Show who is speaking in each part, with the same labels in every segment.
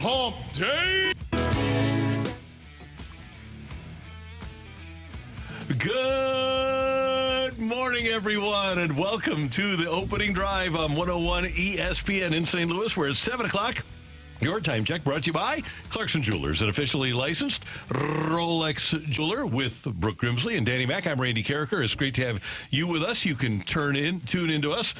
Speaker 1: Hump Day. Good morning, everyone, and welcome to the opening drive on 101 ESPN in St. Louis, where it's 7 o'clock. Your time check brought to you by Clarkson Jewelers, an officially licensed Rolex jeweler with Brooke Grimsley and Danny Mack. I'm Randy Carricker. It's great to have you with us. You can tune into us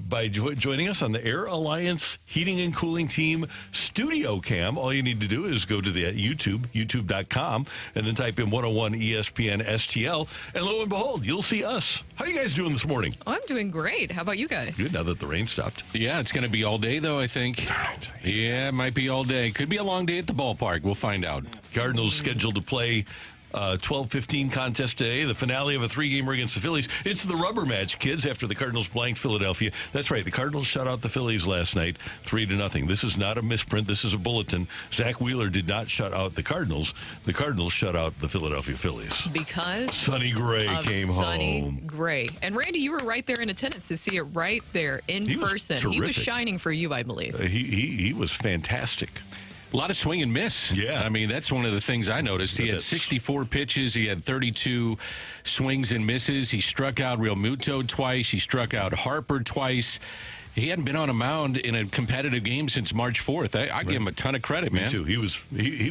Speaker 1: by joining us on the Air Alliance Heating and Cooling Team Studio Cam. All you need to do is go to the youtube.com, and then type in 101 ESPN STL, and lo and behold, you'll see us. How are you guys doing this morning?
Speaker 2: Oh, I'm doing great. How about you guys?
Speaker 1: Good, now that the rain stopped.
Speaker 3: Yeah, it's going to be all day, though, I think. Yeah, it might be all day. Could be a long day at the ballpark. We'll find out.
Speaker 1: Cardinals scheduled to play 12-15 contest today, the finale of a 3-gamer against the Phillies. It's the rubber match, kids, after the Cardinals blanked Philadelphia. That's right, the Cardinals shut out the Phillies last night 3-0. This is not a misprint. This is a bulletin. Zach Wheeler did not shut out the Cardinals. The Cardinals shut out the Philadelphia Phillies.
Speaker 2: Because
Speaker 1: Sonny Gray came
Speaker 2: Sonny
Speaker 1: home.
Speaker 2: Gray. And Randy, you were right there in attendance to see it right there in person. He was shining for you, I believe.
Speaker 1: He was fantastic.
Speaker 3: A lot of swing and miss.
Speaker 1: Yeah.
Speaker 3: I mean, that's one of the things I noticed. He had 64 pitches. He had 32 swings and misses. He struck out Real Muto twice. He struck out Harper twice. He hadn't been on a mound in a competitive game since March 4th. I give him a ton of credit, man.
Speaker 1: Me too. He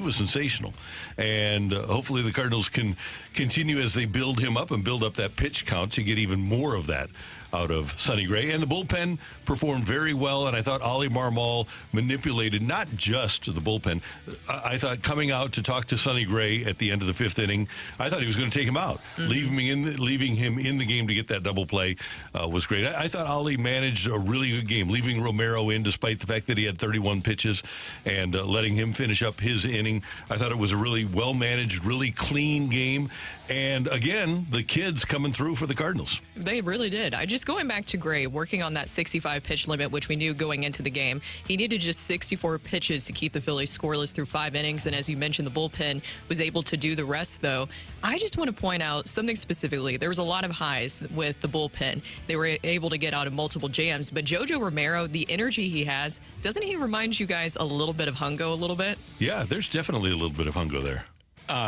Speaker 1: was sensational. And hopefully the Cardinals can continue as they build him up and build up that pitch count to get even more of that out of Sonny Gray. And the bullpen performed very well, and I thought Oli Marmol manipulated not just the bullpen. I thought coming out to talk to Sonny Gray at the end of the 5th inning, I thought he was going to take him out. Mm-hmm. Leaving him in the game to get that double play was great. I thought Oli managed a really good game, leaving Romero in despite the fact that he had 31 pitches and letting him finish up his inning. I thought it was a really well-managed, really clean game. And again, the kids coming through for the Cardinals.
Speaker 2: They really did. Just going back to Gray, working on that 65 pitch limit, which we knew going into the game, he needed just 64 pitches to keep the Phillies scoreless through 5 innings. And as you mentioned, the bullpen was able to do the rest, though. I just want to point out something specifically. There was a lot of highs with the bullpen. They were able to get out of multiple jams. But Jojo Romero, the energy he has, doesn't he remind you guys a little bit of Hungo a little bit?
Speaker 1: Yeah, there's definitely a little bit of Hungo there.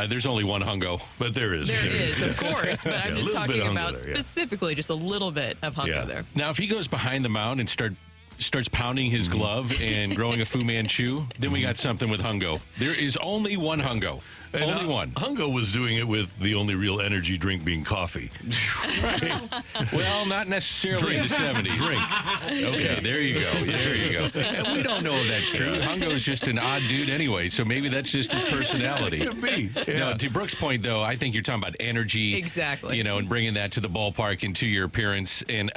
Speaker 3: There's only one Hungo.
Speaker 1: But there is.
Speaker 2: There is, of course. But I'm just talking about specifically just a little bit of Hungo there.
Speaker 3: Now, if he goes behind the mound and starts pounding his glove and growing a Fu Manchu, then we got something with Hungo. There is only one Hungo.
Speaker 1: And
Speaker 3: only one.
Speaker 1: Hungo was doing it with the only real energy drink being coffee.
Speaker 3: Right. Well, not necessarily in the 70s.
Speaker 1: Drink.
Speaker 3: Okay, there you go. There you go. And we don't know if that's true. Hungo's just an odd dude anyway, so maybe that's just his personality.
Speaker 1: Could be. Yeah.
Speaker 3: No, to Brooke's point, though, I think you're talking about energy.
Speaker 2: Exactly.
Speaker 3: And bringing that to the ballpark and to your appearance. And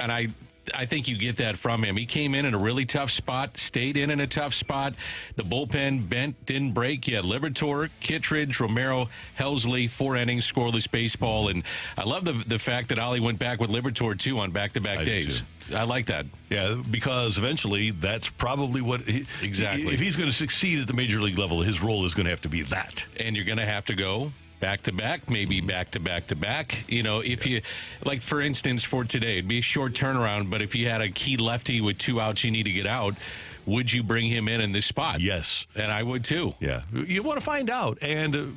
Speaker 3: I think you get that from him. He came in a really tough spot, stayed in a tough spot. The bullpen bent, didn't break. You had Liberatore, Kittredge, Romero, Helsley, 4 innings, scoreless baseball. And I love the fact that Oli went back with Liberatore, too, on back-to-back days. I like that.
Speaker 1: Yeah, because eventually that's probably what
Speaker 3: exactly.
Speaker 1: If he's going to succeed at the major league level, his role is going to have to be that.
Speaker 3: And you're going to have to go back-to-back, maybe back-to-back-to-back. If you, like, for instance, for today, it'd be a short turnaround, but if you had a key lefty with 2 outs you need to get out, would you bring him in this spot?
Speaker 1: Yes.
Speaker 3: And I would, too.
Speaker 1: Yeah. You want to find out. And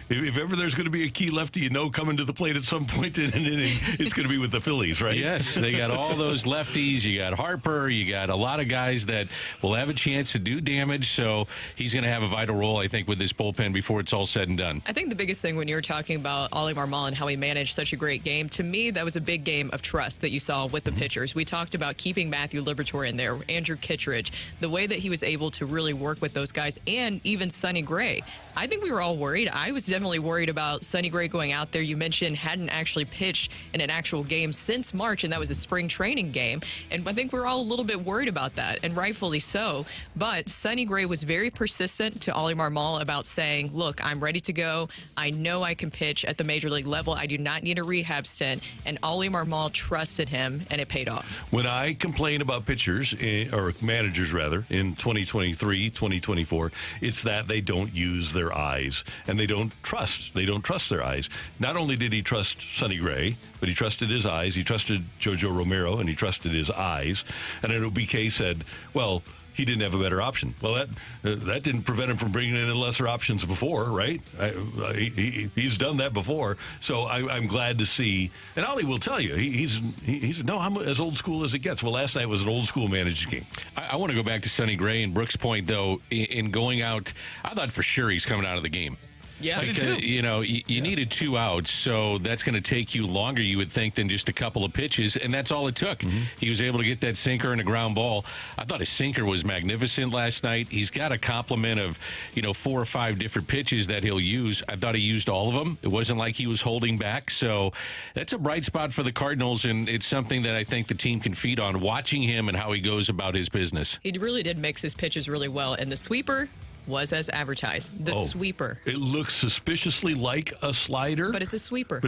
Speaker 1: if ever there's going to be a key lefty, coming to the plate at some point in an inning, it's going to be with the Phillies, right?
Speaker 3: Yes, they got all those lefties. You got Harper. You got a lot of guys that will have a chance to do damage. So he's going to have a vital role, I think, with this bullpen before it's all said and done.
Speaker 2: I think the biggest thing when you're talking about Oli Marmol and how he managed such a great game, to me, that was a big game of trust that you saw with the pitchers. We talked about keeping Matthew Liberatore in there, Andrew Kittredge, the way that he was able to really work with those guys, and even Sonny Gray. I think we were all worried. I was definitely worried about Sonny Gray going out there. You mentioned hadn't actually pitched in an actual game since March, and that was a spring training game. And I think we're all a little bit worried about that, and rightfully so. But Sonny Gray was very persistent to Oli Marmol about saying, look, I'm ready to go. I know I can pitch at the major league level. I do not need a rehab stint. And Oli Marmol trusted him, and it paid off.
Speaker 1: When I complain about pitchers, or managers rather, in 2023, 2024, it's that they don't use their eyes, and they don't trust. They don't trust their eyes. Not only did he trust Sonny Gray, but he trusted his eyes. He trusted Jojo Romero, and he trusted his eyes. And I know BK said, well, he didn't have a better option. Well, that didn't prevent him from bringing in lesser options before, right? He's done that before. So I'm glad to see. And Ollie will tell you, I'm as old school as it gets. Well, last night was an old school managed game.
Speaker 3: I want to go back to Sonny Gray and Brooks' point, though, in going out. I thought for sure he's coming out of the game.
Speaker 2: Yeah,
Speaker 3: because, you needed 2 outs, so that's going to take you longer, you would think, than just a couple of pitches, and that's all it took. Mm-hmm. He was able to get that sinker and a ground ball. I thought his sinker was magnificent last night. He's got a complement of, 4 or 5 different pitches that he'll use. I thought he used all of them. It wasn't like he was holding back, so that's a bright spot for the Cardinals, and it's something that I think the team can feed on, watching him and how he goes about his business.
Speaker 2: He really did mix his pitches really well, and the sweeper was as advertised. The sweeper.
Speaker 1: It looks suspiciously like a slider.
Speaker 2: But it's a sweeper.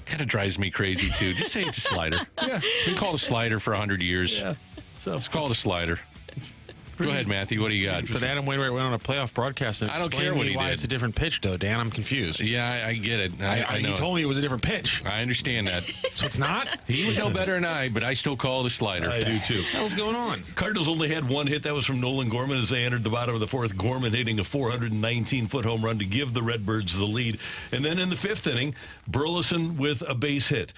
Speaker 3: Kind of drives me crazy, too. Just say it's a slider. Yeah. It's been called a slider for 100 years. Yeah. So it's called a slider. Go ahead, Matthew. What do you got?
Speaker 4: But Adam Wainwright went on a playoff broadcast and
Speaker 3: I don't care what he
Speaker 4: why
Speaker 3: did.
Speaker 4: It's a different pitch, though, Dan. I'm confused.
Speaker 3: Yeah, I get it. I know.
Speaker 4: He told me it was a different pitch.
Speaker 3: I understand that.
Speaker 4: So it's not?
Speaker 3: He would know better than I, but I still call it a slider.
Speaker 1: I do, too.
Speaker 4: What the hell's going on?
Speaker 1: Cardinals only had 1 hit. That was from Nolan Gorman as they entered the bottom of the 4th. Gorman hitting a 419-foot home run to give the Redbirds the lead. And then in the 5th inning, Burleson with a base hit.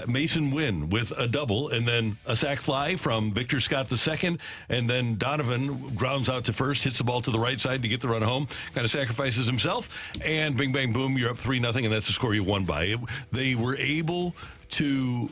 Speaker 1: Masyn Winn with a double, and then a sac fly from Victor Scott II, and then Donovan grounds out to first, hits the ball to the right side to get the run home, kind of sacrifices himself, and bing, bang, boom, you're up 3-0, and that's the score you won by. They were able to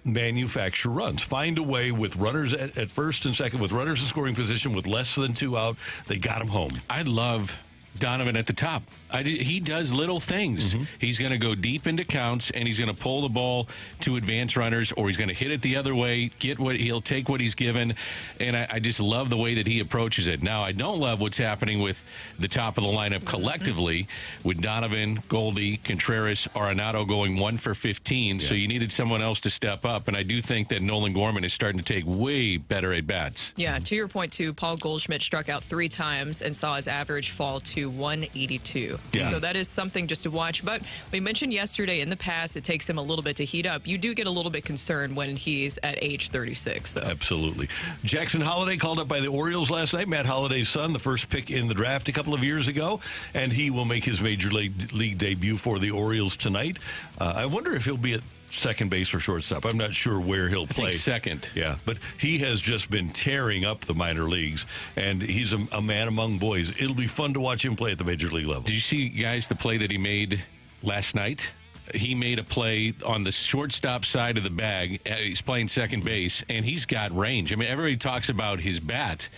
Speaker 1: manufacture runs, find a way with runners at first and second, with runners in scoring position with less than 2 out. They got him home.
Speaker 3: I love Donovan at the top. He does little things. Mm-hmm. He's going to go deep into counts, and he's going to pull the ball to advance runners, or he's going to hit it the other way, he'll take what he's given, and I just love the way that he approaches it. Now, I don't love what's happening with the top of the lineup collectively, with Donovan, Goldie, Contreras, Arenado going 1 for 15, so you needed someone else to step up, and I do think that Nolan Gorman is starting to take way better at-bats.
Speaker 2: Yeah, to your point, too, Paul Goldschmidt struck out 3 times and saw his average fall to 182. Yeah. So that is something just to watch. But we mentioned yesterday, in the past, it takes him a little bit to heat up. You do get a little bit concerned when he's at age 36, though.
Speaker 1: Absolutely. Jackson Holliday called up by the Orioles last night. Matt Holliday's son, the first pick in the draft a couple of years ago. And he will make his Major League debut for the Orioles tonight. I wonder if he'll be at second base or shortstop. I'm not sure where he'll play.
Speaker 3: I think second.
Speaker 1: Yeah, but he has just been tearing up the minor leagues, and he's a man among boys. It'll be fun to watch him play at the major league level.
Speaker 3: Did you see, guys, the play that he made last night? He made a play on the shortstop side of the bag. He's playing second base, and he's got range. I mean, everybody talks about his bat.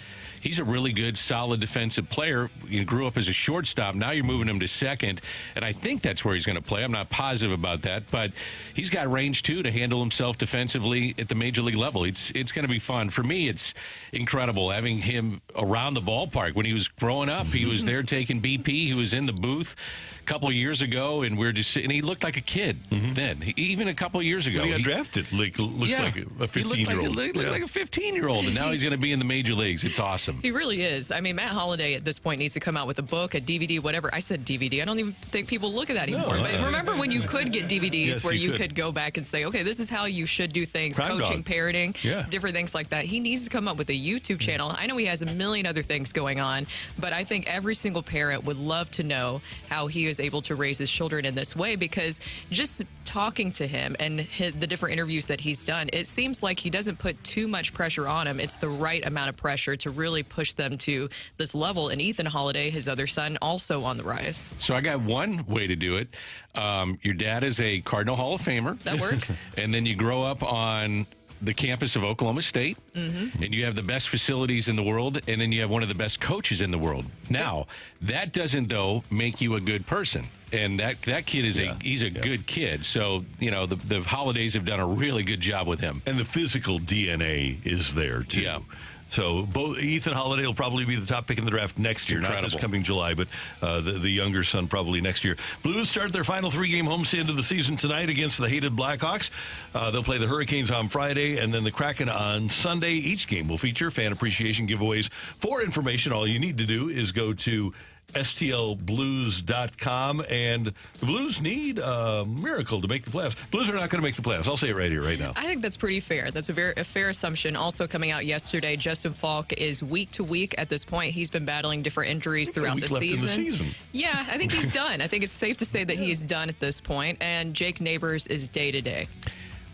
Speaker 3: He's a really good, solid defensive player. He grew up as a shortstop. Now you're moving him to second, and I think that's where he's going to play. I'm not positive about that, but he's got range, too, to handle himself defensively at the major league level. It's going to be fun. For me, it's incredible having him around the ballpark. When he was growing up, he was there taking BP. He was in the booth a couple of years ago, and he looked like a kid then. Even a couple of years ago.
Speaker 1: When he got drafted, looks like a 15-year-old.
Speaker 3: He looked like a 15-year-old, and now he's going to be in the major leagues. It's awesome.
Speaker 2: He really is. I mean, Matt Holliday at this point needs to come out with a book, a DVD, whatever. I said DVD. I don't even think people look at that anymore. But remember when you could get DVDs where you could go back and say, okay, this is how you should do things, coaching, parenting, different things like that. He needs to come up with a YouTube channel. I know he has a million other things going on, but I think every single parent would love to know how he is able to raise his children in this way, because just talking to him and the different interviews that he's done, it seems like he doesn't put too much pressure on him. It's the right amount of pressure to really push them to this level. And Ethan Holliday, his other son, also on the rise.
Speaker 3: So I got one way to do it. Your dad is a Cardinal Hall of Famer.
Speaker 2: That works.
Speaker 3: And then you grow up on the campus of Oklahoma State, and you have the best facilities in the world, and then you have one of the best coaches in the world. Now, that doesn't, though, make you a good person. And that kid is he's a good kid. So, the Holidays have done a really good job with him.
Speaker 1: And the physical DNA is there, too. Yeah. So both Ethan Holliday will probably be the top pick in the draft next year, not this coming July, but the younger son probably next year. Blues start their final 3-game homestand of the season tonight against the hated Blackhawks. They'll play the Hurricanes on Friday and then the Kraken on Sunday. Each game will feature fan appreciation giveaways. For information, all you need to do is go to STLBlues.com. And the Blues need a miracle to make the playoffs. Blues are not going to make the playoffs. I'll say it right here, right now.
Speaker 2: I think that's pretty fair. That's a fair assumption. Also coming out yesterday, Justin Falk is week to week at this point. He's been battling different injuries throughout the
Speaker 1: left
Speaker 2: season.
Speaker 1: in the season.
Speaker 2: Yeah, I think he's done. I think it's safe to say that he is done at this point. And Jake Neighbors is day to day.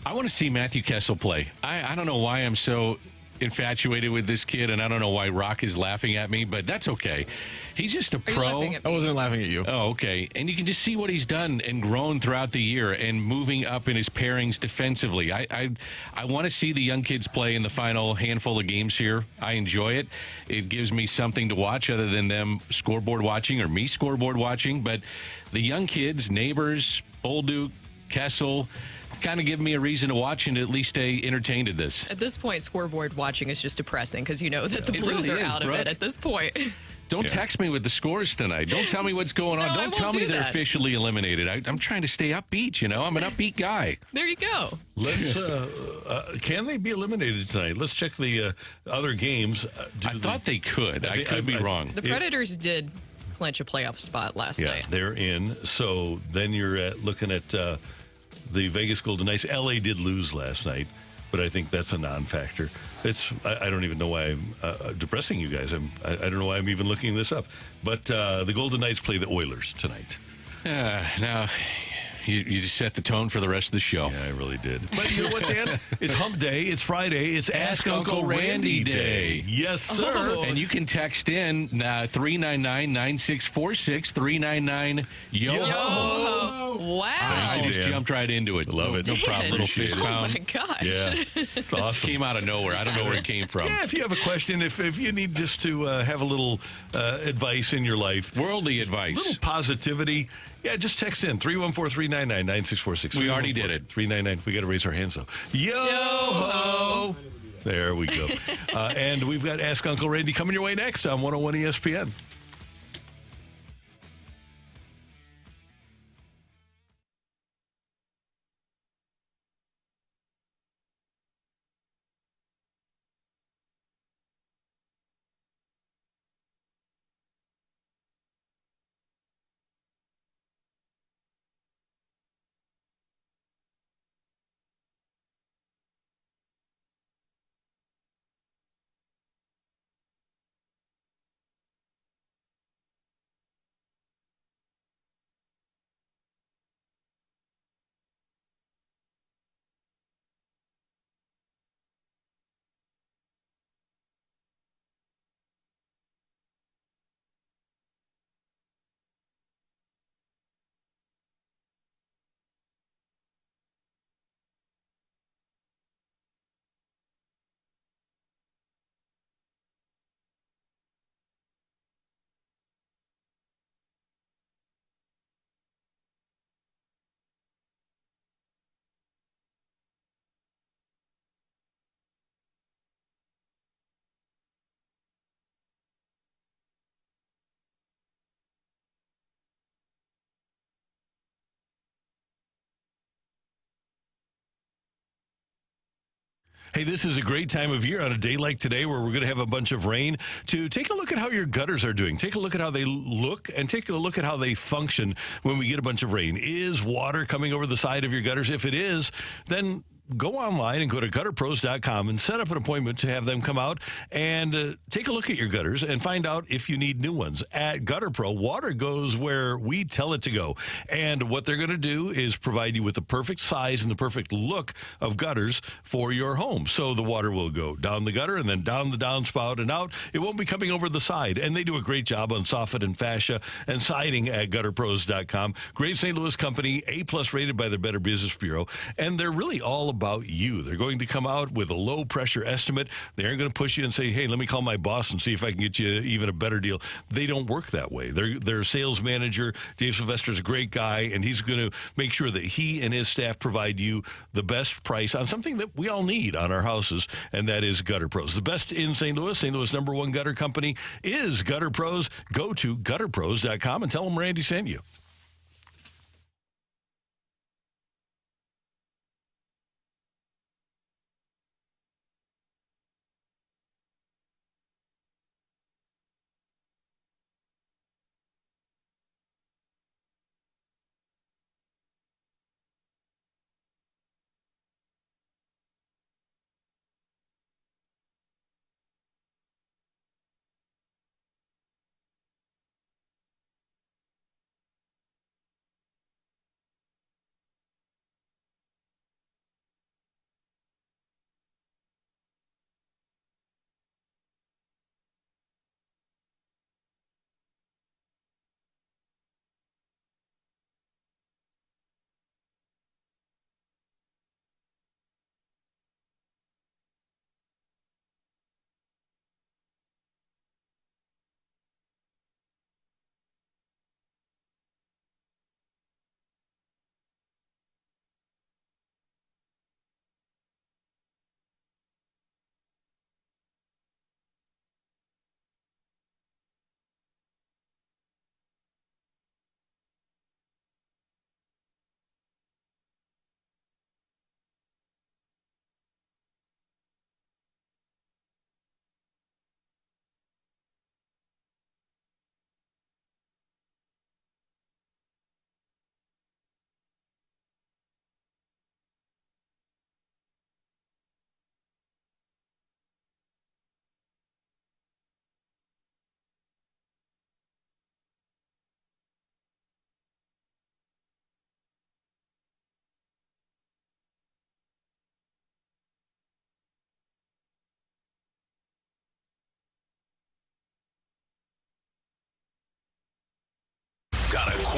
Speaker 3: I want to see Matthew Kessel play. I don't know why I'm so infatuated with this kid, and I don't know why Rocc is laughing at me, but that's okay. He's just a pro.
Speaker 2: laughing at
Speaker 4: I wasn't laughing at you.
Speaker 3: Oh, okay. And you can just see what he's done and grown throughout the year and moving up in his pairings defensively. I want to see the young kids play in the final handful of games here. I enjoy it. It gives me something to watch other than them scoreboard watching or me scoreboard watching. But the young kids, Neighbors, Bolduc, Kessel, kind of give me a reason to watch and at least stay entertained at this.
Speaker 2: At this point, scoreboard watching is just depressing because you know that the
Speaker 3: It
Speaker 2: Blues
Speaker 3: really
Speaker 2: are
Speaker 3: is,
Speaker 2: out of
Speaker 3: Brooke.
Speaker 2: it at this point.
Speaker 3: Don't text me with the scores tonight. Don't tell me what's going on.
Speaker 2: No, I
Speaker 3: Don't
Speaker 2: won't
Speaker 3: tell me
Speaker 2: do
Speaker 3: they're
Speaker 2: that.
Speaker 3: officially eliminated. I'm trying to stay upbeat, you know. I'm an upbeat guy.
Speaker 2: There you go.
Speaker 1: Let's. Can they be eliminated tonight? Let's check the other games.
Speaker 3: I thought they could. I
Speaker 1: think-
Speaker 3: could be wrong.
Speaker 2: The Predators did clinch a playoff spot last night.
Speaker 1: they're in. So then you're looking at the Vegas Golden Knights. LA did lose last night, but I think that's a non-factor. I don't even know why I'm depressing you guys. I don't know why I'm even looking this up. But the Golden Knights play the Oilers tonight.
Speaker 3: Now, you just set the tone for the rest of the show.
Speaker 1: Yeah, I really did. But you know what, Dan? It's Hump Day. It's Friday. It's Ask Uncle Randy Day. Yes, sir.
Speaker 2: Oh.
Speaker 3: And you can text in 399-9646, 399-YO.
Speaker 2: Wow.
Speaker 3: I just
Speaker 1: Dan.
Speaker 3: jumped right into it.
Speaker 1: Love it.
Speaker 3: No problem. Little
Speaker 1: Appreciate
Speaker 3: fist
Speaker 1: it.
Speaker 2: Oh
Speaker 3: pound.
Speaker 2: my gosh.
Speaker 1: Yeah. It's awesome.
Speaker 3: Came out of nowhere. I don't know where it came from.
Speaker 1: Yeah, if you have a question, if you need just to have a little advice in your life,
Speaker 3: Worldly advice.
Speaker 1: little positivity, yeah, just text in 314-399-9646.
Speaker 3: We already did it.
Speaker 1: 399. We got to raise our hands though. Yo-ho! There we go. And we've got Ask Uncle Randy coming your way next on 101 ESPN. Hey, this is a great time of year on a day like today where we're going to have a bunch of rain to take a look at how your gutters are doing. Take a look at how they look and take a look at how they function when we get a bunch of rain. Is water coming over the side of your gutters? If it is, then go online and go to gutterpros.com and set up an appointment to have them come out and take a look at your gutters and find out if you need new ones. At Gutter Pro, water goes where we tell it to go. And what they're going to do is provide you with the perfect size and the perfect look of gutters for your home. So the water will go down the gutter and then down the downspout and out. It won't be coming over the side. And they do a great job on soffit and fascia and siding at gutterpros.com. Great St. Louis company, A+ rated by the Better Business Bureau. And they're really all about you. They're going to come out with a low pressure estimate. They aren't going to push you and say, hey, let me call my boss and see if I can get you even a better deal. They don't work that way. Their sales manager, Dave Sylvester, is a great guy, and he's going to make sure that he and his staff provide you the best price on something that we all need on our houses, and that is Gutter Pros. The best in St. Louis, St. Louis #1 gutter company is Gutter Pros. Go to gutterpros.com and tell them Randy sent you.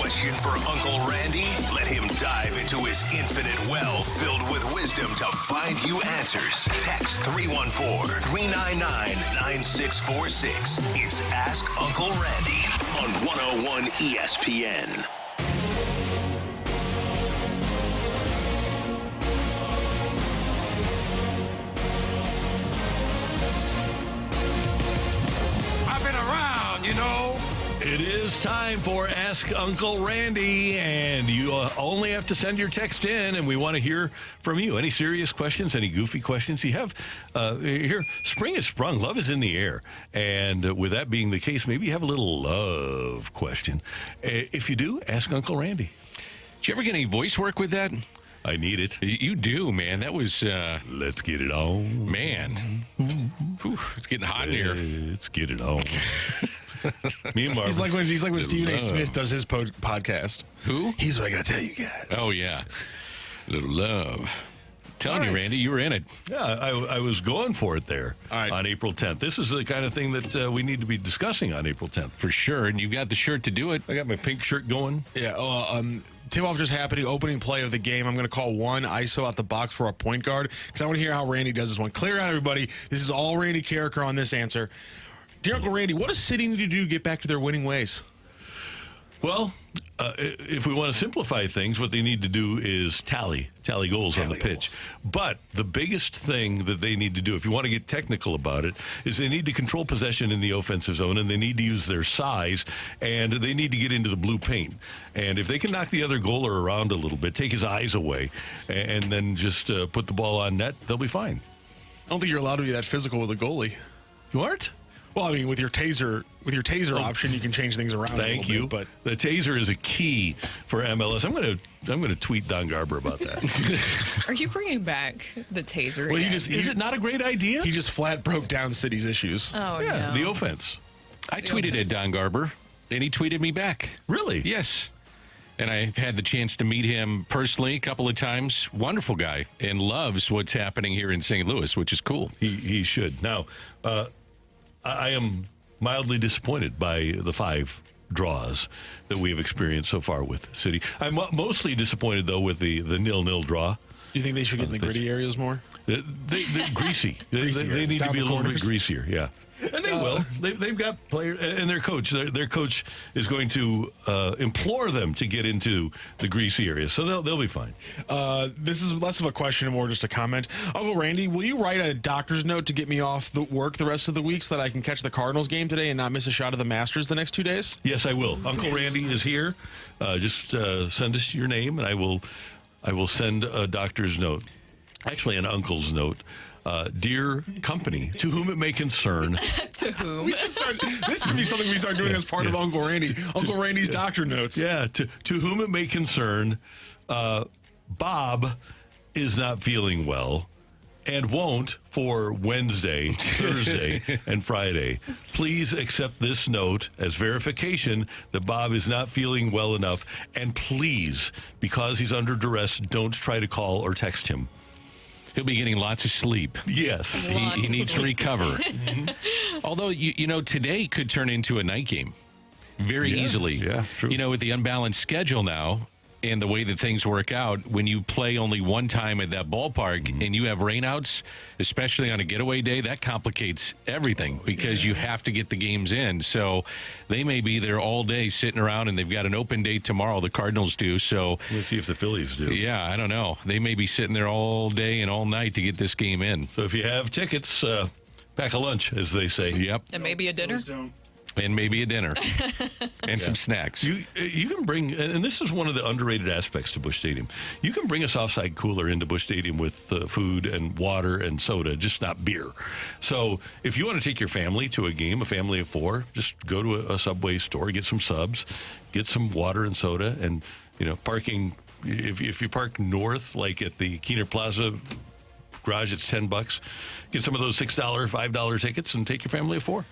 Speaker 5: question for Uncle Randy? Let him dive into his infinite well filled with wisdom to find you answers. Text 314-399-9646. It's Ask Uncle Randy on 101 ESPN.
Speaker 4: I've been around, you know.
Speaker 1: It is time for Ask Uncle Randy, and you only have to send your text in, and we want to hear from you. Any serious questions, any goofy questions you have? Here, spring has sprung. Love is in the air. And with that being the case, maybe you have a little love question. If you do, ask Uncle Randy.
Speaker 3: Did you ever get any voice work with that?
Speaker 1: I need it.
Speaker 3: You do, man. That was,
Speaker 1: Let's get it on.
Speaker 3: man. Whew, it's getting hot in here.
Speaker 1: Let's get it on. Me and Barbara.
Speaker 4: He's like when Stephen A.
Speaker 1: love.
Speaker 4: Smith does his podcast.
Speaker 3: Who?
Speaker 4: Here's what I got to tell you guys.
Speaker 3: Oh, yeah. Little love. Telling you,
Speaker 1: All right.
Speaker 3: Randy, you were in it.
Speaker 1: Yeah, I was going for it there
Speaker 4: All right.
Speaker 1: on April 10th. This is the kind of thing that we need to be discussing on April 10th.
Speaker 3: For sure. And you've got the shirt to do it.
Speaker 1: I got my pink shirt going.
Speaker 4: Yeah. Tip-off just happening. Opening play of the game. I'm going to call one ISO out the box for a point guard because I want to hear how Randy does this one. Clear out, everybody. This is all Randy Carricker on this answer. Dear Uncle Randy, what does City need to do to get back to their winning ways?
Speaker 1: Well, if we want to simplify things, what they need to do is tally goals on the pitch. But the biggest thing that they need to do, if you want to get technical about it, is they need to control possession in the offensive zone, and they need to use their size, and they need to get into the blue paint. And if they can knock the other goaler around a little bit, take his eyes away, and then just put the ball on net, they'll be fine.
Speaker 4: I don't think you're allowed to be that physical with a goalie.
Speaker 1: You aren't?
Speaker 4: Well, I mean, with your taser option, you can change things around.
Speaker 1: Thank you.
Speaker 4: But
Speaker 1: the taser is a key for MLS. I'm going to tweet Don Garber about that.
Speaker 2: Are you bringing back the taser?
Speaker 4: Well,
Speaker 2: again?
Speaker 1: Is it not a great idea?
Speaker 4: he just flat broke down City's issues.
Speaker 2: Oh,
Speaker 1: Yeah,
Speaker 2: no.
Speaker 1: the offense.
Speaker 3: I tweeted at Don Garber, and he tweeted me back.
Speaker 1: Really?
Speaker 3: Yes. And I've had the chance to meet him personally a couple of times. Wonderful guy, and loves what's happening here in St. Louis, which is cool.
Speaker 1: He should. Now, I am mildly disappointed by the 5 draws that we have experienced so far with City. I'm mostly disappointed, though, with the 0-0 draw.
Speaker 4: Do you think they should get in the gritty areas more?
Speaker 1: They're greasy.
Speaker 4: Greasier.
Speaker 1: They need to
Speaker 4: Down
Speaker 1: be a
Speaker 4: the
Speaker 1: little bit
Speaker 4: corners.
Speaker 1: greasier, yeah. And they will. They've got players, and their coach. Their coach is going to implore them to get into the greasy areas, so they'll be fine.
Speaker 4: This is less of a question and more just a comment. Uncle Randy, will you write a doctor's note to get me off the work the rest of the week so that I can catch the Cardinals game today and not miss a shot of the Masters the next 2 days?
Speaker 1: Yes, I will. Uncle Randy is here. Just send us your name, and I will send a doctor's note. Actually, an uncle's note. Dear company, to whom it may concern.
Speaker 2: To whom?
Speaker 4: This could be something we start doing as part of Uncle Randy. Uncle Randy's doctor notes.
Speaker 1: Yeah, to whom it may concern, Bob is not feeling well and won't for Wednesday, Thursday, and Friday. Please accept this note as verification that Bob is not feeling well enough. And please, because he's under duress, don't try to call or text him.
Speaker 3: He'll be getting lots of sleep.
Speaker 1: Yes.
Speaker 3: He needs to recover. Although, you know, today could turn into a night game very easily.
Speaker 1: Yeah, true.
Speaker 3: You know, with the unbalanced schedule now and the way that things work out, when you play only one time at that ballpark and you have rainouts, especially on a getaway day, that complicates everything because you have to get the games in. So they may be there all day sitting around, and they've got an open date tomorrow, the Cardinals do. So
Speaker 1: Let's see if the Phillies do.
Speaker 3: yeah, I don't know. They may be sitting there all day and all night to get this game in.
Speaker 1: So if you have tickets, pack a lunch, as they say.
Speaker 3: Yep.
Speaker 2: And maybe a dinner?
Speaker 3: And maybe a dinner and some snacks.
Speaker 1: You can bring, and this is one of the underrated aspects to Busch Stadium. You can bring a soft-side cooler into Busch Stadium with food and water and soda, just not beer. So if you want to take your family to a game, a family of 4, just go to a Subway store, get some subs, get some water and soda, and parking. If you park north, like at the Keener Plaza garage, it's $10. Get some of those $6, $5 tickets, and take your family of 4.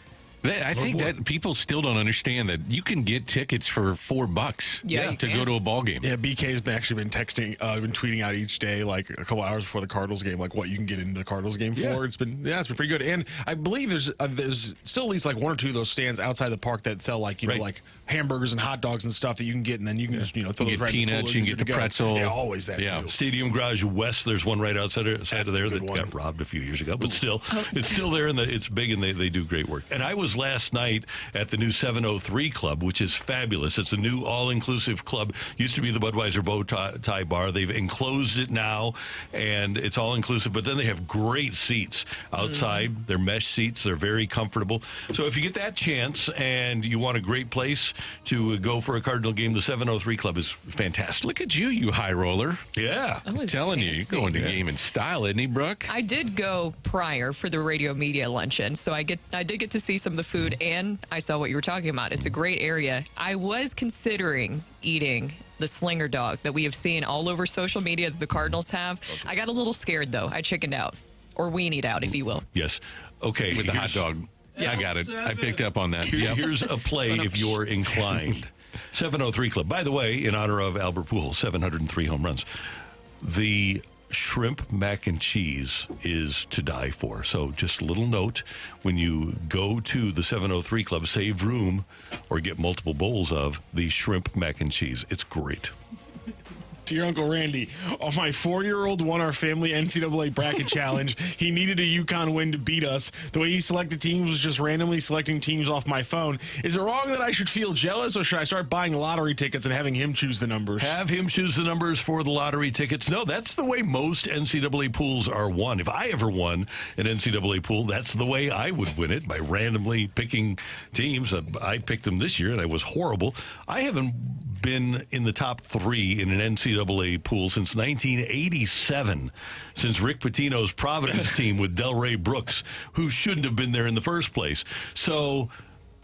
Speaker 3: I think that people still don't understand that you can get tickets for $4 to go to a ball game.
Speaker 4: Yeah, BK's actually been tweeting out each day, like a couple hours before the Cardinals game, like what you can get into the Cardinals game for.
Speaker 1: Yeah.
Speaker 4: It's been pretty good. And I believe there's still at least like one or two of those stands outside the park that sell like know like hamburgers and hot dogs and stuff that you can get, and then you can just throw
Speaker 3: You
Speaker 4: those
Speaker 3: get
Speaker 4: right in the
Speaker 3: peanuts,
Speaker 4: cooler
Speaker 3: you can get the pretzel.
Speaker 4: Yeah, always that.
Speaker 3: Yeah.
Speaker 4: Too.
Speaker 1: Stadium Garage West, there's one right outside of there that got robbed a few years ago, but still, it's still there, and it's big, and they do great work. And I was last night at the new 703 Club, which is fabulous. It's a new all-inclusive club. Used to be the Budweiser Bow Tie Bar. They've enclosed it now, and it's all-inclusive, but then they have great seats outside. They're mesh seats. They're very comfortable. So if you get that chance and you want a great place to go for a Cardinal game, the 703 Club is fantastic.
Speaker 3: Look at you high roller.
Speaker 1: Yeah.
Speaker 2: Oh, it's
Speaker 3: Telling you,
Speaker 2: fancy.
Speaker 3: you're going to game in style, isn't he, Brooke?
Speaker 2: I did go prior for the radio media luncheon, so I did get to see some of the food, and I saw what you were talking about. It's a great area. I was considering eating the slinger dog that we have seen all over social media that the Cardinals have. I got a little scared, though. I chickened out, or weenied out, if you will.
Speaker 1: Yes. Okay.
Speaker 3: With the hot dog. I got it. I picked up on that. Yep.
Speaker 1: Here's a play if you're inclined. 703 Club. By the way, in honor of Albert Pujols, 703 home runs. The shrimp mac and cheese is to die for. So just a little note, when you go to the 703 Club, save room or get multiple bowls of the shrimp mac and cheese. It's great.
Speaker 4: Dear Uncle Randy, my 4-year-old won our family NCAA bracket challenge. He needed a UConn win to beat us. The way he selected teams was just randomly selecting teams off my phone. Is it wrong that I should feel jealous, or should I start buying lottery tickets and having him choose the numbers?
Speaker 1: Have him choose the numbers for the lottery tickets. No, that's the way most NCAA pools are won. If I ever won an NCAA pool, that's the way I would win it, by randomly picking teams. I picked them this year, and I was horrible. I haven't been in the top 3 in an NCAA pool since 1987, since Rick Pitino's Providence team with Delray Brooks, who shouldn't have been there in the first place. So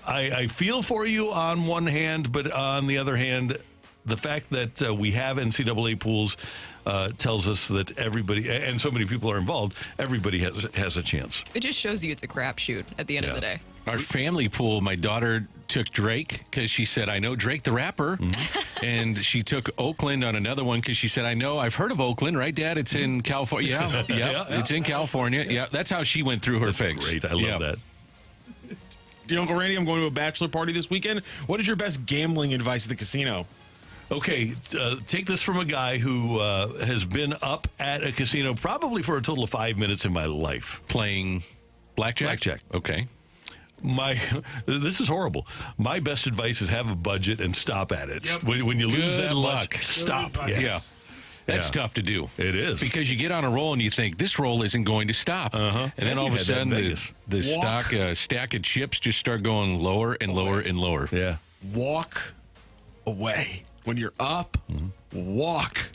Speaker 1: I feel for you on one hand, but on the other hand, the fact that we have NCAA pools tells us that everybody, and so many people are involved, everybody has a chance.
Speaker 2: It just shows you it's a crapshoot at the end of the day.
Speaker 3: Our family pool, my daughter took Drake because she said, I know Drake the rapper. And she took Oakland on another one because she said, I've heard of Oakland, right, Dad? It's in California. Yeah, it's in California. Yeah, that's how she went through her picks.
Speaker 1: Great. I love that.
Speaker 4: Dear Uncle Randy, I'm going to a bachelor party this weekend. What is your best gambling advice at the casino?
Speaker 1: Okay, take this from a guy who has been up at a casino probably for a total of 5 minutes in my life.
Speaker 3: Playing blackjack?
Speaker 1: Blackjack.
Speaker 3: Okay.
Speaker 1: This is horrible. My best advice is have a budget and stop at it.
Speaker 4: Yep.
Speaker 1: When you lose
Speaker 3: Good
Speaker 1: that
Speaker 3: luck.
Speaker 1: much, stop.
Speaker 3: Yeah. That's tough to do.
Speaker 1: It is.
Speaker 3: Because you get on a roll and you think, this roll isn't going to stop. And then all of a sudden, the stack of chips just start going lower and lower and lower.
Speaker 1: Yeah.
Speaker 4: Walk away. When you're up, walk.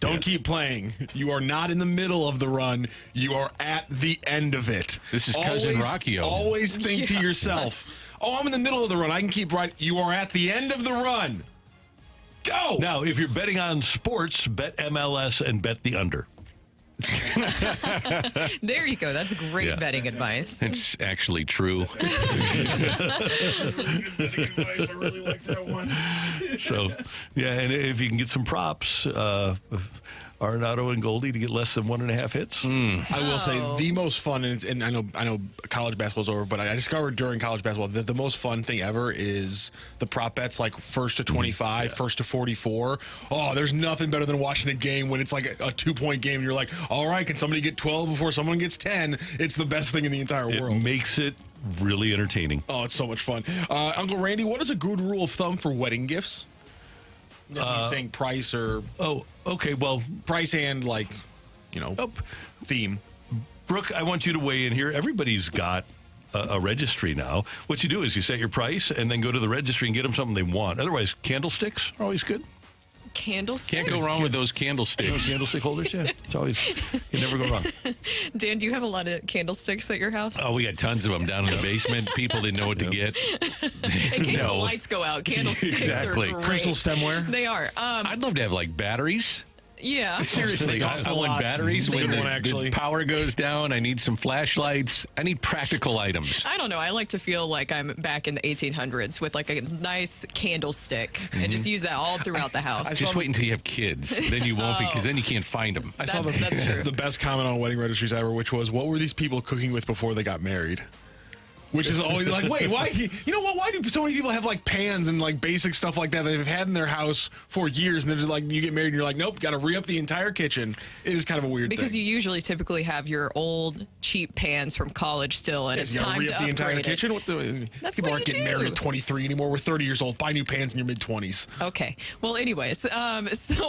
Speaker 4: Don't keep playing. You are not in the middle of the run. You are at the end of it.
Speaker 3: This is Cousin Rocchio.
Speaker 4: Always think to yourself, I'm in the middle of the run. I can keep right. You are at the end of the run. Go!
Speaker 1: Now, if you're betting on sports, bet MLS and bet the under.
Speaker 2: There you go. That's great betting advice.
Speaker 3: It's actually true.
Speaker 4: I really like that one.
Speaker 1: So, and if you can get some props, Arenado and Goldie to get less than 1.5 hits.
Speaker 4: I will say the most fun, and I know college basketball's over, but I discovered during college basketball that the most fun thing ever is the prop bets, like first to 25, first to 44. Oh, there's nothing better than watching a game when it's like a 2-point game and you're like, all right, can somebody get 12 before someone gets 10? It's the best thing in the entire world.
Speaker 1: It makes it really entertaining.
Speaker 4: Oh, it's so much fun. Uncle Randy, what is a good rule of thumb for wedding gifts? Saying price or
Speaker 1: okay. Well,
Speaker 4: price and theme.
Speaker 1: Brooke, I want you to weigh in here. Everybody's got a registry now. What you do is you set your price and then go to the registry and get them something they want. Otherwise, candlesticks are always good.
Speaker 2: Candlesticks?
Speaker 3: Can't go wrong with those candlesticks.
Speaker 1: Candlestick holders, yeah. It's always, you never go wrong.
Speaker 2: Dan, do you have a lot of candlesticks at your house?
Speaker 3: Oh, we got tons of them down in the basement. People didn't know what to get.
Speaker 2: In case the lights go out, candlesticks
Speaker 3: Exactly.
Speaker 2: are great.
Speaker 4: Crystal stemware.
Speaker 2: They are.
Speaker 3: I'd love to have like batteries.
Speaker 2: Yeah.
Speaker 3: Seriously, I want batteries
Speaker 4: It's a
Speaker 3: when
Speaker 4: good one,
Speaker 3: the
Speaker 4: actually.
Speaker 3: power goes down. I need some flashlights. I need practical items.
Speaker 2: I don't know. I like to feel like I'm back in the 1800s with like a nice candlestick and just use that all throughout the house.
Speaker 3: Just wait until you have kids. Then you won't because then you can't find them.
Speaker 4: I saw
Speaker 2: That's true.
Speaker 4: the best comment on wedding registries ever, which was, what were these people cooking with before they got married? Which is always like, wait, why? You know what? Why do so many people have like pans and like basic stuff like that they've had in their house for years, and they're just like, you get married and you're like, nope, got to re-up the entire kitchen. It is kind of a weird
Speaker 2: Because
Speaker 4: thing.
Speaker 2: you usually typically have your old cheap pans from college still, and it's
Speaker 4: You gotta
Speaker 2: time
Speaker 4: re-up
Speaker 2: to
Speaker 4: the entire
Speaker 2: upgrade it.
Speaker 4: kitchen. What the,
Speaker 2: That's
Speaker 4: people
Speaker 2: what
Speaker 4: aren't
Speaker 2: you
Speaker 4: getting
Speaker 2: do.
Speaker 4: married at 23 anymore. We're 30 years old. Buy new pans in your mid-20s.
Speaker 2: Okay. Well, anyways, so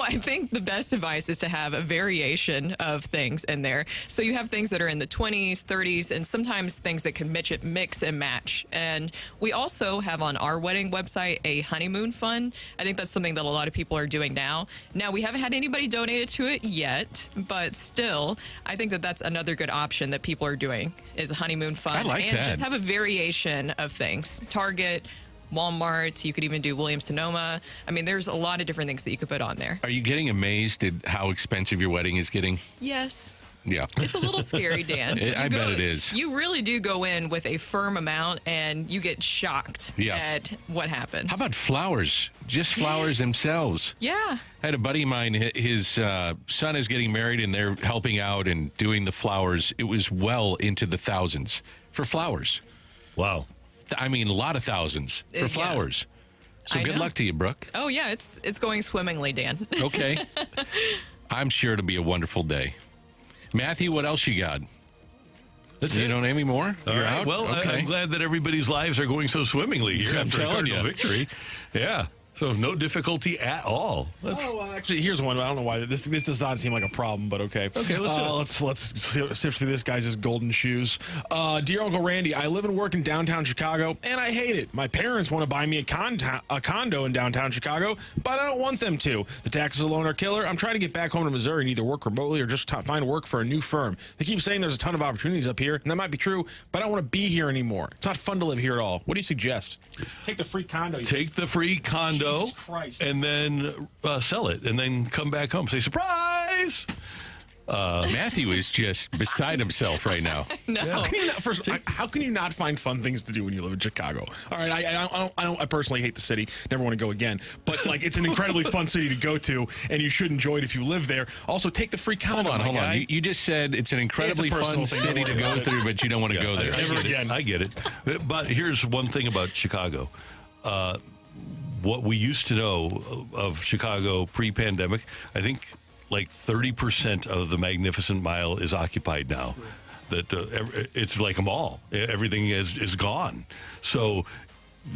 Speaker 2: I think the best advice is to have a variation of things in there. So you have things that are in the 20s, 30s, and sometimes things that can mix and match. And we also have on our wedding website a honeymoon fund. I think that's something that a lot of people are doing now. Now, we haven't had anybody donate to it yet, but still, I think that that's another good option that people are doing is a honeymoon fund.
Speaker 3: I like
Speaker 2: and
Speaker 3: that.
Speaker 2: just have a variation of things. Target, Walmart, you could even do Williams-Sonoma. I mean, there's a lot of different things that you could put on there.
Speaker 3: Are you getting amazed at how expensive your wedding is getting?
Speaker 2: Yes.
Speaker 3: Yeah.
Speaker 2: It's a little scary, Dan.
Speaker 3: I bet it is.
Speaker 2: You really do go in with a firm amount and you get shocked
Speaker 3: Yeah.
Speaker 2: at what happens.
Speaker 3: How about flowers? Just flowers themselves.
Speaker 2: Yeah.
Speaker 3: I had a buddy of mine, his son is getting married, and they're helping out and doing the flowers. It was well into the thousands for flowers.
Speaker 1: Wow.
Speaker 3: I mean, a lot of thousands for
Speaker 2: Yeah.
Speaker 3: flowers. So
Speaker 2: I
Speaker 3: good
Speaker 2: know.
Speaker 3: luck to you, Brooke.
Speaker 2: Oh, yeah, it's going swimmingly, Dan.
Speaker 3: Okay. I'm sure it'll be a wonderful day. Matthew, what else you got?
Speaker 1: That's
Speaker 3: You
Speaker 1: it.
Speaker 3: don't any more?
Speaker 1: All
Speaker 3: You're
Speaker 1: right.
Speaker 3: out?
Speaker 1: Well,
Speaker 3: okay.
Speaker 1: I'm glad that everybody's lives are going so swimmingly here
Speaker 3: I'm
Speaker 1: after a
Speaker 3: telling
Speaker 1: Cardinal
Speaker 3: you.
Speaker 1: victory. Yeah. So no difficulty at all. That's,
Speaker 4: Oh, well, actually, here's one. I don't know why this does not seem like a problem, but okay.
Speaker 1: Okay, let's do it.
Speaker 4: let's sift through this guy's golden shoes. Dear Uncle Randy, I live and work in downtown Chicago, and I hate it. My parents want to buy me a condo in downtown Chicago, but I don't want them to. The taxes alone are killer. I'm trying to get back home to Missouri and either work remotely or just find work for a new firm. They keep saying there's a ton of opportunities up here, and that might be true, but I don't want to be here anymore. It's not fun to live here at all. What do you suggest? Take the free condo.
Speaker 1: take the free condo
Speaker 4: Jesus Christ.
Speaker 1: and then sell it and then come back home. Say, surprise!
Speaker 3: Matthew is just beside himself right now.
Speaker 2: No.
Speaker 4: How can you not, how can you not find fun things to do when you live in Chicago? All right, I personally hate the city. Never want to go again. But like, it's an incredibly fun city to go to, and you should enjoy it if you live there. Also, take the free condo.
Speaker 3: Hold on. You just said it's an incredibly
Speaker 4: It's a
Speaker 3: fun
Speaker 4: personal thing,
Speaker 3: city
Speaker 4: don't
Speaker 3: to
Speaker 4: worry
Speaker 3: go
Speaker 4: about it.
Speaker 3: through, but you don't want to go there.
Speaker 1: I
Speaker 4: Never
Speaker 1: get it.
Speaker 4: again.
Speaker 1: I get it. But here's one thing about Chicago. What we used to know of Chicago pre-pandemic, I think like 30% of the Magnificent Mile is occupied now. That it's like a mall. Everything is gone. So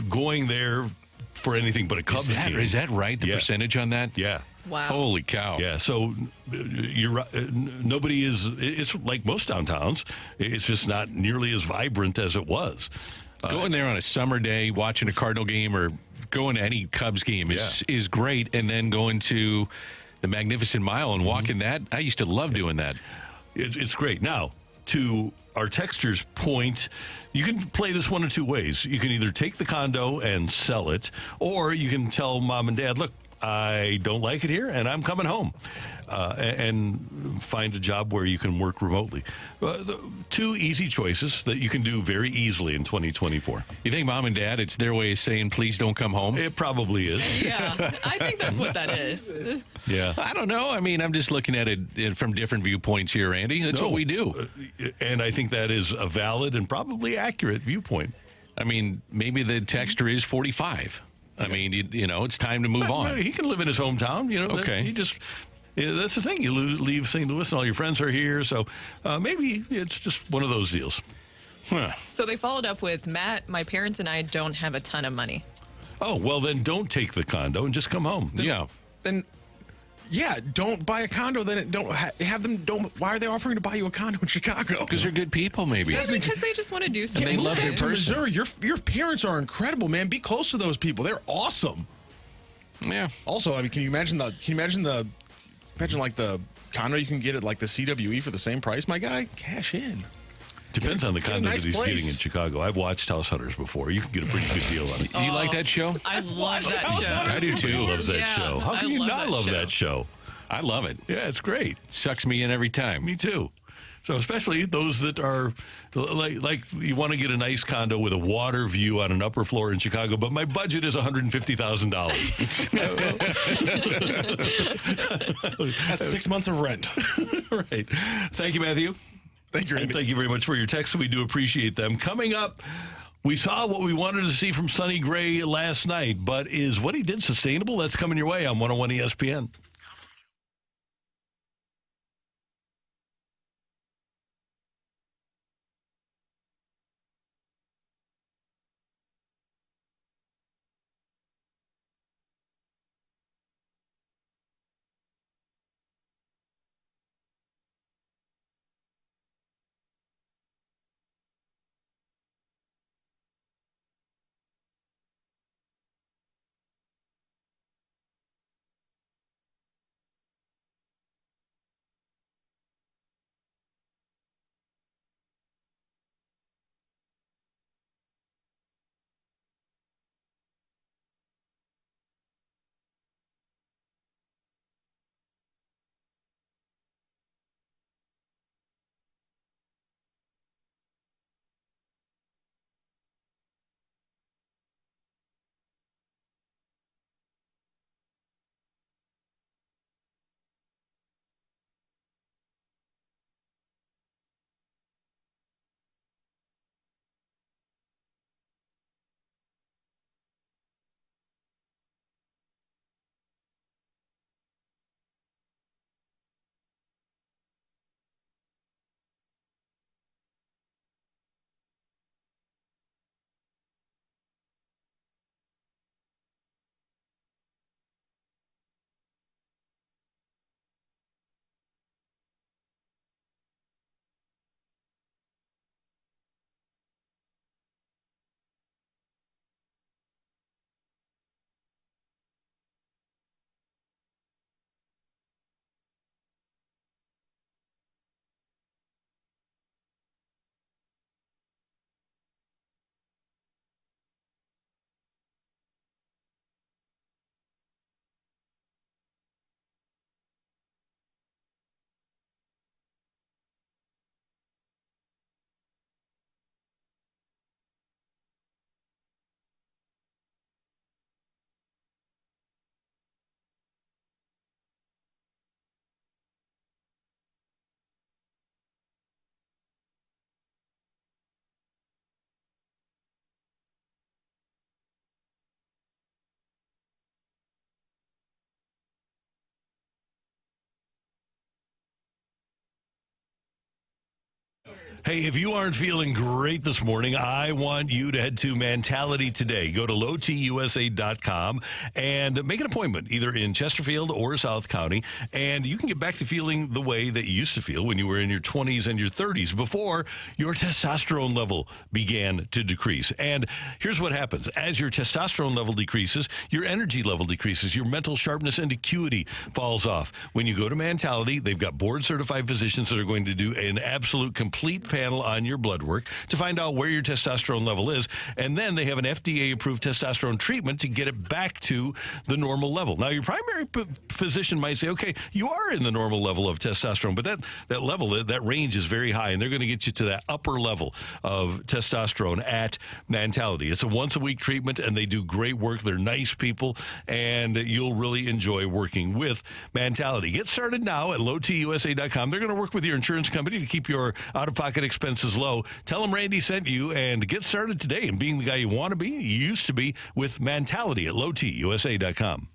Speaker 1: going there for anything but a Cubs game.
Speaker 3: Is that right? The
Speaker 1: Yeah.
Speaker 3: percentage on that?
Speaker 1: Yeah.
Speaker 2: Wow.
Speaker 3: Holy cow.
Speaker 1: Yeah, so you're right. Nobody is. It's like most downtowns. It's just not nearly as vibrant as it was.
Speaker 3: Going there on a summer day, watching a Cardinal game or going to any Cubs game is great. And then going to the Magnificent Mile and walking that, I used to love doing that.
Speaker 1: It's great. Now, to our texter's point, you can play this one of two ways. You can either take the condo and sell it, or you can tell mom and dad, look, I don't like it here, and I'm coming home, and find a job where you can work remotely. Two easy choices that you can do very easily in 2024.
Speaker 3: You think mom and dad, it's their way of saying, please don't come home?
Speaker 1: It probably is.
Speaker 2: Yeah. I think that's what that is.
Speaker 1: Yeah.
Speaker 3: I don't know. I mean, I'm just looking at it from different viewpoints here, Andy. That's what we do.
Speaker 1: And I think that is a valid and probably accurate viewpoint.
Speaker 3: I mean, maybe the texter is 45. I mean, you know, it's time to move on.
Speaker 1: He can live in his hometown. You know,
Speaker 3: Okay.
Speaker 1: He just. That's the thing. You leave St. Louis and all your friends are here. So maybe it's just one of those deals.
Speaker 3: Huh.
Speaker 2: So they followed up with, Matt, my parents and I don't have a ton of money.
Speaker 1: Oh, well, then don't take the condo and just come home.
Speaker 3: Yeah.
Speaker 4: Then, yeah, don't buy a condo. Then don't have them. Don't. Why are they offering to buy you a condo in Chicago?
Speaker 3: Because they're good people, maybe.
Speaker 2: Because they just want to do something.
Speaker 3: they love their
Speaker 2: fun.
Speaker 3: person.
Speaker 4: Missouri, your parents are incredible, man. Be close to those people. They're awesome.
Speaker 3: Yeah.
Speaker 4: Also, I mean, can you imagine like the condo you can get at like the CWE for the same price, my guy? Cash in.
Speaker 1: Depends on the
Speaker 4: Get a
Speaker 1: condo
Speaker 4: nice
Speaker 1: that he's
Speaker 4: place.
Speaker 1: getting in Chicago. I've watched House Hunters before. You can get a pretty good deal on it.
Speaker 3: You like that show?
Speaker 2: I love that show.
Speaker 3: I do too.
Speaker 1: Everybody loves that
Speaker 2: Yeah,
Speaker 1: show. How
Speaker 2: I
Speaker 1: can you
Speaker 2: love
Speaker 1: not
Speaker 2: that
Speaker 1: love
Speaker 2: show.
Speaker 1: that show?
Speaker 3: I love it.
Speaker 1: Yeah, it's great.
Speaker 3: Sucks me in every time.
Speaker 1: Me too. So especially those that are like you want to get a nice condo with a water view on an upper floor in Chicago, but my budget is $150,000.
Speaker 4: That's 6 months of rent.
Speaker 1: Right. Thank you, Matthew.
Speaker 4: Thank you,
Speaker 1: And
Speaker 4: Randy.
Speaker 1: thank you very much for your texts. We do appreciate them. Coming up, we saw what we wanted to see from Sonny Gray last night, but is what he did sustainable? That's coming your way on 101 ESPN. Hey, if you aren't feeling great this morning, I want you to head to Mentality today. Go to lowtusa.com and make an appointment either in Chesterfield or South County, and you can get back to feeling the way that you used to feel when you were in your 20s and your 30s before your testosterone level began to decrease. And here's what happens. As your testosterone level decreases, your energy level decreases, your mental sharpness and acuity falls off. When you go to Mentality, they've got board-certified physicians that are going to do an absolute complete panel on your blood work to find out where your testosterone level is, and then they have an FDA-approved testosterone treatment to get it back to the normal level. Now, your primary physician might say, okay, you are in the normal level of testosterone, but that level, that range is very high, and they're going to get you to that upper level of testosterone at Mentality. It's a once-a-week treatment, and they do great work. They're nice people, and you'll really enjoy working with Mentality. Get started now at lowtusa.com. They're going to work with your insurance company to keep your out-of-pocket expenses low. Tell them Randy sent you and get started today and being the guy you want to be, you used to be, with Mentality at lowtusa.com.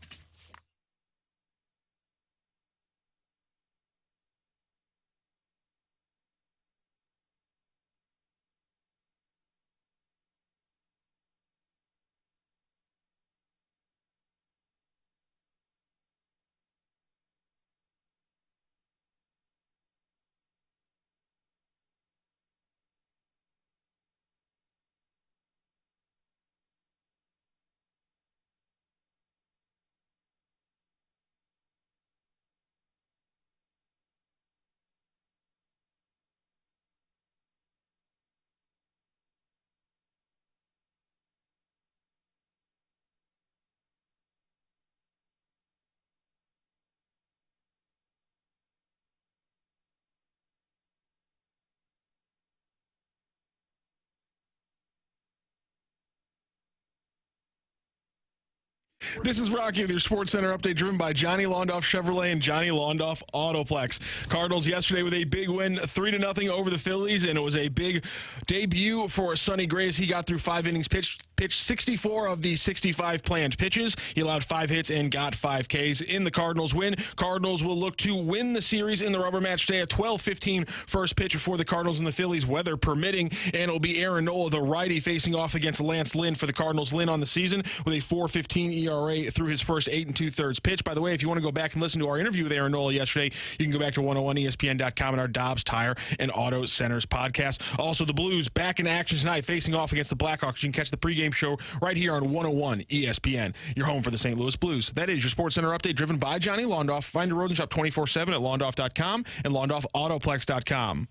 Speaker 4: This is Rocky with your Sports Center update, driven by Johnny Londoff Chevrolet and Johnny Londoff Autoplex. Cardinals yesterday with a big win, 3-0 over the Phillies, and it was a big debut for Sonny Gray as he got through 5 innings pitched 64 of the 65 planned pitches. He allowed 5 hits and got 5 Ks in the Cardinals win. Cardinals will look to win the series in the rubber match today at 12:15 first pitch for the Cardinals and the Phillies, weather permitting, and it'll be Aaron Nola, the righty, facing off against Lance Lynn for the Cardinals. Lynn on the season with a 4.15 ERA through his first 8 2/3 pitch. By the way, if you want to go back and listen to our interview with Aaron Nola yesterday, you can go back to 101ESPN.com and our Dobbs Tire and Auto Centers podcast. Also, the Blues back in action tonight, facing off against the Blackhawks. You can catch the pregame show right here on 101 ESPN, your home for the St. Louis Blues. That is your Sports Center update, driven by Johnny Londoff. Find your road and shop 24/7 at londoff.com and londoffautoplex.com.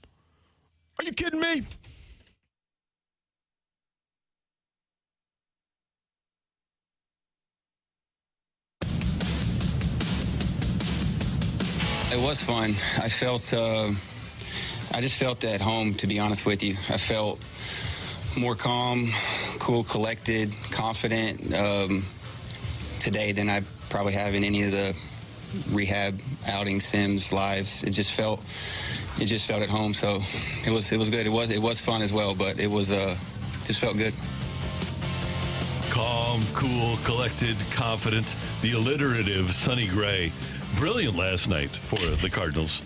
Speaker 4: Are you kidding me?
Speaker 6: It was fun. I just felt at home, to be honest with you. I felt more calm, cool, collected, confident today than I probably have in any of the rehab outings, sims, lives. It just felt at home. So it was good. It was fun as well, but it was just felt good.
Speaker 1: Calm, cool, collected, confident, the alliterative Sonny Gray. Brilliant last night for the Cardinals.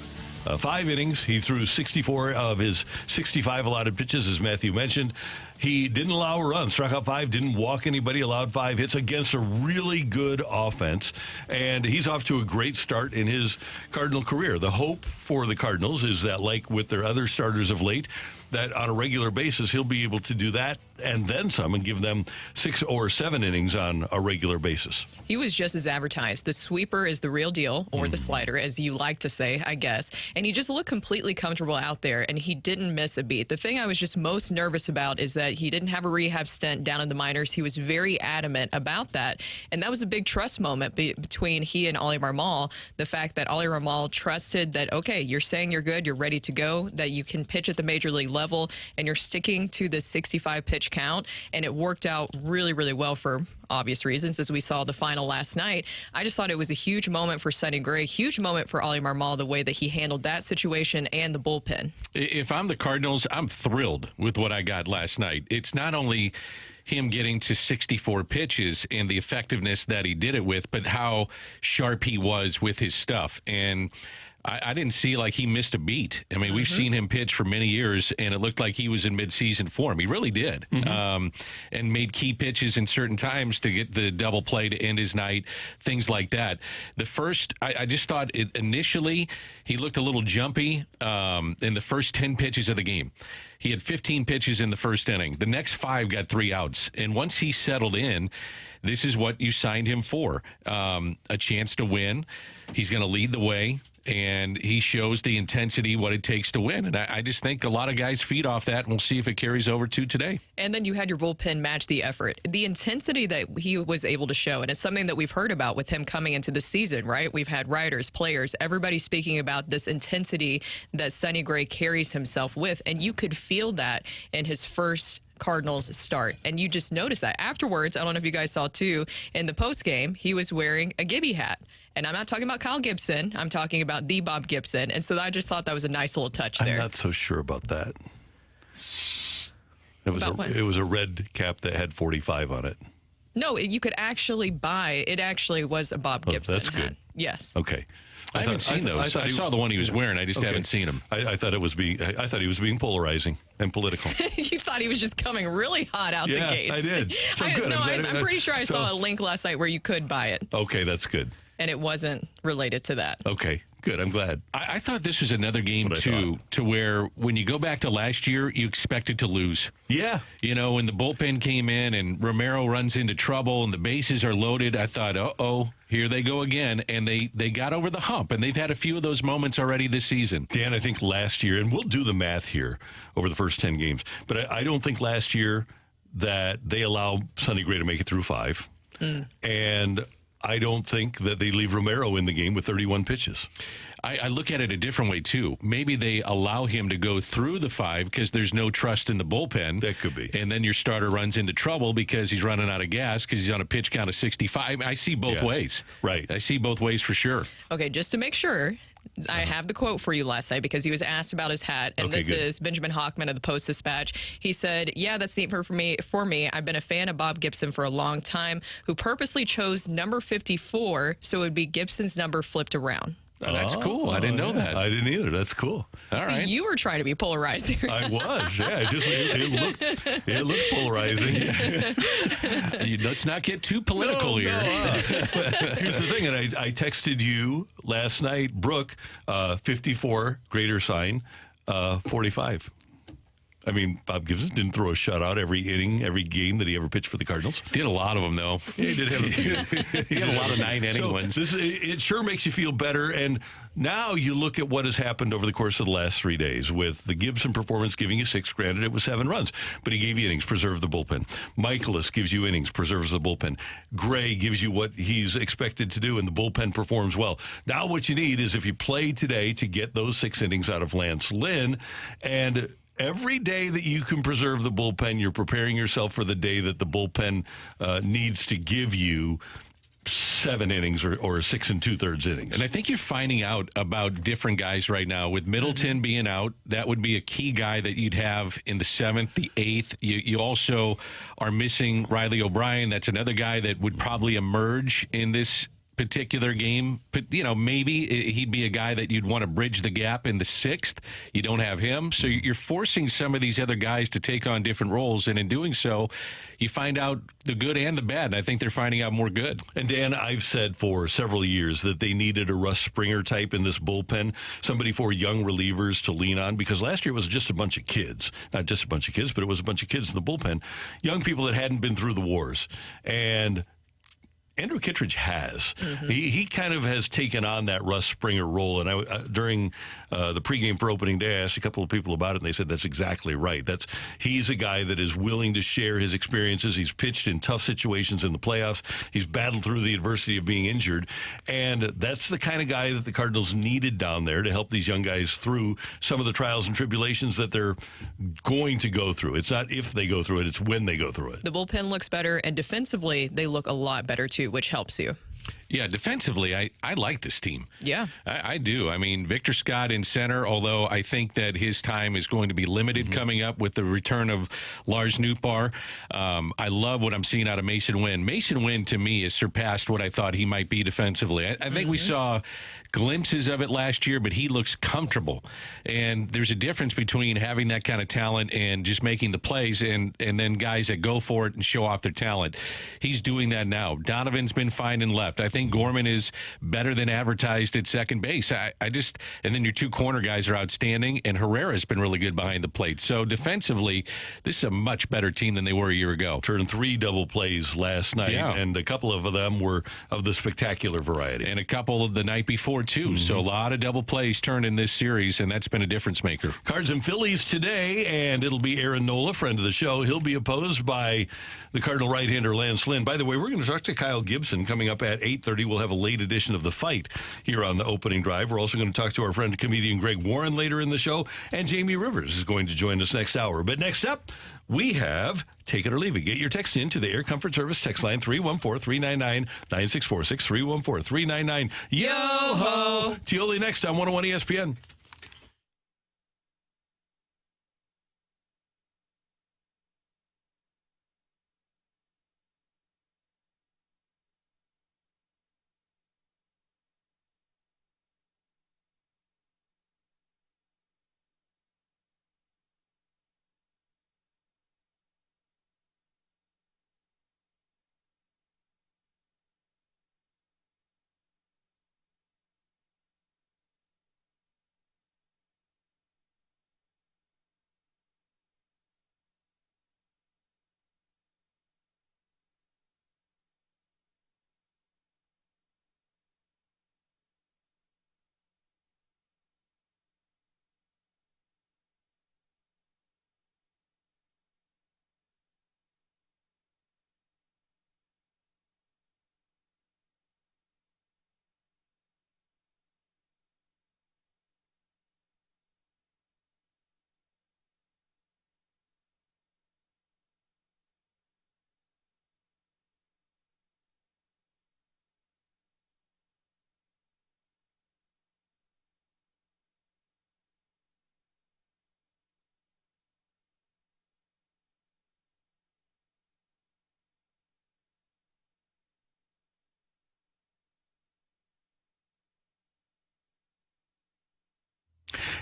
Speaker 1: 5 innings. He threw 64 of his 65 allotted pitches, as Matthew mentioned. He didn't allow a run, struck out 5, didn't walk anybody, allowed 5 hits against a really good offense. And he's off to a great start in his Cardinal career. The hope for the Cardinals is that, like with their other starters of late, that on a regular basis he'll be able to do that and then some and give them 6 or 7 innings on a regular basis.
Speaker 2: He was just as advertised. The sweeper is the real deal, or the slider, as you like to say, I guess. And he just looked completely comfortable out there, and he didn't miss a beat. The thing I was just most nervous about is that he didn't have a rehab stint down in the minors. He was very adamant about that, and that was a big trust moment between he and Ollie Marmol. The fact that Ollie Marmol trusted that, okay, you're saying you're good, you're ready to go, that you can pitch at the major league level, and you're sticking to the 65 pitch count, and it worked out really, really well for obvious reasons, as we saw the final last night. I just thought it was a huge moment for Sonny Gray, huge moment for Ollie Marmol, the way that he handled that situation and the bullpen.
Speaker 3: If I'm the Cardinals, I'm thrilled with what I got last night. It's not only him getting to 64 pitches and the effectiveness that he did it with, but how sharp he was with his stuff. And I didn't see like he missed a beat. I mean, we've seen him pitch for many years, and it looked like he was in midseason form. He really did, and made key pitches in certain times to get the double play to end his night, things like that. The first, I just thought initially he looked a little jumpy in the first 10 pitches of the game. He had 15 pitches in the first inning. The next 5 got 3 outs. And once he settled in, this is what you signed him for, a chance to win. He's going to lead the way. And he shows the intensity, what it takes to win. And I just think a lot of guys feed off that, and we'll see if it carries over to today.
Speaker 2: And then you had your bullpen match the effort. The intensity that he was able to show, and it's something that we've heard about with him coming into the season, right? We've had writers, players, everybody speaking about this intensity that Sonny Gray carries himself with, and you could feel that in his first Cardinals start. And you just noticed that. Afterwards, I don't know if you guys saw too, in the postgame, he was wearing a Gibby hat. And I'm not talking about Kyle Gibson. I'm talking about the Bob Gibson. And so I just thought that was a nice little touch there.
Speaker 1: I'm not so sure about that. It was a red cap that had 45 on it.
Speaker 2: No, you could actually buy. It actually was a Bob Gibson
Speaker 1: that's
Speaker 2: hat.
Speaker 1: Good.
Speaker 2: Yes.
Speaker 1: Okay.
Speaker 3: I haven't seen those. I saw the one he was wearing. I just haven't seen him.
Speaker 1: I thought he was being polarizing and political.
Speaker 2: You thought he was just coming really hot out the gates.
Speaker 1: I did. So good.
Speaker 2: I'm pretty sure I saw a link last night where you could buy it.
Speaker 1: Okay, that's good.
Speaker 2: And it wasn't related to that.
Speaker 1: Okay, good. I'm glad.
Speaker 3: I thought this was another game, too, to where when you go back to last year, you expected to lose.
Speaker 1: Yeah.
Speaker 3: You know, when the bullpen came in and Romero runs into trouble and the bases are loaded, I thought, uh-oh, here they go again. And they got over the hump, and they've had a few of those moments already this season.
Speaker 1: Dan, I think last year, and we'll do the math here over the first 10 games, but I don't think last year that they allow Sonny Gray to make it through 5. And I don't think that they leave Romero in the game with 31 pitches.
Speaker 3: I look at it a different way, too. Maybe they allow him to go through the 5 because there's no trust in the bullpen.
Speaker 1: That could be.
Speaker 3: And then your starter runs into trouble because he's running out of gas because he's on a pitch count of 65. I see both ways.
Speaker 1: Right.
Speaker 3: I see both ways for sure.
Speaker 2: Okay, just to make sure, I have the quote for you last night because he was asked about his hat, and this is Benjamin Hockman of the Post-Dispatch. He said, "Yeah, that's neat for me. I've been a fan of Bob Gibson for a long time, who purposely chose number 54 so it would be Gibson's number flipped around."
Speaker 3: Oh, that's cool. I didn't know that.
Speaker 1: I didn't either. That's cool.
Speaker 3: All right.
Speaker 2: You were trying to be polarizing.
Speaker 1: I was. Yeah. It looked polarizing.
Speaker 3: Let's not get too political here.
Speaker 1: Here's the thing, and I texted you last night, Brooke, 54 greater sign, 45. I mean, Bob Gibson didn't throw a shutout every inning, every game that he ever pitched for the Cardinals.
Speaker 3: Did a lot of them, though.
Speaker 1: He did have a few.
Speaker 3: He had a lot of 9-inning ones.
Speaker 1: It sure makes you feel better. And now you look at what has happened over the course of the last 3 days with the Gibson performance giving you 6. Granted, it was 7 runs, but he gave you innings, preserved the bullpen. Michaelis gives you innings, preserves the bullpen. Gray gives you what he's expected to do, and the bullpen performs well. Now what you need is if you play today to get those 6 innings out of Lance Lynn, and every day that you can preserve the bullpen, you're preparing yourself for the day that the bullpen needs to give you 7 innings or 6 2/3 innings.
Speaker 3: And I think you're finding out about different guys right now. With Middleton being out, that would be a key guy that you'd have in the 7th, the 8th. You also are missing Riley O'Brien. That's another guy that would probably emerge in this particular game. But, maybe he'd be a guy that you'd want to bridge the gap in the 6th. You don't have him. So you're forcing some of these other guys to take on different roles. And in doing so, you find out the good and the bad. And I think they're finding out more good.
Speaker 1: And Dan, I've said for several years that they needed a Russ Springer type in this bullpen, somebody for young relievers to lean on, because last year it was just a bunch of kids. Not just a bunch of kids, but it was a bunch of kids in the bullpen. Young people that hadn't been through the wars. And Andrew Kittredge has. Mm-hmm. He kind of has taken on that Russ Springer role. And during the pregame for opening day, I asked a couple of people about it, and they said that's exactly right. He's a guy that is willing to share his experiences. He's pitched in tough situations in the playoffs. He's battled through the adversity of being injured. And that's the kind of guy that the Cardinals needed down there to help these young guys through some of the trials and tribulations that they're going to go through. It's not if they go through it, it's when they go through it.
Speaker 2: The bullpen looks better, and defensively, they look a lot better, too, which helps you.
Speaker 3: Yeah, defensively, I like this team.
Speaker 2: Yeah.
Speaker 3: I do. I mean, Victor Scott in center, although I think that his time is going to be limited coming up with the return of Lars Nootbaar. I love what I'm seeing out of Masyn Winn. Masyn Winn, to me, has surpassed what I thought he might be defensively. I think we saw glimpses of it last year, but he looks comfortable. And there's a difference between having that kind of talent and just making the plays and then guys that go for it and show off their talent. He's doing that now. Donovan's been fine in left. I think Gorman is better than advertised at second base. And then your 2 corner guys are outstanding, and Herrera's been really good behind the plate. So defensively, this is a much better team than they were a year ago.
Speaker 1: Turned 3 double plays last night, and a couple of them were of the spectacular variety.
Speaker 3: And a couple of the night before, too. Mm-hmm. So a lot of double plays turned in this series, and that's been a difference maker.
Speaker 1: Cards and Phillies today, and it'll be Aaron Nola, friend of the show. He'll be opposed by the Cardinal right-hander Lance Lynn. By the way, we're going to talk to Kyle Gibson coming up at 8:30. We'll have a late edition of The Fight here on the opening drive. We're also going to talk to our friend comedian Greg Warren later in the show, and Jamie Rivers is going to join us next hour. But next up, we have Take It or Leave It. Get your text in to the Air Comfort Service text line 314-399-9646, 314-399. Yo-ho! Tioli next on 101 ESPN.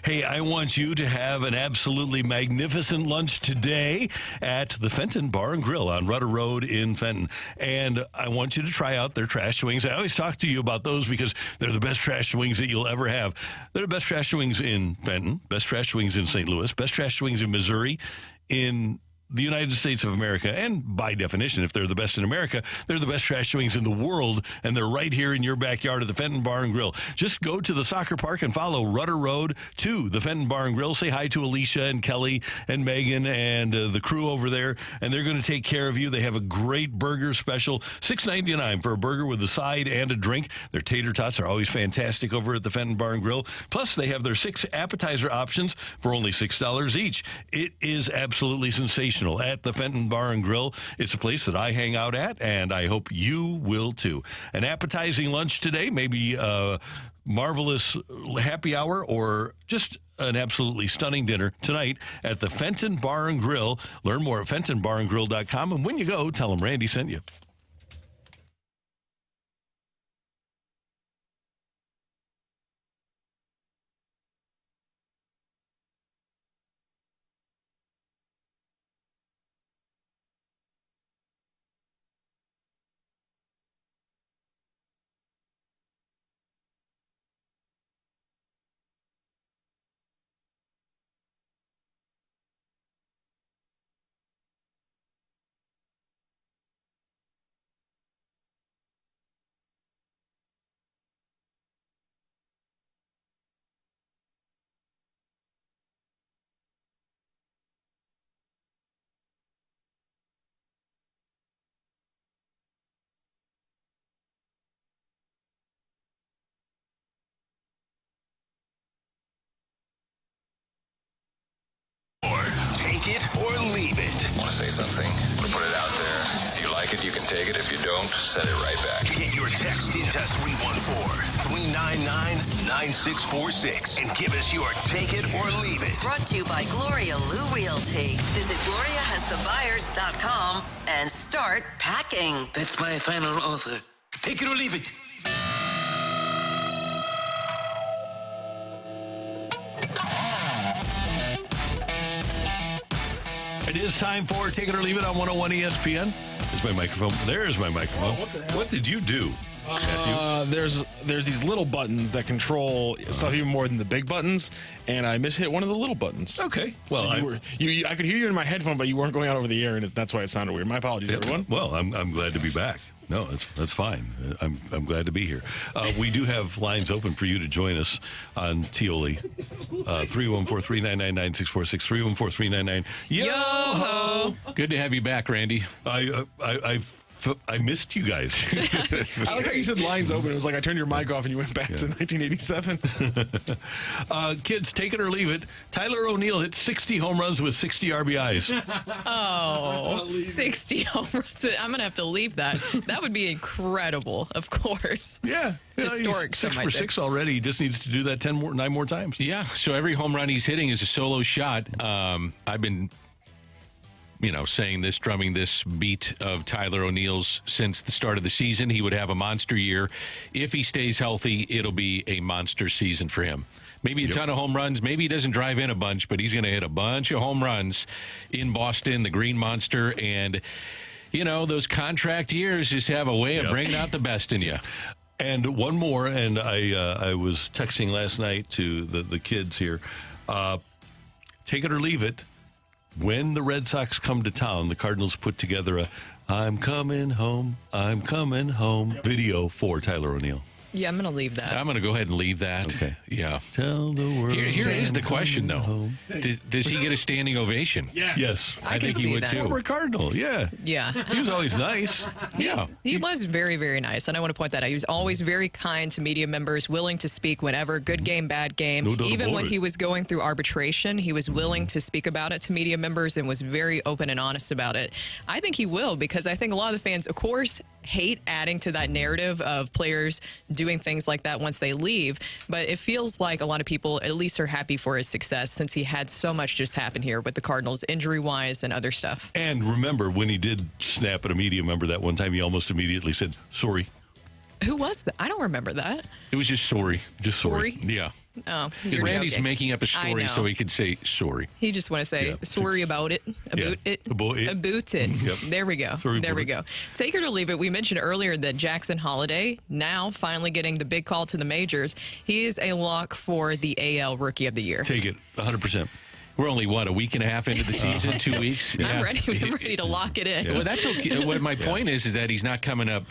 Speaker 1: Hey, I want you to have an absolutely magnificent lunch today at the Fenton Bar and Grill on Rudder Road in Fenton. And I want you to try out their trash wings. I always talk to you about those because they're the best trash wings that you'll ever have. They're the best trash wings in Fenton, best trash wings in St. Louis, best trash wings in Missouri, in the United States of America, and by definition, if they're the best in America, they're the best trash wings in the world, and they're right here in your backyard at the Fenton Bar and Grill. Just go to the soccer park and follow Rudder Road to the Fenton Bar and Grill. Say hi to Alicia and Kelly and Megan and the crew over there, and they're going to take care of you. They have a great burger special, $6.99 for a burger with a side and a drink. Their tater tots are always fantastic over at the Fenton Bar and Grill. Plus, they have their 6 appetizer options for only $6 each. It is absolutely sensational at the Fenton Bar and Grill. It's a place that I hang out at, and I hope you will too. An appetizing lunch today, maybe a marvelous happy hour, or just an absolutely stunning dinner tonight at the Fenton Bar and Grill. Learn more at fentonbarandgrill.com, and when you go, tell them Randy sent you.
Speaker 5: Take it or leave it.
Speaker 7: Want to say something? Put it out there. If you like it, you can take it. If you don't, send it right back.
Speaker 5: Get your text into 314-399-9646 and give us your take it or leave it.
Speaker 8: Brought to you by Gloria Lou Realty. Visit GloriaHasTheBuyers.com and start packing.
Speaker 9: That's my final offer. Take it or leave it.
Speaker 1: It is time for Take It or Leave It on 101 ESPN. There's my microphone. There's my microphone. What did you do, Matthew?
Speaker 4: There's these little buttons that control stuff even more than the big buttons, and I mishit one of the little buttons.
Speaker 1: Okay. Well,
Speaker 4: so I could hear you in my headphone, but you weren't going out over the air, and that's why it sounded weird. My apologies, everyone.
Speaker 1: Well, I'm glad to be back. No, that's fine. I'm glad to be here. We do have lines open for you to join us on Tioli. 314-399-9646. 314-399.
Speaker 3: Yo-ho! Good to have you back, Randy.
Speaker 1: I missed you guys.
Speaker 4: I like how you said lines open. It was like I turned your mic off and you went back to 1987.
Speaker 1: Kids, take it or leave it. Tyler O'Neill hit 60 home runs with 60 RBIs.
Speaker 2: Oh, 60 home runs. I'm going to have to leave that. That would be incredible, of course.
Speaker 1: Yeah.
Speaker 2: Historic.
Speaker 1: He's 6 for 6 already. He just needs to do that 9 more times.
Speaker 3: Yeah, so every home run he's hitting is a solo shot. I've been saying this, drumming this beat of Tyler O'Neill's since the start of the season. He would have a monster year. If he stays healthy, it'll be a monster season for him. Maybe a ton of home runs. Maybe he doesn't drive in a bunch, but he's going to hit a bunch of home runs in Boston, the Green Monster. And, those contract years just have a way of bringing out the best in you.
Speaker 1: And one more, and I was texting last night to the kids here. Take it or leave it. When the Red Sox come to town, the Cardinals put together a I'm coming home video for Tyler O'Neill.
Speaker 2: Yeah, I'm going to leave that.
Speaker 3: I'm going to go ahead and leave that.
Speaker 1: Okay.
Speaker 3: Yeah.
Speaker 1: Tell the world.
Speaker 3: Here is the question, though. Does he get a standing ovation?
Speaker 1: Yes.
Speaker 3: I think he would, too.
Speaker 1: Former Cardinal, yeah.
Speaker 2: Yeah.
Speaker 1: He was always nice.
Speaker 2: He was very, very nice, and I want to point that out. He was always very kind to media members, willing to speak whenever, good game, bad game.
Speaker 1: No doubt
Speaker 2: Even
Speaker 1: about
Speaker 2: when
Speaker 1: it.
Speaker 2: he was going through arbitration, he was willing to speak about it to media members and was very open and honest about it. I think he will, because I think a lot of the fans, of course, hate adding to that narrative of players doing things like that once they leave, but it feels like a lot of people at least are happy for his success since he had so much just happen here with the Cardinals injury-wise and other stuff.
Speaker 1: And remember, when he did snap at a media member that one time, he almost immediately said, sorry.
Speaker 2: Who was that? I don't remember that.
Speaker 3: It was just sorry.
Speaker 1: Just sorry.
Speaker 3: Yeah.
Speaker 2: Oh, you're
Speaker 3: Randy's
Speaker 2: joking.
Speaker 3: making up a
Speaker 2: I
Speaker 3: story
Speaker 2: know.
Speaker 3: so he could say sorry.
Speaker 2: He just want to say sorry about it, about it,
Speaker 1: About it.
Speaker 2: about it.
Speaker 1: Yep.
Speaker 2: There we go.
Speaker 1: Sorry
Speaker 2: There
Speaker 1: about
Speaker 2: we
Speaker 1: it.
Speaker 2: go. Take it or leave it. We mentioned earlier that Jackson Holliday now finally getting the big call to the majors. He is a lock for the AL Rookie of the Year.
Speaker 1: Take it, 100%.
Speaker 3: We're only, a week and a half into the season, 2 weeks?
Speaker 2: I'm ready to lock it in.
Speaker 3: Well, that's okay. What my point is that he's not coming up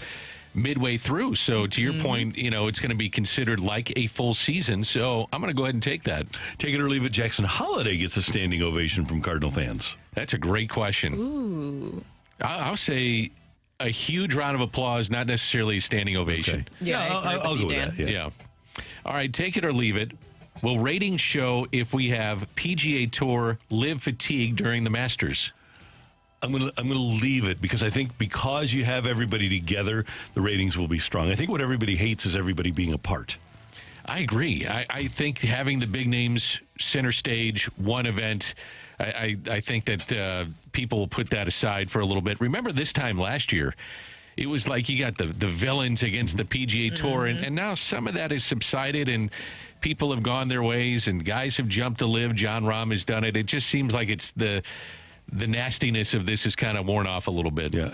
Speaker 3: midway through. So to your point, it's going to be considered like a full season. So I'm going to go ahead and take that.
Speaker 1: Take it or leave it. Jackson Holliday gets a standing ovation from Cardinal fans.
Speaker 3: That's a great question.
Speaker 2: Ooh.
Speaker 3: I'll say a huge round of applause, not necessarily a standing ovation.
Speaker 2: Yeah, I agree
Speaker 1: I'll
Speaker 2: with
Speaker 1: go
Speaker 2: you,
Speaker 1: with
Speaker 2: Dan.
Speaker 1: that.
Speaker 3: Yeah. All right, take it or leave it. Will ratings show if we have PGA Tour live fatigue during the Masters?
Speaker 1: I'm gonna leave it because I think because you have everybody together, the ratings will be strong. I think what everybody hates is everybody being apart.
Speaker 3: I agree. I think having the big names center stage, one event, I think that people will put that aside for a little bit. Remember this time last year, it was like you got the villains against the PGA Tour, and now some of that has subsided, and people have gone their ways, and guys have jumped to live. John Rahm has done it. It just seems like it's the nastiness of this is kind of worn off a little bit.
Speaker 1: Yeah,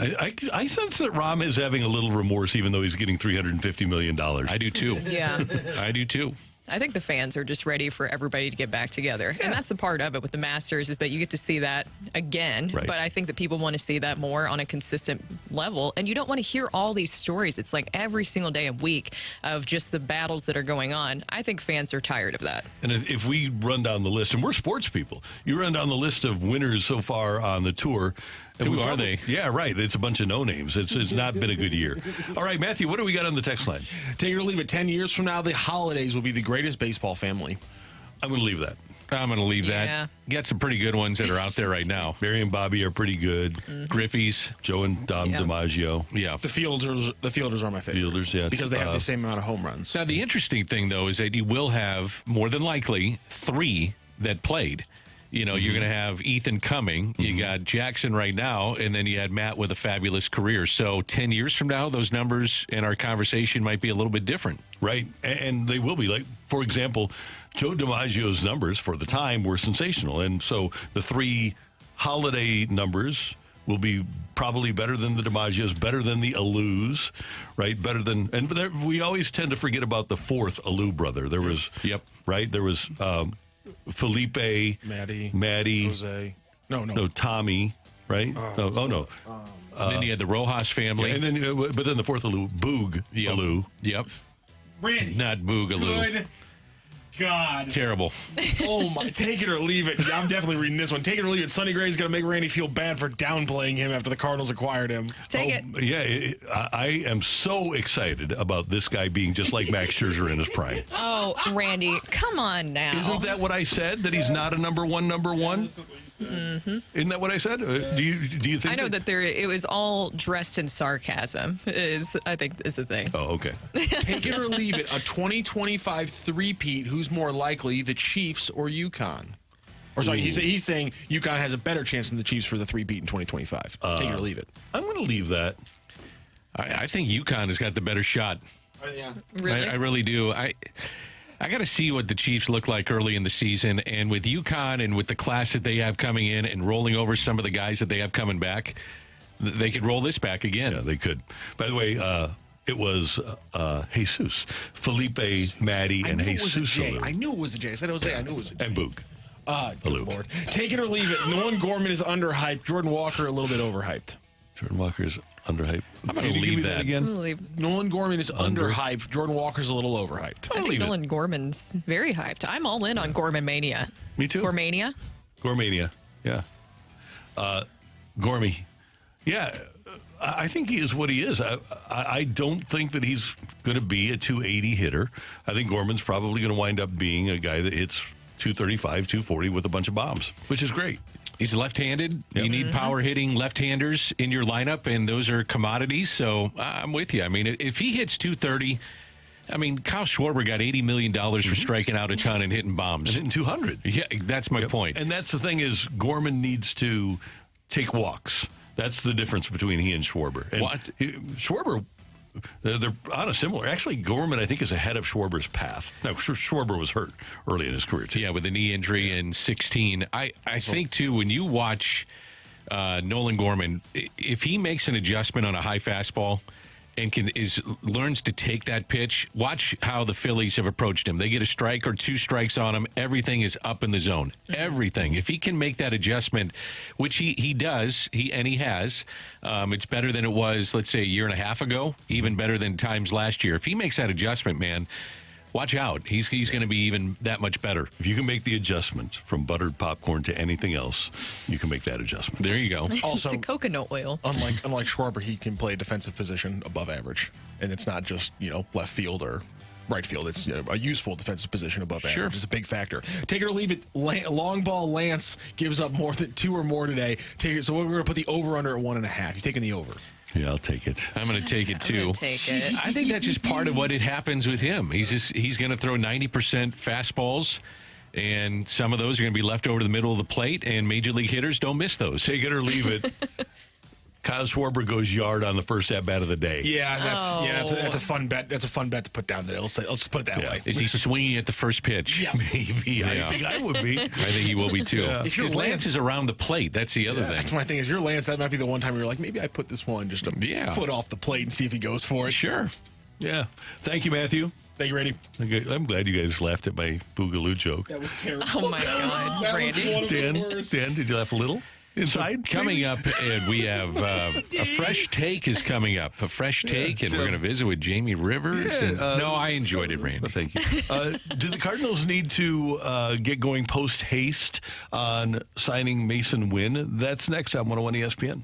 Speaker 1: I sense that Rahm is having a little remorse, even though he's getting $350 million.
Speaker 3: I do too.
Speaker 2: Yeah.
Speaker 3: I do too.
Speaker 2: I think the fans are just ready for everybody to get back together. And that's the part of it with the Masters is that you get to see that again.
Speaker 1: Right.
Speaker 2: But I think that people want to see that more on a consistent level. And you don't want to hear all these stories. It's like every single day and week of just the battles that are going on. I think fans are tired of that.
Speaker 1: And if we run down the list, and we're sports people, you run down the list of winners so far on the tour. And
Speaker 3: Who are they?
Speaker 1: Yeah, right. It's a bunch of no-names. It's not been a good year. All right, Matthew, what do we got on the text line?
Speaker 4: Take it or leave it. 10 years from now, the Holidays will be the greatest baseball family.
Speaker 1: I'm going to leave that.
Speaker 3: I'm going to leave
Speaker 2: Yeah.
Speaker 3: that. Got some pretty good ones that are out there right now.
Speaker 1: Barry and Bobby are pretty good.
Speaker 3: Griffey's.
Speaker 1: Joe and Dom DiMaggio.
Speaker 3: Yeah.
Speaker 4: The fielders are my favorite.
Speaker 1: Fielders, yeah.
Speaker 4: Because they have the same amount of home runs.
Speaker 3: Now, the interesting thing, though, is that you will have, more than likely, 3 that played. You're going to have Ethan coming. You got Jackson right now, and then you had Matt with a fabulous career. So 10 years from now, those numbers in our conversation might be a little bit different.
Speaker 1: Right, and they will be. Like, for example, Joe DiMaggio's numbers for the time were sensational. And so the 3 Holiday numbers will be probably better than the DiMaggios, better than the Alous, right? Better than, and we always tend to forget about the 4th Alou brother. There was, right? There was Felipe, Maddie,
Speaker 4: Jose.
Speaker 1: No, Tommy, right? No.
Speaker 3: Then you had the Rojas family.
Speaker 1: And then, but then the 4th Alou, Boog Alou.
Speaker 3: Yep.
Speaker 4: Randy.
Speaker 3: Not Boogaloo.
Speaker 4: Good God.
Speaker 3: Terrible.
Speaker 4: Oh, my. Take it or leave it. I'm definitely reading this one. Take it or leave it. Sonny Gray's going to make Randy feel bad for downplaying him after the Cardinals acquired him.
Speaker 2: Take it.
Speaker 1: Yeah, I am so excited about this guy being just like Max Scherzer in his prime.
Speaker 2: Oh, Randy, come on now.
Speaker 1: Isn't that what I said? That he's not a number one? Mm-hmm. Isn't that what I said? Do you think?
Speaker 2: I know that it was all dressed in sarcasm. I think is the thing.
Speaker 1: Oh, okay.
Speaker 4: Take it or leave it. A 2025 three-peat. Who's more likely, the Chiefs or UConn? Or sorry, he's saying UConn has a better chance than the Chiefs for the three-peat in 2025. Take it or leave it.
Speaker 1: I'm going to leave that.
Speaker 3: I think UConn has got the better shot.
Speaker 4: Yeah.
Speaker 2: Really?
Speaker 3: I really do. I got to see what the Chiefs look like early in the season. And with UConn and with the class that they have coming in and rolling over some of the guys that they have coming back, they could roll this back again.
Speaker 1: Yeah, they could. By the way, it was Jesus, Felipe, Maddie, and Jesus.
Speaker 4: I knew it was a J. I said it was a. I knew it was a J.
Speaker 1: And Boog.
Speaker 4: Good Lord. Take it or leave it. Nolan Gorman is underhyped. Jordan Walker a little bit overhyped.
Speaker 1: Jordan Walker's underhyped.
Speaker 3: I'm going to leave that
Speaker 1: again.
Speaker 4: Nolan Gorman is underhyped. Jordan Walker's a little overhyped.
Speaker 2: I think Nolan Gorman's very hyped. I'm all in on Gorman Mania.
Speaker 1: Me too.
Speaker 2: Gormania?
Speaker 1: Gormania, yeah. Gormy. Yeah, I think he is what he is. I don't think that he's going to be a 280 hitter. I think Gorman's probably going to wind up being a guy that hits 235, 240 with a bunch of bombs, which is great.
Speaker 3: He's left-handed. Yep. You need power-hitting left-handers in your lineup, and those are commodities. So I'm with you. I mean, if he hits 230, I mean, Kyle Schwarber got $80 million for striking out a ton and hitting bombs.
Speaker 1: And hitting 200.
Speaker 3: Yeah, that's my point.
Speaker 1: And that's the thing is Gorman needs to take walks. That's the difference between he and Schwarber. And
Speaker 3: what?
Speaker 1: Schwarber they're on a similar. Actually, Gorman, I think, is ahead of Schwarber's path. Now, Schwarber was hurt early in his career, too.
Speaker 3: Yeah, with a knee injury in 16. I think, too, when you watch Nolan Gorman, if he makes an adjustment on a high fastball and learns to take that pitch, watch how the Phillies have approached him. They get a strike or 2 strikes on him. Everything is up in the zone. Everything. If he can make that adjustment, which he does, he has, it's better than it was, let's say, a year and a half ago, even better than times last year. If he makes that adjustment, man, watch out. He's going to be even that much better.
Speaker 1: If you can make the adjustment from buttered popcorn to anything else, you can make that adjustment.
Speaker 3: There you go.
Speaker 4: Also,
Speaker 2: to coconut oil.
Speaker 4: Unlike Schwarber, he can play a defensive position above average. And it's not just, left field or right field. It's a useful defensive position above average. It's a big factor. Take it or leave it. Long ball Lance gives up more than 2 or more today. Take it. So we're going to put the over-under at 1.5. You're taking the over.
Speaker 1: Yeah, I'll take it.
Speaker 3: I'm going to take it, too.
Speaker 2: Take it.
Speaker 3: I think that's just part of what it happens with him. He's going to throw 90% fastballs, and some of those are going to be left over to the middle of the plate, and major league hitters don't miss those.
Speaker 1: Take it or leave it. Kyle Schwarber goes yard on the first at-bat of the day.
Speaker 4: Yeah, that's a fun bet. That's a fun bet to put down there. Let's put it that way.
Speaker 3: Is he swinging at the first pitch?
Speaker 4: Yes.
Speaker 1: Maybe. I think I would be.
Speaker 3: I think he will be, too.
Speaker 1: Yeah.
Speaker 3: If your Lance is around the plate, that's the other thing.
Speaker 4: That's my thing. Is your Lance, that might be the one time you're like, maybe I put this one just a foot off the plate and see if he goes for it.
Speaker 3: Sure.
Speaker 1: Yeah. Thank you, Matthew.
Speaker 4: Thank you, Randy.
Speaker 1: I'm glad you guys laughed at my Boogaloo joke.
Speaker 4: That was terrible.
Speaker 2: Oh, my God, Randy.
Speaker 1: Dan, did you laugh a little? Inside?
Speaker 3: Coming up, and we have a fresh take is coming up. A fresh take, and we're going to visit with Jamie Rivers. No, I enjoyed it, Randy.
Speaker 1: Well, thank you. Do the Cardinals need to get going post-haste on signing Masyn Winn? That's next on 101 ESPN.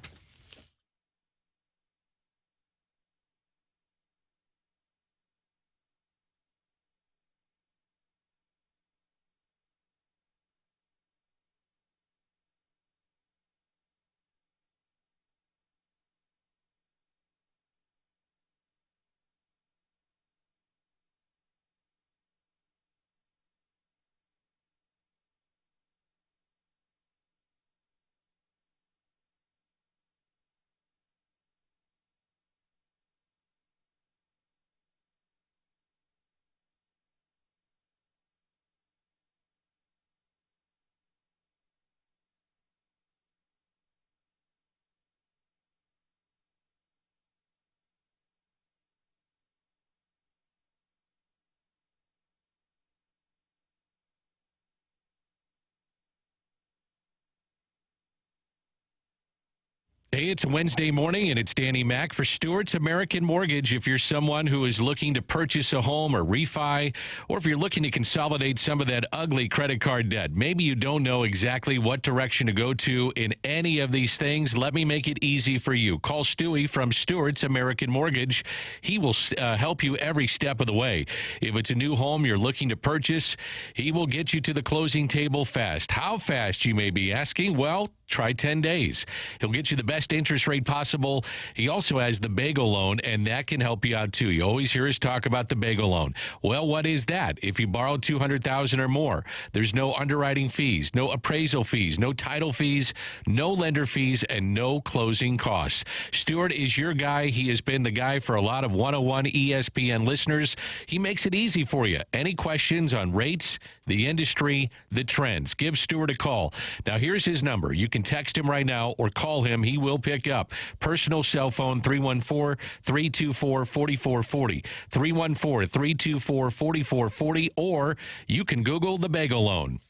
Speaker 3: Hey, it's Wednesday morning, and it's Danny Mac for Stewart's American Mortgage. If you're someone who is looking to purchase a home or refi, or if you're looking to consolidate some of that ugly credit card debt, maybe you don't know exactly what direction to go to in any of these things, let me make it easy for you. Call Stewie from Stewart's American Mortgage. He will help you every step of the way. If it's a new home you're looking to purchase, he will get you to the closing table fast. How fast, you may be asking? Well, try 10 days. He'll get you the best interest rate possible. He also has the bagel loan, and that can help you out too. You always hear us talk about the bagel loan. Well, what is that? If you borrow $200,000 or more, there's no underwriting fees, no appraisal fees, no title fees, no lender fees, and no closing costs. Stewart is your guy. He has been the guy for a lot of 101 ESPN listeners. He makes it easy for you. Any questions on rates, the industry, the trends? Give Stewart a call. Now, here's his number. You can text him right now or call him. He will pick up. Personal cell phone, 314-324-4440. 314-324-4440, or you can Google the bagel loan.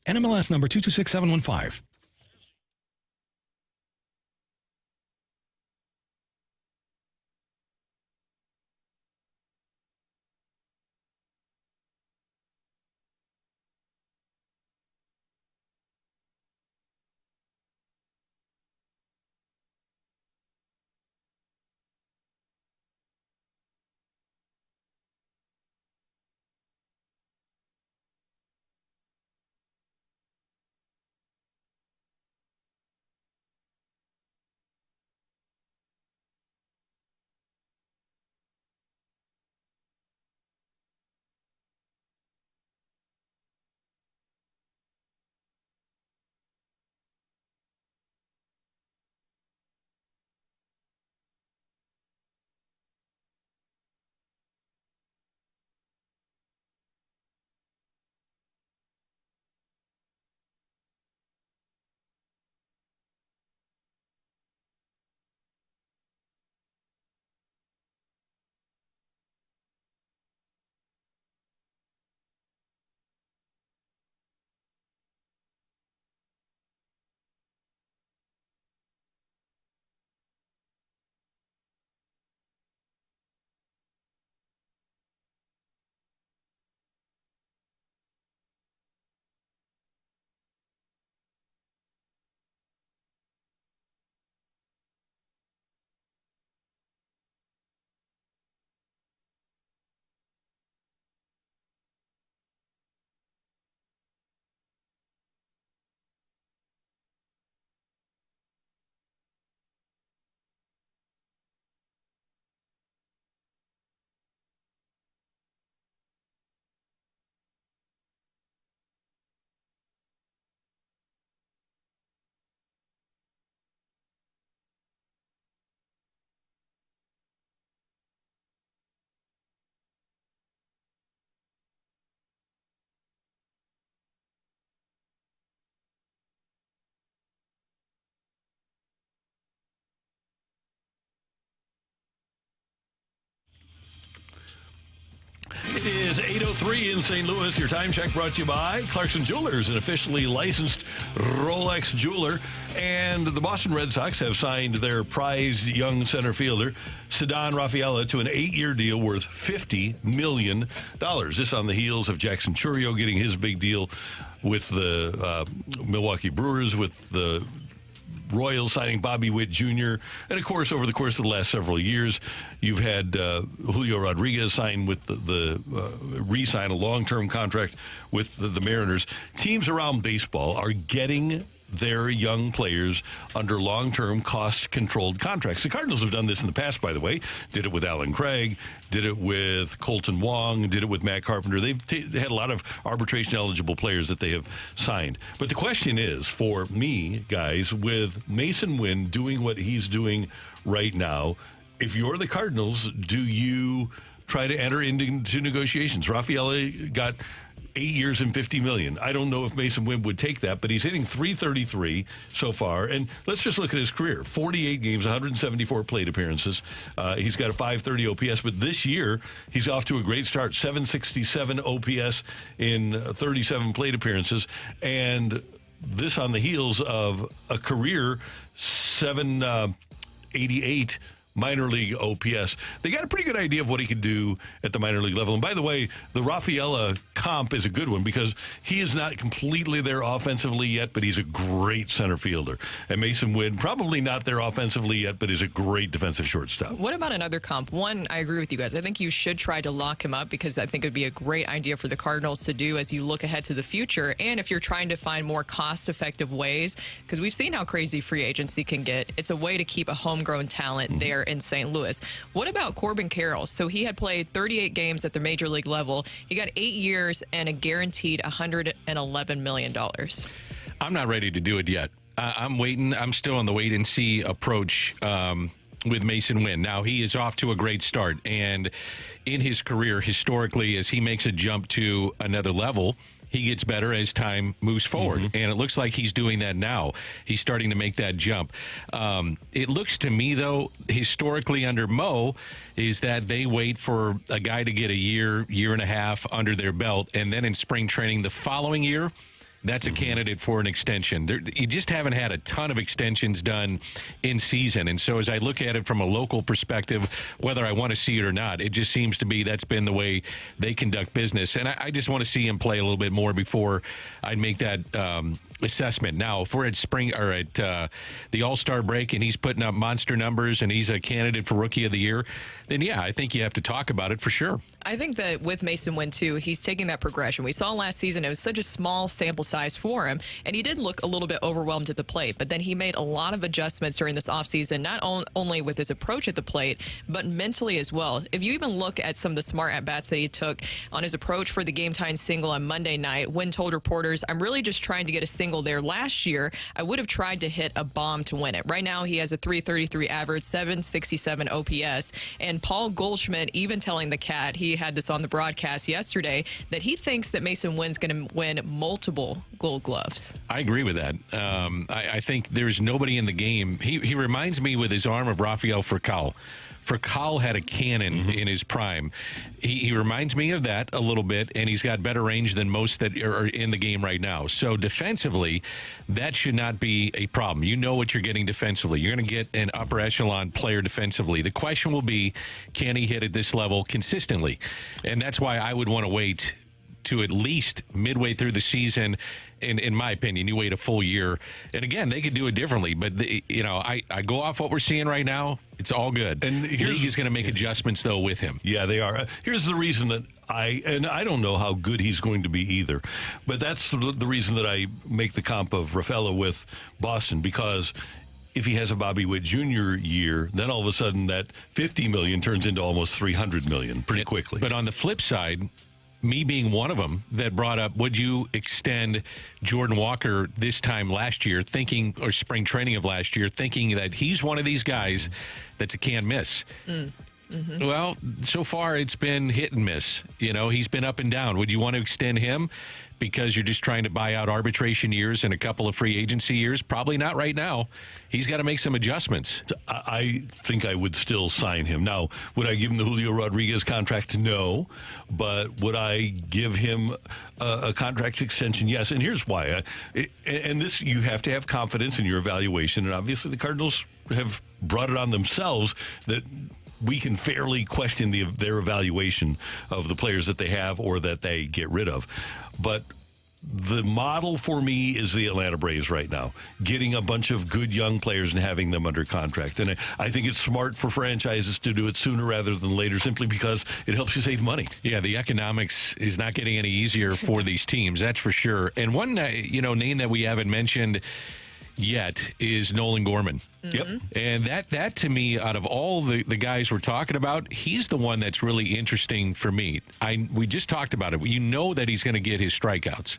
Speaker 10: NMLS number 226715.
Speaker 1: It is 8:03 in St. Louis. Your time check brought to you by Clarkson Jewelers, an officially licensed Rolex jeweler. And the Boston Red Sox have signed their prized young center fielder, Ceddanne Rafaela, to an 8-year deal worth $50 million. This on the heels of Jackson Chourio getting his big deal with the Milwaukee Brewers, with the Royals signing Bobby Witt Jr. And, of course, over the course of the last several years, you've had Julio Rodriguez sign with re-sign a long-term contract with the Mariners. Teams around baseball are getting their young players under long-term cost-controlled contracts. The Cardinals have done this in the past, by the way. Did it with Alan Craig, did it with Colton Wong, did it with Matt Carpenter. They've had a lot of arbitration-eligible players that they have signed. But the question is, for me, guys, with Masyn Winn doing what he's doing right now, if you're the Cardinals, do you try to enter into negotiations? Rafaela got 8 years and $50 million. I don't know if Masyn Winn would take that, but he's hitting .333 so far. And let's just look at his career. 48 games, 174 plate appearances. He's got a .530 OPS, but this year he's off to a great start. .767 OPS in 37 plate appearances. And this on the heels of a career .788 minor league OPS. They got a pretty good idea of what he could do at the minor league level. And by the way, the Rafaela comp is a good one because he is not completely there offensively yet, but he's a great center fielder. And Masyn Winn, probably not there offensively yet, but is a great defensive shortstop.
Speaker 2: What about another comp? One, I agree with you guys. I think you should try to lock him up because I think it would be a great idea for the Cardinals to do as you look ahead to the future. And if you're trying to find more cost-effective ways, because we've seen how crazy free agency can get, it's a way to keep a homegrown talent there in St. Louis. What about Corbin Carroll? So he had played 38 games at the major league level. He got 8 years and a guaranteed $111 million.
Speaker 3: I'm not ready to do it yet. I'm waiting. I'm still on the wait and see approach with Masyn Winn. Now, he is off to a great start. And in his career, historically, as he makes a jump to another level, he gets better as time moves forward. And it looks like he's doing that now. He's starting to make that jump. It looks to me, though, historically under Mo, is that they wait for a guy to get a year and a half under their belt, and then in spring training the following year, that's a candidate for an extension. You just haven't had a ton of extensions done in season. And so as I look at it from a local perspective, whether I want to see it or not, it just seems to be that's been the way they conduct business. And I just want to see him play a little bit more before I'd make that assessment. Now, if we're at spring or at the All-Star break and he's putting up monster numbers and he's a candidate for Rookie of the Year, then yeah, I think you have to talk about it for sure.
Speaker 2: I think that with Masyn Winn, too, he's taking that progression. We saw last season, it was such a small sample size for him, and he did look a little bit overwhelmed at the plate, but then he made a lot of adjustments during this offseason, not only with his approach at the plate, but mentally as well. If you even look at some of the smart at-bats that he took on his approach for the game-tying single on Monday night, Winn told reporters, I'm really just trying to get a single there. Last year, I would have tried to hit a bomb to win it. Right now, he has a .333 average, .767 OPS, and Paul Goldschmidt even telling the Cat, he had this on the broadcast yesterday, that he thinks that Masyn Winn's going to win multiple Gold Gloves.
Speaker 3: I agree with that. I think there's nobody in the game. He reminds me with his arm of Rafael Furcal. Furcal had a cannon in his prime. He reminds me of that a little bit, and he's got better range than most that are in the game right now. So defensively, that should not be a problem. You know what you're getting defensively. You're going to get an upper echelon player defensively. The question will be, can he hit at this level consistently? And that's why I would want to wait to at least midway through the season. In my opinion, you wait a full year. And again, they could do it differently. But, I go off what we're seeing right now. It's all good. And the league is going to make adjustments, though, with him.
Speaker 1: Yeah, they are. Here's the reason that I don't know how good he's going to be either. But that's the reason that I make the comp of Rafaela with Boston, because if he has a Bobby Witt Jr. year, then all of a sudden that $50 million turns into almost $300 million pretty quickly.
Speaker 3: But on the flip side, me being one of them that brought up, would you extend Jordan Walker this time last year, thinking, or spring training of last year, thinking that he's one of these guys that's a can't miss? Well, so far it's been hit and miss. He's been up and down. Would you want to extend him because you're just trying to buy out arbitration years and a couple of free agency years? Probably not right now. He's got to make some adjustments.
Speaker 1: I think I would still sign him. Now, would I give him the Julio Rodriguez contract? No. But would I give him a contract extension? Yes. And here's why. And this, you have to have confidence in your evaluation. And obviously the Cardinals have brought it on themselves that we can fairly question their evaluation of the players that they have or that they get rid of. But the model for me is the Atlanta Braves right now, getting a bunch of good young players and having them under contract. And I think it's smart for franchises to do it sooner rather than later, simply because it helps you save money.
Speaker 3: Yeah, the economics is not getting any easier for these teams, that's for sure. And one name that we haven't mentioned yet is Nolan Gorman.
Speaker 1: Yep.
Speaker 3: And that to me, out of all the guys we're talking about, he's the one that's really interesting for me. We just talked about it. You know that he's going to get his strikeouts.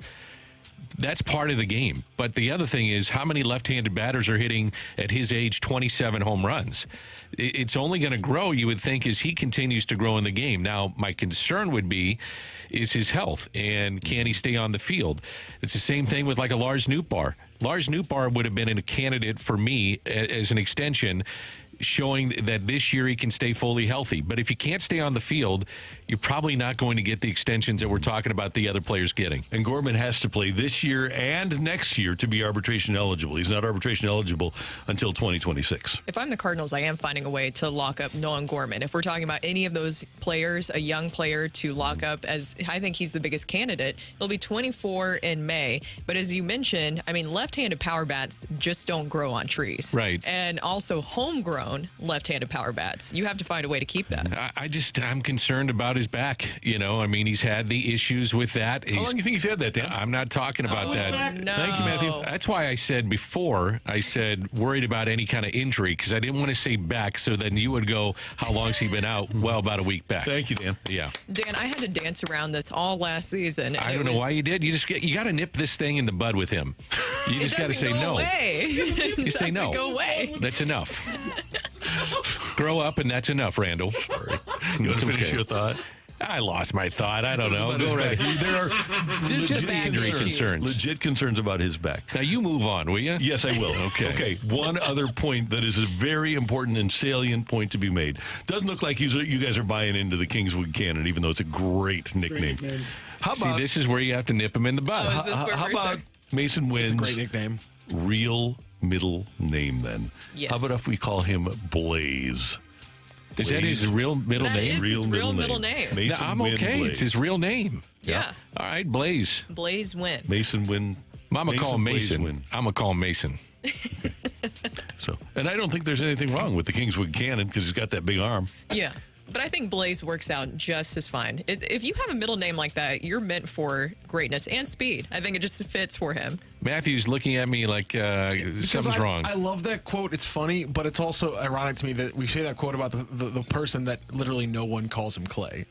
Speaker 3: That's part of the game. But the other thing is, how many left-handed batters are hitting at his age 27 home runs? It's only going to grow, you would think, as he continues to grow in the game. Now, my concern would be is his health, and can he stay on the field? It's the same thing with like a Lars Nootbaar. Lars Nootbaar would have been a candidate for me as an extension, showing that this year he can stay fully healthy. But if you can't stay on the field, you're probably not going to get the extensions that we're talking about the other players getting.
Speaker 1: And Gorman has to play this year and next year to be arbitration eligible. He's not arbitration eligible until 2026.
Speaker 2: If I'm the Cardinals, I am finding a way to lock up Nolan Gorman. If we're talking about any of those players, a young player to lock up, as I think he's the biggest candidate, he'll be 24 in May. But as you mentioned, I mean, left-handed power bats just don't grow on trees.
Speaker 3: Right.
Speaker 2: And also homegrown left-handed power bats. You have to find a way to keep that.
Speaker 3: I'm concerned about his back. I mean, he's had the issues with that.
Speaker 1: How long do you think he's had that, Dan?
Speaker 3: I'm not talking about that.
Speaker 2: No.
Speaker 1: Thank you, Matthew.
Speaker 3: That's why I said before, worried about any kind of injury, because I didn't want to say back, so then you would go, how long's he been out? Well, about a week back.
Speaker 1: Thank you, Dan.
Speaker 3: Yeah.
Speaker 2: Dan, I had to dance around this all last season.
Speaker 3: I don't know why you did. You got to nip this thing in the bud with him. You just got to say no. You say no.
Speaker 2: Go away.
Speaker 3: That's enough. Grow up, and that's enough, Randall.
Speaker 1: Sorry. You want to finish your thought?
Speaker 3: I lost my thought. I don't know.
Speaker 1: Go right. There are
Speaker 3: just injury concerns.
Speaker 1: Legit concerns about his back.
Speaker 3: Now you move on, will you?
Speaker 1: Yes, I will. Okay. One other point that is a very important and salient point to be made. Doesn't look like you guys are buying into the Kingswood Cannon, even though it's a great nickname.
Speaker 3: See, this is where you have to nip him in the bud.
Speaker 1: How about Masyn Winn's
Speaker 4: It's a great nickname.
Speaker 1: Real middle name, then?
Speaker 2: Yes.
Speaker 1: How about if we call him Blaze?
Speaker 3: Is that his real middle
Speaker 2: That
Speaker 3: name?
Speaker 2: is his real middle name.
Speaker 1: Masyn
Speaker 3: I'm
Speaker 1: Winn
Speaker 3: okay.
Speaker 1: Blaze.
Speaker 3: It's his real name.
Speaker 2: Yeah.
Speaker 3: All right, Blaze.
Speaker 2: Blaze Winn.
Speaker 1: Masyn Winn.
Speaker 3: I'm going to call him
Speaker 1: Blaze
Speaker 3: Mason.
Speaker 1: Winn.
Speaker 3: I'm going to call him Mason.
Speaker 1: So, and I don't think there's anything wrong with the Kingswood Cannon because he's got that big arm.
Speaker 2: Yeah. But I think Blaze works out just as fine. If you have a middle name like that, you're meant for greatness and speed. I think it just fits for him.
Speaker 3: Matthew's looking at me like something's wrong.
Speaker 4: I love that quote. It's funny, but it's also ironic to me that we say that quote about the person that literally no one calls him Clay.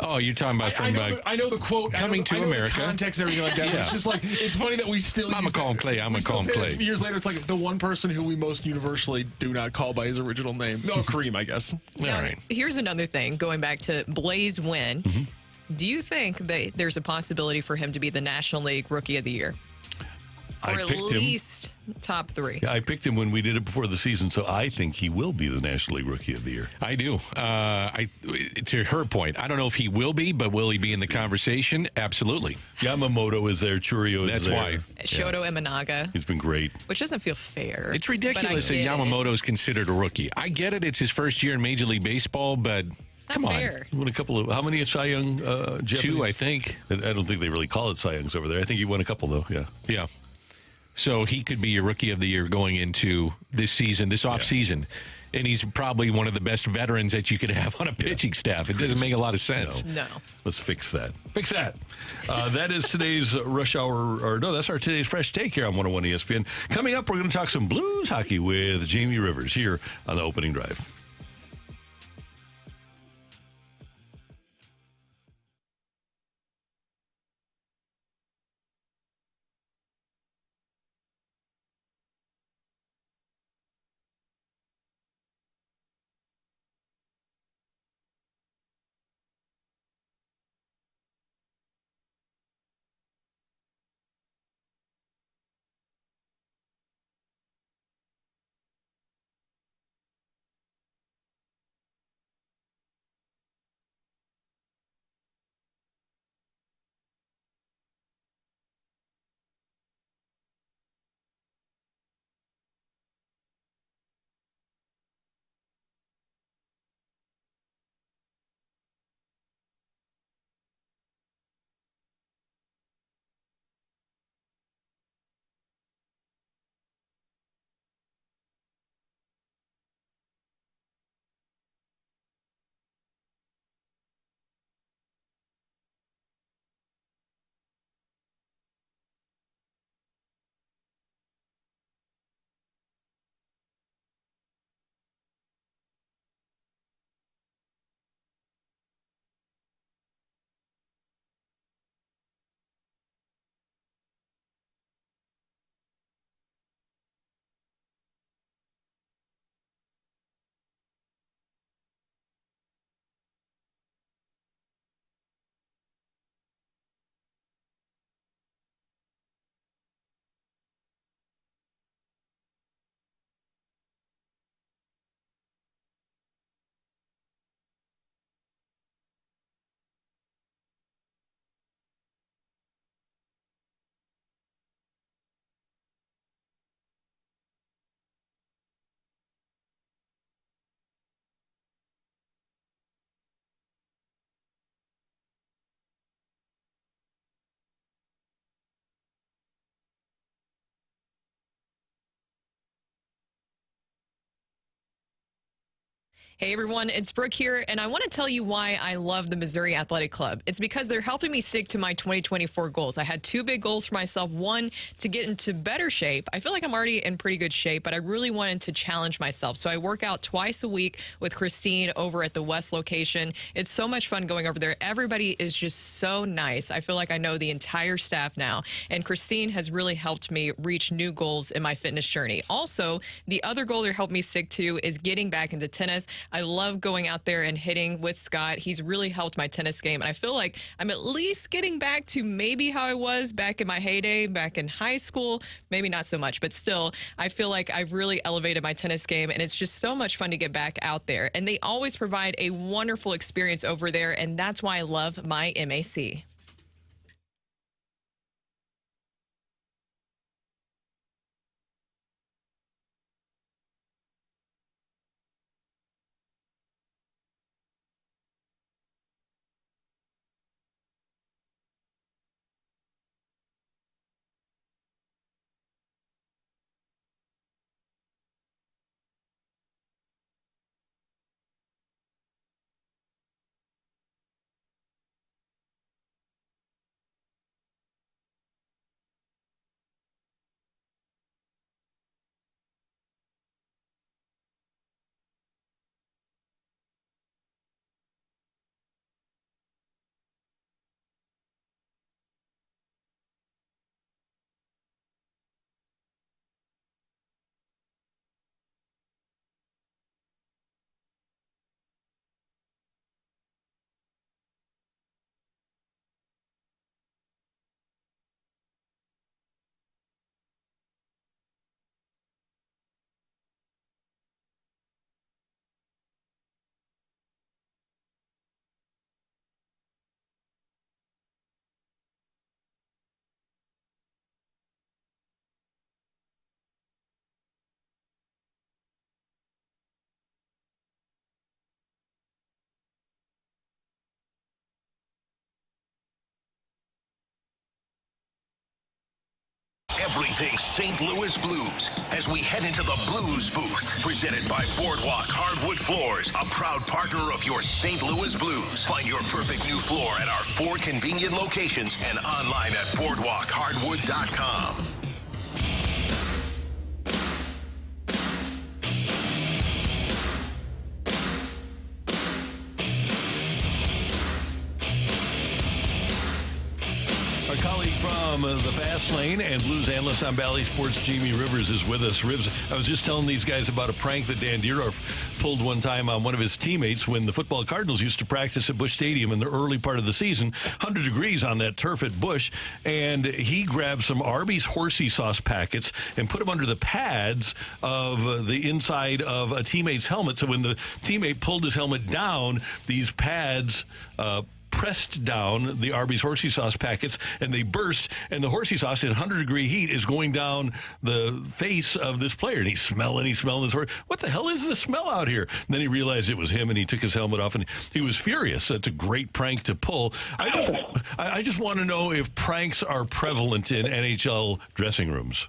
Speaker 3: Oh, you're talking about
Speaker 4: I know the quote.
Speaker 3: Coming to
Speaker 4: I know
Speaker 3: America.
Speaker 4: The context and everything like that.
Speaker 3: Yeah.
Speaker 4: It's just like, it's funny that we still
Speaker 3: I'm going to call him Clay. I'm going to call him Clay.
Speaker 4: Years later, it's like the one person who we most universally do not call by his original name. No, Kareem, I guess.
Speaker 2: Now,
Speaker 3: All right.
Speaker 2: Here's another thing, going back to Blaze Winn. Do you think that there's a possibility for him to be the National League Rookie of the Year? Or
Speaker 1: I
Speaker 2: at
Speaker 1: picked him.
Speaker 2: least top 3.
Speaker 1: Yeah, I picked him when we did it before the season, so I think he will be the National League Rookie of the Year.
Speaker 3: I do. To her point, I don't know if he will be, but will he be in the conversation? Absolutely.
Speaker 1: Yamamoto is there. Churio is
Speaker 3: That's
Speaker 1: there.
Speaker 3: why.
Speaker 2: Shoto Imanaga,
Speaker 1: He's been great.
Speaker 2: which doesn't feel fair.
Speaker 3: It's ridiculous
Speaker 2: but I
Speaker 3: that
Speaker 2: get it.
Speaker 3: Yamamoto is considered a rookie. I get it. It's his first year in Major League Baseball, but
Speaker 2: It's not
Speaker 3: come on.
Speaker 2: fair.
Speaker 1: He won a couple of, how many Cy Young Japanese?
Speaker 3: 2, I think.
Speaker 1: I don't think they really call it Cy Youngs over there. I think he won a couple, though, yeah.
Speaker 3: Yeah. So he could be your rookie of the year going into this season, this offseason. And he's probably one of the best veterans that you could have on a pitching staff. It doesn't make a lot of sense.
Speaker 2: No.
Speaker 1: Let's fix that. Fix that. That is today's Rush Hour, or no, that's our today's Fresh Take here on 101 ESPN. Coming up, we're going to talk some Blues hockey with Jamie Rivers here on the opening drive.
Speaker 2: Hey everyone, it's Brooke here, and I want to tell you why I love the Missouri Athletic Club. It's because they're helping me stick to my 2024 goals. I had two big goals for myself. One, to get into better shape. I feel like I'm already in pretty good shape, but I really wanted to challenge myself. So I work out twice a week with Christine over at the West location. It's so much fun going over there. Everybody is just so nice. I feel like I know the entire staff now, and Christine has really helped me reach new goals in my fitness journey. Also, the other goal they're helping me stick to is getting back into tennis. I love going out there and hitting with Scott. He's really helped my tennis game, and I feel like I'm at least getting back to maybe how I was back in my heyday, back in high school. Maybe not so much, but still, I feel like I've really elevated my tennis game, and it's just so much fun to get back out there. And they always provide a wonderful experience over there, and that's why I love my MAC.
Speaker 5: Everything St. Louis Blues as we head into the Blues Booth. Presented by Boardwalk Hardwood Floors, a proud partner of your St. Louis Blues. Find your perfect new floor at our 4 convenient locations and online at boardwalkhardwood.com.
Speaker 1: Our colleague from the Fast Lane and Blues analyst on Bally Sports, Jamie Rivers, is with us. Rivers, I was just telling these guys about a prank that Dan Dierhoff pulled one time on one of his teammates when the football Cardinals used to practice at Busch Stadium in the early part of the season, 100 degrees on that turf at Busch, and he grabbed some Arby's horsey sauce packets and put them under the pads of the inside of a teammate's helmet. So when the teammate pulled his helmet down, these pads pressed down the Arby's horsey sauce packets, and they burst, and the horsey sauce in 100-degree heat is going down the face of this player, and he's smelling his horse. What the hell is the smell out here? And then he realized it was him, and he took his helmet off, and he was furious. That's a great prank to pull. I just want to know if pranks are prevalent in NHL dressing rooms.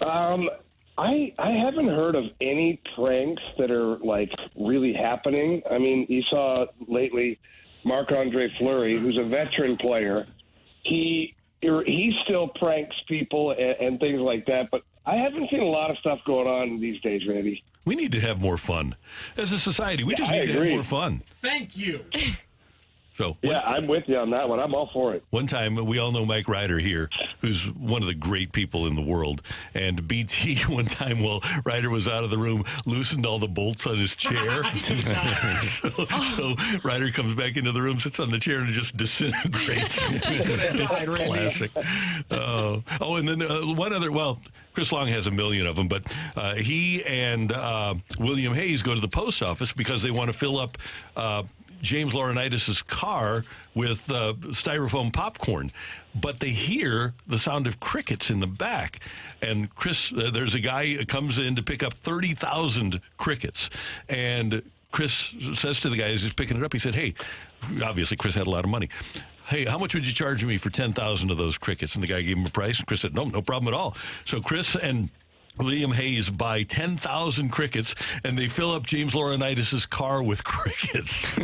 Speaker 11: I haven't heard of any pranks that are, like, really happening. I mean, you saw lately Marc-Andre Fleury, who's a veteran player. He still pranks people and things like that, but I haven't seen a lot of stuff going on these days, Randy.
Speaker 1: We need to have more fun. As a society, we just need to have more fun.
Speaker 4: Thank you.
Speaker 1: So
Speaker 11: I'm with you on that one. I'm all for it.
Speaker 1: One time, we all know Mike Ryder here, who's one of the great people in the world. And BT, one time while Ryder was out of the room, loosened all the bolts on his chair. so Ryder comes back into the room, sits on the chair, and just disintegrates. Classic. And then one other, Chris Long has a million of them, but he and William Hayes go to the post office because they want to fill up James Laurinaitis' car with styrofoam popcorn, but they hear the sound of crickets in the back. And Chris, there's a guy who comes in to pick up 30,000 crickets. And Chris says to the guy as he's picking it up, he said, hey, obviously Chris had a lot of money. Hey, how much would you charge me for 10,000 of those crickets? And the guy gave him a price. And Chris said, no problem at all. So Chris and William Hayes buy 10,000 crickets, and they fill up James Laurinaitis' car with crickets.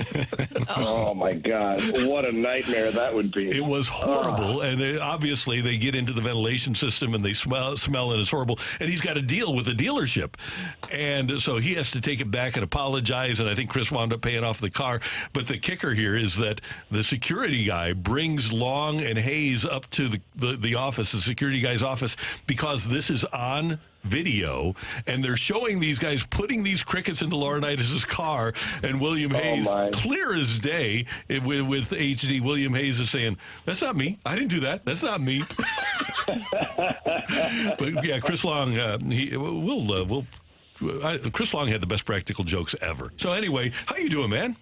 Speaker 11: Oh, my God. What a nightmare that would be.
Speaker 1: It was horrible, and obviously they get into the ventilation system, and they smell, and it's horrible. And he's got to deal with the dealership. And so he has to take it back and apologize, and I think Chris wound up paying off the car. But the kicker here is that the security guy brings Long and Hayes up to the office, the security guy's office, because this is on video, and they're showing these guys putting these crickets into Laurinaitis' car, and William Hayes, clear as day, with HD, William Hayes is saying, "That's not me. I didn't do that. That's not me." But yeah, Chris Long, Chris Long had the best practical jokes ever. So anyway, how you doing, man?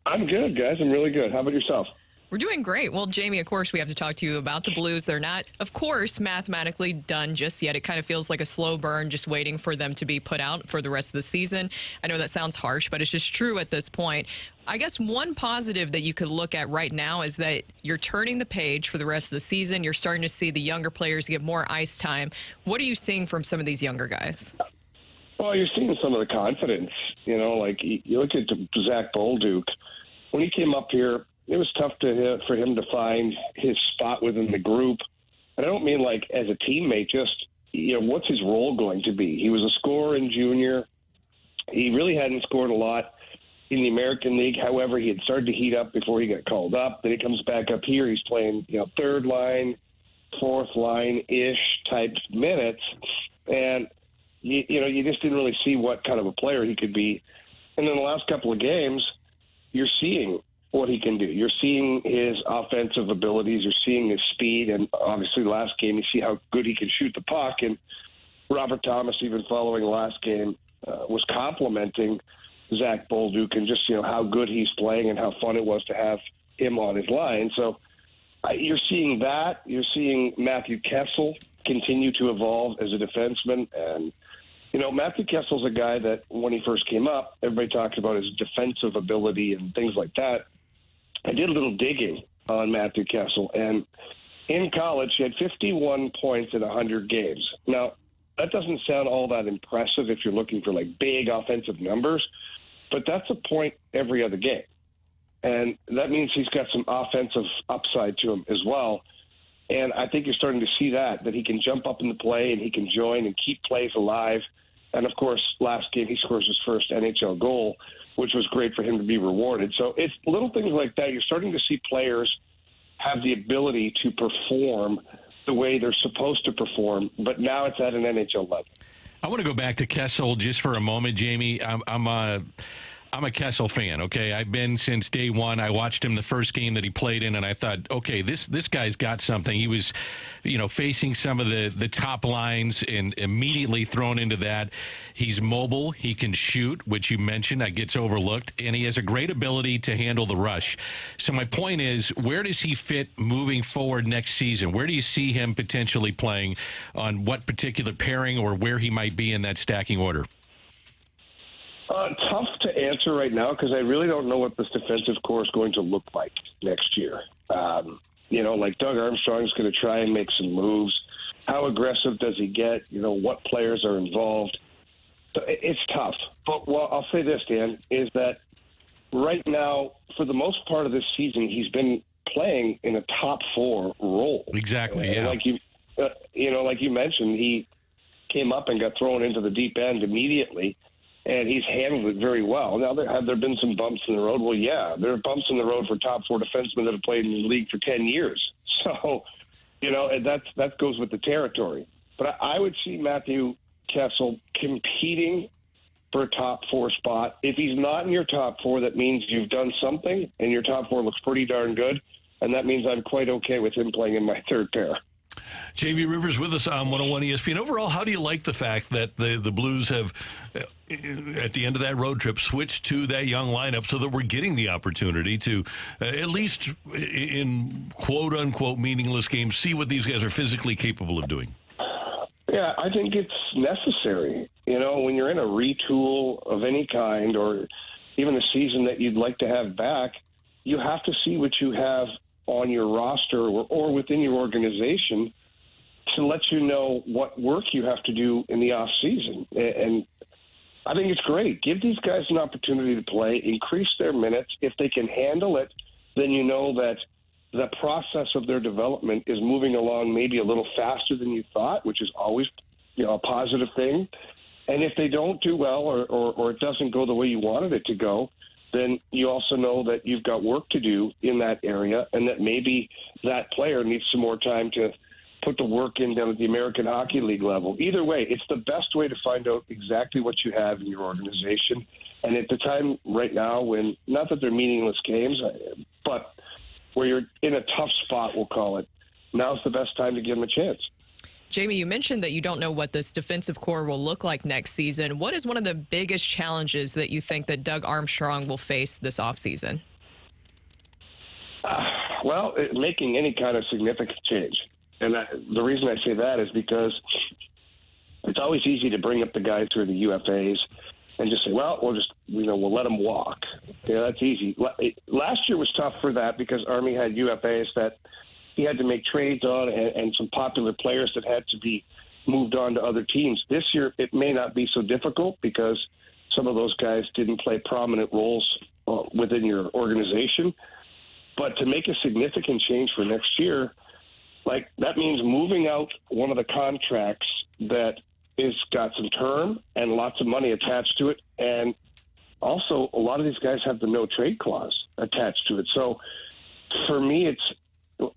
Speaker 11: I'm good, guys. I'm really good. How about yourself?
Speaker 2: We're doing great. Well, Jamie, of course, we have to talk to you about the Blues. They're not, of course, mathematically done just yet. It kind of feels like a slow burn, just waiting for them to be put out for the rest of the season. I know that sounds harsh, but it's just true at this point. I guess one positive that you could look at right now is that you're turning the page for the rest of the season. You're starting to see the younger players get more ice time. What are you seeing from some of these younger guys?
Speaker 11: Well, you're seeing some of the confidence. You know, like you look at Zach Bolduc. When he came up here, it was tough for him to find his spot within the group. And I don't mean like as a teammate, just, what's his role going to be? He was a scorer in junior. He really hadn't scored a lot in the American League. However, he had started to heat up before he got called up. Then he comes back up here. He's playing, third line, fourth line-ish type minutes. And, you just didn't really see what kind of a player he could be. And then the last couple of games, you're seeing what he can do. You're seeing his offensive abilities. You're seeing his speed. And obviously last game, you see how good he can shoot the puck. And Robert Thomas, even following last game, was complimenting Zach Bolduc and just, how good he's playing and how fun it was to have him on his line. So you're seeing that. You're seeing Matthew Kessel continue to evolve as a defenseman. And, Matthew Kessel's a guy that when he first came up, everybody talked about his defensive ability and things like that. I did a little digging on Matthew Kessel, and in college, he had 51 points in 100 games. Now, that doesn't sound all that impressive if you're looking for, like, big offensive numbers, but that's a point every other game. And that means he's got some offensive upside to him as well. And I think you're starting to see that he can jump up in the play and he can join and keep plays alive. And, of course, last game he scores his first NHL goal, which was great for him to be rewarded. So it's little things like that. You're starting to see players have the ability to perform the way they're supposed to perform, but now it's at an NHL level.
Speaker 3: I want to go back to Kessel just for a moment, Jamie. I'm a Kessel fan, okay? I've been since day one. I watched him the first game that he played in, and I thought, okay, this guy's got something. He was, facing some of the top lines and immediately thrown into that. He's mobile. He can shoot, which you mentioned. That gets overlooked. And he has a great ability to handle the rush. So my point is, where does he fit moving forward next season? Where do you see him potentially playing, on what particular pairing, or where he might be in that stacking order?
Speaker 11: Tough to answer right now because I really don't know what this defensive core is going to look like next year. Like Doug Armstrong's going to try and make some moves. How aggressive does he get? What players are involved? It's tough. But I'll say this, Dan, is that right now, for the most part of this season, he's been playing in a top four role.
Speaker 3: Exactly, yeah.
Speaker 11: Like you mentioned, he came up and got thrown into the deep end immediately. And he's handled it very well. Now, have there been some bumps in the road? Well, yeah, there are bumps in the road for top four defensemen that have played in the league for 10 years. So, and that goes with the territory. But I would see Matthew Kessel competing for a top four spot. If he's not in your top four, that means you've done something, and your top four looks pretty darn good. And that means I'm quite okay with him playing in my third pair.
Speaker 1: Jamie Rivers with us on 101 ESPN. Overall, how do you like the fact that the Blues have, at the end of that road trip, switched to that young lineup so that we're getting the opportunity to, at least in quote-unquote meaningless games, see what these guys are physically capable of doing?
Speaker 11: Yeah, I think it's necessary. When you're in a retool of any kind, or even a season that you'd like to have back, you have to see what you have on your roster or within your organization to let you know what work you have to do in the off season. And I think it's great. Give these guys an opportunity to play, increase their minutes. If they can handle it, then you know that the process of their development is moving along maybe a little faster than you thought, which is always, a positive thing. And if they don't do well or it doesn't go the way you wanted it to go, then you also know that you've got work to do in that area and that maybe that player needs some more time to put the work in down at the American Hockey League level. Either way, it's the best way to find out exactly what you have in your organization. And at the time right now when, not that they're meaningless games, but where you're in a tough spot, we'll call it, now's the best time to give them a chance.
Speaker 2: Jamie, you mentioned that you don't know what this defensive core will look like next season. What is one of the biggest challenges that you think that Doug Armstrong will face this offseason?
Speaker 11: Making any kind of significant change. And the reason I say that is because it's always easy to bring up the guys who are the UFAs and just say, well, we'll let them walk. Yeah, that's easy. Last year was tough for that because Army had UFAs that he had to make trades on and some popular players that had to be moved on to other teams. This year, it may not be so difficult because some of those guys didn't play prominent roles within your organization. But to make a significant change for next year, that means moving out one of the contracts that is got some term and lots of money attached to it. And also, a lot of these guys have the no trade clause attached to it. So for me,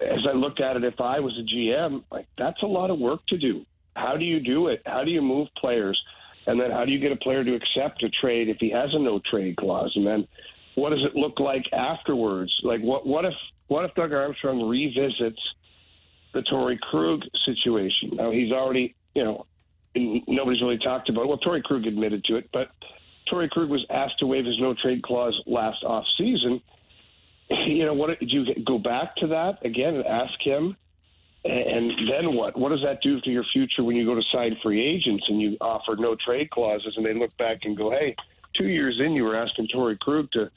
Speaker 11: as I looked at it, if I was a GM, that's a lot of work to do. How do you do it? How do you move players? And then how do you get a player to accept a trade if he has a no trade clause? And then what does it look like afterwards? What if Doug Armstrong revisits the Torrey Krug situation? Now he's already, nobody's really talked about it. Well, Torrey Krug admitted to it, but Torrey Krug was asked to waive his no trade clause last off season. What did you go back to that again and ask him? And then what? What does that do to your future when you go to sign free agents and you offer no trade clauses and they look back and go, hey, 2 years in, you were asking Torrey Krug to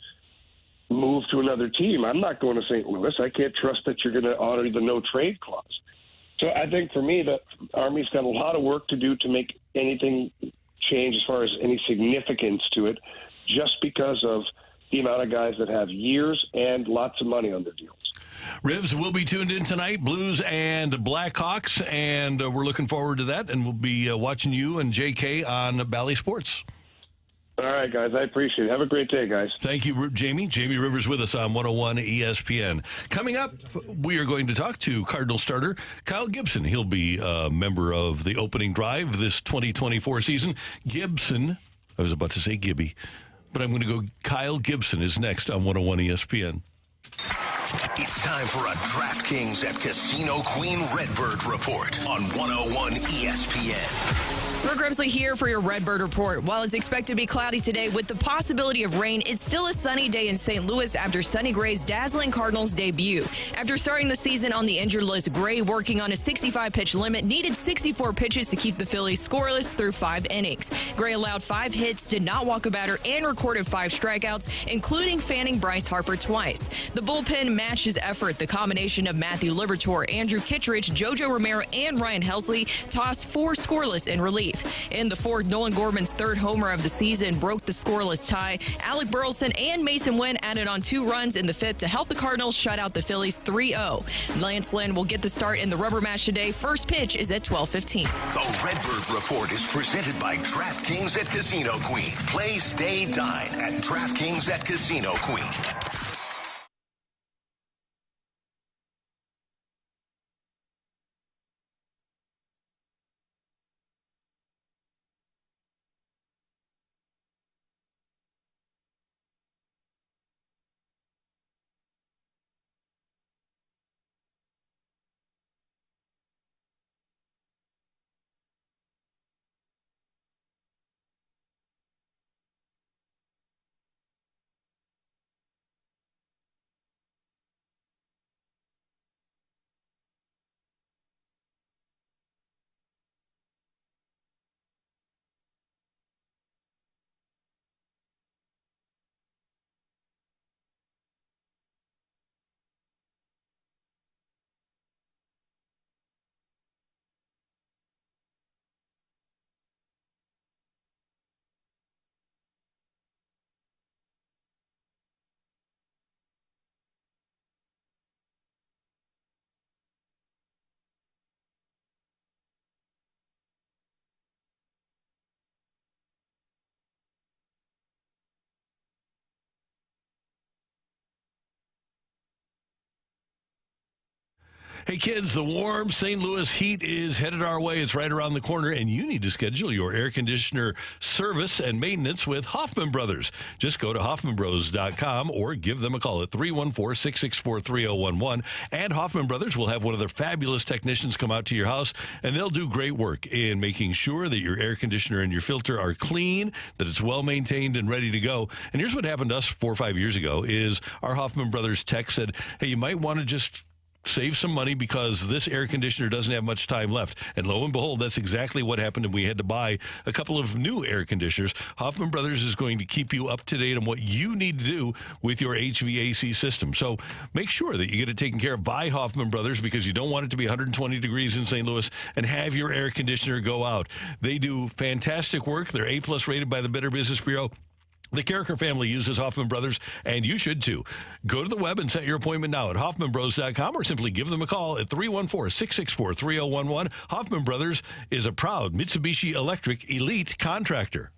Speaker 11: move to another team. I'm not going to St. Louis. I can't trust that you're going to honor the no trade clause. So I think for me, the Army's got a lot of work to do to make anything change as far as any significance to it, just because of the amount of guys that have years and lots of money on their deals.
Speaker 1: Rivs will be tuned in tonight, Blues and Blackhawks, and we're looking forward to that, and we'll be watching you and JK on Bally Sports.
Speaker 11: All right, guys, I appreciate it. Have a great day, guys.
Speaker 1: Thank you, Jamie. Jamie Rivers with us on 101 ESPN. Coming up, we are going to talk to Cardinal starter Kyle Gibson. He'll be a member of the opening drive this 2024 season. Gibson, I was about to say Gibby, but I'm going to go Kyle Gibson is next on 101 ESPN.
Speaker 5: It's time for a DraftKings at Casino Queen Redbird report on 101 ESPN.
Speaker 2: Brooke Grimsley here for your Redbird Report. While it's expected to be cloudy today with the possibility of rain, it's still a sunny day in St. Louis after Sonny Gray's dazzling Cardinals debut. After starting the season on the injured list, Gray, working on a 65-pitch limit, needed 64 pitches to keep the Phillies scoreless through 5 innings. Gray allowed 5 hits, did not walk a batter, and recorded 5 strikeouts, including fanning Bryce Harper twice. The bullpen matched his effort. The combination of Matthew Liberatore, Andrew Kittredge, JoJo Romero, and Ryan Helsley tossed 4 scoreless in relief. In the fourth, Nolan Gorman's 3rd homer of the season broke the scoreless tie. Alec Burleson and Masyn Winn added on 2 runs in the 5th to help the Cardinals shut out the Phillies 3-0. Lance Lynn will get the start in the rubber match today. First pitch is at 12:15.
Speaker 5: The Redbird Report is presented by DraftKings at Casino Queen. Play, stay, dine at DraftKings at Casino Queen.
Speaker 1: Hey, kids, the warm St. Louis heat is headed our way. It's right around the corner, and you need to schedule your air conditioner service and maintenance with Hoffman Brothers. Just go to HoffmanBros.com or give them a call at 314-664-3011. And Hoffman Brothers will have one of their fabulous technicians come out to your house, and they'll do great work in making sure that your air conditioner and your filter are clean, that it's well maintained and ready to go. And here's what happened to us 4 or 5 years ago is our Hoffman Brothers tech said, hey, you might want to just save some money because this air conditioner doesn't have much time left. And lo and behold, that's exactly what happened, and we had to buy a couple of new air conditioners. Hoffman Brothers is going to keep you up to date on what you need to do with your HVAC system. So make sure that you get it taken care of by Hoffman Brothers because you don't want it to be 120 degrees in St. Louis and have your air conditioner go out. They do fantastic work. They're A+ rated by the Better Business Bureau. The Carricker family uses Hoffman Brothers, and you should too. Go to the web and set your appointment now at HoffmanBros.com or simply give them a call at 314-664-3011. Hoffman Brothers is a proud Mitsubishi Electric elite contractor.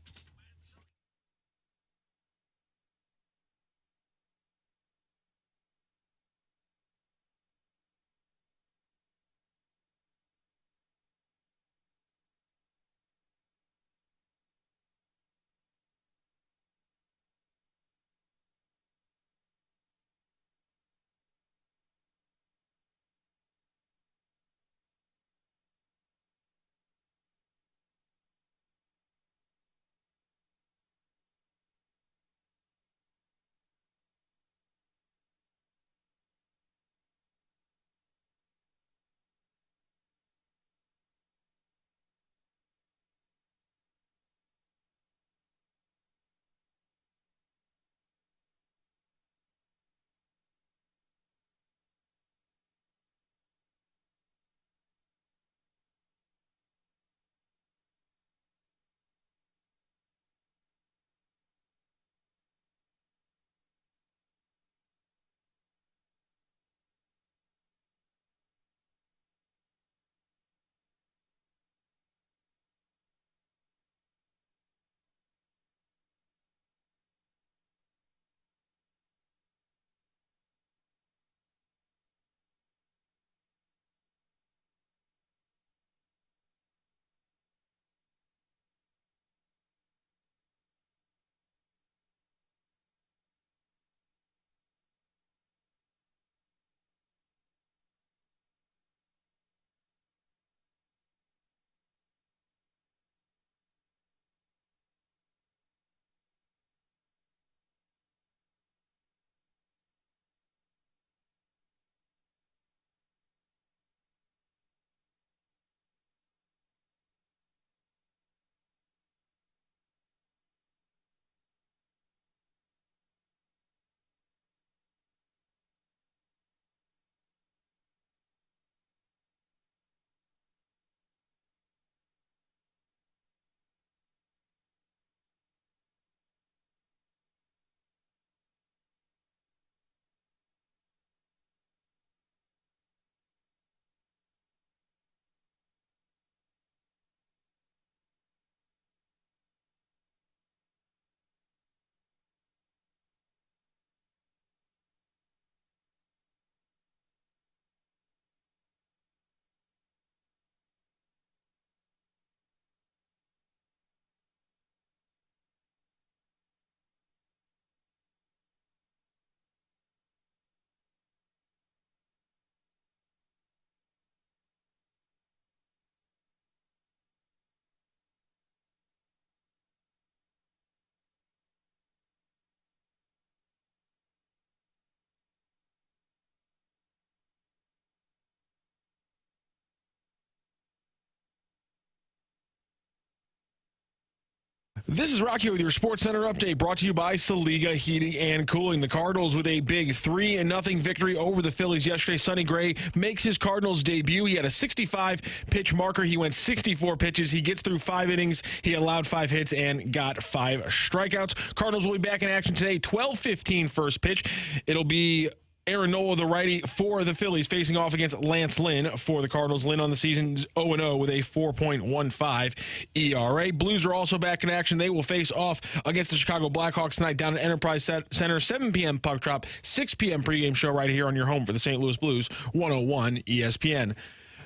Speaker 4: This is Rocky with your Sports Center update brought to you by Saliga Heating and Cooling. The Cardinals with a big 3-0 victory over the Phillies yesterday. Sonny Gray makes his Cardinals debut. He had a 65-pitch marker. He went 64 pitches. He gets through 5 innings. He allowed 5 hits and got 5 strikeouts. Cardinals will be back in action today, 12:15 first pitch. It'll be Aaron Nola, the righty for the Phillies, facing off against Lance Lynn for the Cardinals. Lynn on the season 0-0 with a 4.15 ERA. Blues are also back in action. They will face off against the Chicago Blackhawks tonight down at Enterprise Center. 7 p.m. puck drop, 6 p.m. pregame show right here on your home for the St. Louis Blues, 101 ESPN.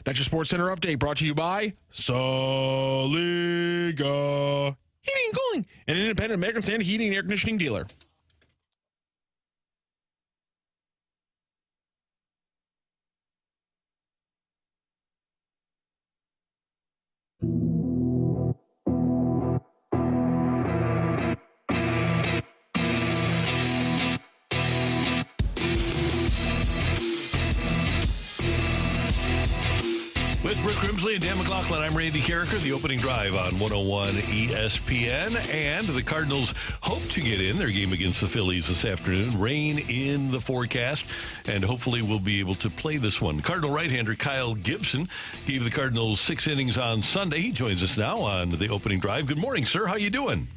Speaker 4: That's your Sports Center update brought to you by Soliga Heating and Cooling, an independent American Standard heating and air conditioning dealer.
Speaker 1: With Rick Grimsley and Dan McLaughlin, I'm Randy Carricker. The opening drive on 101 ESPN. And the Cardinals hope to get in their game against the Phillies this afternoon. Rain in the forecast, and hopefully we'll be able to play this one. Cardinal right-hander Kyle Gibson gave the Cardinals 6 innings on Sunday. He joins us now on the opening drive. Good morning, sir. How you doing?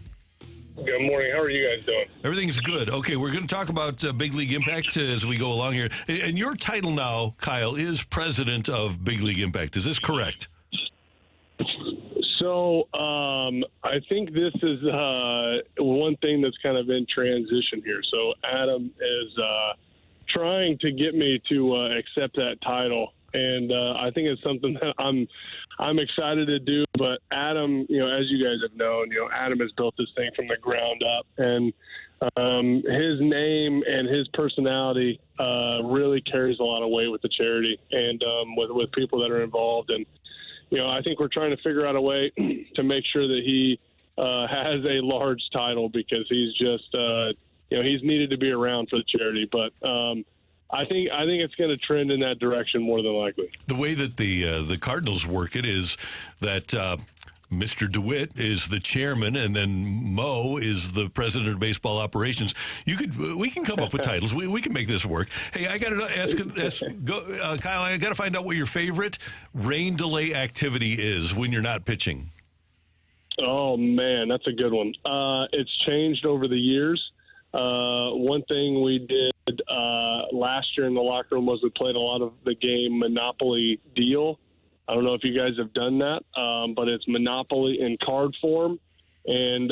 Speaker 12: Good morning. How are you guys doing?
Speaker 1: Everything's good. Okay, we're going to talk about Big League Impact as we go along here. And your title now, Kyle, is president of Big League Impact. Is this correct?
Speaker 12: So I think this is one thing that's kind of in transition here. So Adam is trying to get me to accept that title. And I think it's something that I'm excited to do. But Adam, as you guys have known, Adam has built this thing from the ground up, and his name and his personality really carries a lot of weight with the charity and with people that are involved. And I think we're trying to figure out a way to make sure that he has a large title, because he's just he's needed to be around for the charity. But I think it's going to trend in that direction more than likely.
Speaker 1: The way that the Cardinals work it is that Mr. DeWitt is the chairman, and then Mo is the president of baseball operations. We can come up with titles. We can make this work. Hey, I got to Kyle. I got to find out what your favorite rain delay activity is when you're not pitching.
Speaker 12: Oh man, that's a good one. It's changed over the years. One thing we did last year in the locker room was we played a lot of the game Monopoly Deal. I don't know if you guys have done that, but it's Monopoly in card form, and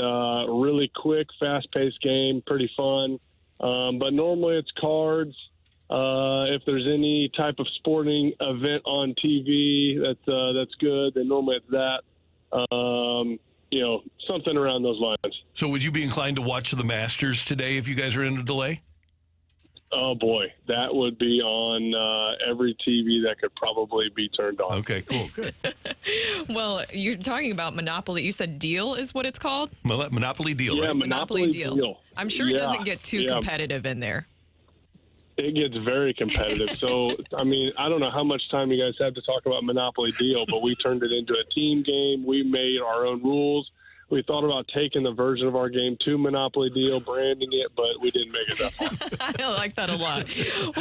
Speaker 12: really quick, fast-paced game, pretty fun. But normally it's cards. If there's any type of sporting event on TV that's good, then normally it's that. Something around those lines.
Speaker 1: So would you be inclined to watch the Masters today if you guys are in a delay?
Speaker 12: Oh, boy. That would be on every TV that could probably be turned on.
Speaker 1: Okay, cool. Good.
Speaker 2: Well, you're talking about Monopoly. You said Deal is what it's called?
Speaker 1: Monopoly Deal,
Speaker 12: yeah,
Speaker 1: right?
Speaker 12: Monopoly Deal.
Speaker 2: I'm sure it doesn't get too competitive in there.
Speaker 12: It gets very competitive. So, I mean, I don't know how much time you guys have to talk about Monopoly Deal, but we turned it into a team game. We made our own rules. We thought about taking the version of our game to Monopoly Deal, branding it, but we didn't make it that far.
Speaker 2: I like that a lot.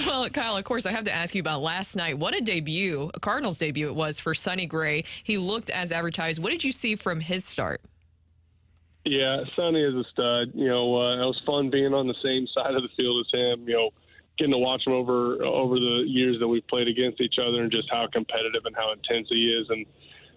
Speaker 2: Well, Kyle, of course, I have to ask you about last night. What a Cardinals debut it was for Sonny Gray. He looked as advertised. What did you see from his start?
Speaker 12: Yeah, Sonny is a stud. It was fun being on the same side of the field as him, getting to watch him over the years that we've played against each other, and just how competitive and how intense he is and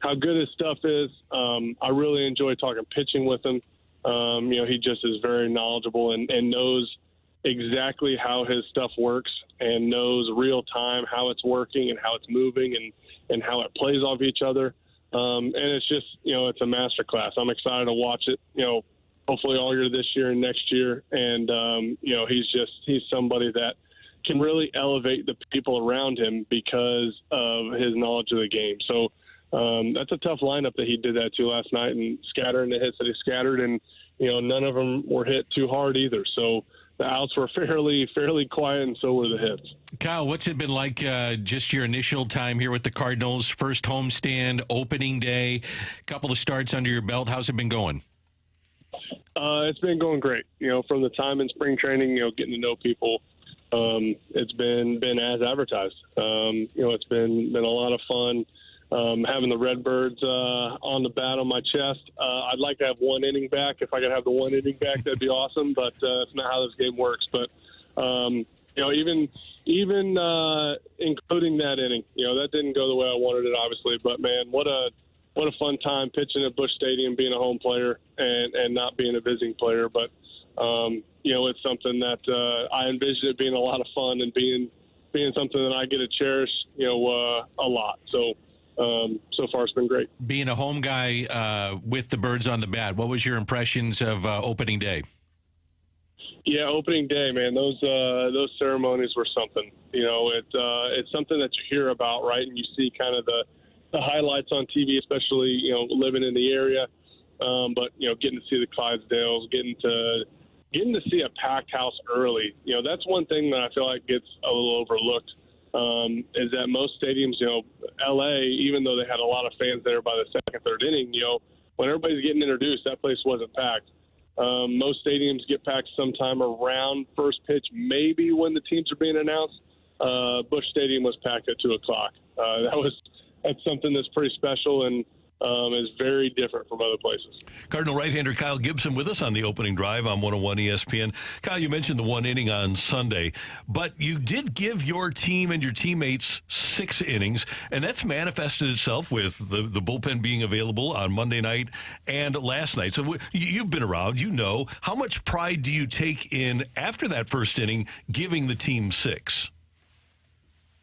Speaker 12: how good his stuff is. I really enjoy talking pitching with him. He just is very knowledgeable and knows exactly how his stuff works, and knows real time how it's working and how it's moving and how it plays off each other. And it's just, it's a master class. I'm excited to watch it, hopefully all year this year and next year. And, he's somebody that can really elevate the people around him because of his knowledge of the game. So that's a tough lineup that he did that to last night, and scattering the hits that he scattered, and none of them were hit too hard either. So the outs were fairly quiet, and so were the hits.
Speaker 3: Kyle, what's it been like just your initial time here with the Cardinals? First homestand, opening day, couple of starts under your belt. How's it been going?
Speaker 12: It's been going great. From the time in spring training, getting to know people. It's been as advertised. It's been a lot of fun. Having the Redbirds on the bat on my chest. I'd like to have one inning back. If I could have the one inning back, that'd be awesome. But that's not how this game works. But even including that inning, that didn't go the way I wanted it, obviously. But man, what a fun time pitching at Busch Stadium, being a home player and not being a visiting player. But it's something that I envision it being a lot of fun and being something that I get to cherish, a lot. So so far it's been great.
Speaker 3: Being a home guy with the Birds on the bat, what was your impressions of opening day?
Speaker 12: Yeah, opening day, man. Those ceremonies were something. It's something that you hear about, right? And you see kind of the highlights on TV, especially living in the area. But getting to see the Clydesdales, getting to see a packed house early. That's one thing that I feel like gets a little overlooked. Is that most stadiums, LA, even though they had a lot of fans there by the second, third inning, when everybody's getting introduced, that place wasn't packed. Most stadiums get packed sometime around first pitch, maybe when the teams are being announced. Busch Stadium was packed at 2:00. That's something that's pretty special and is very different from other places.
Speaker 1: Cardinal right-hander Kyle Gibson with us on the opening drive on 101 ESPN. Kyle, you mentioned the one inning on Sunday, but you did give your team and your teammates 6 innings, and that's manifested itself with the bullpen being available on Monday night and last night. So you've been around. How much pride do you take in, after that first inning, giving the team 6?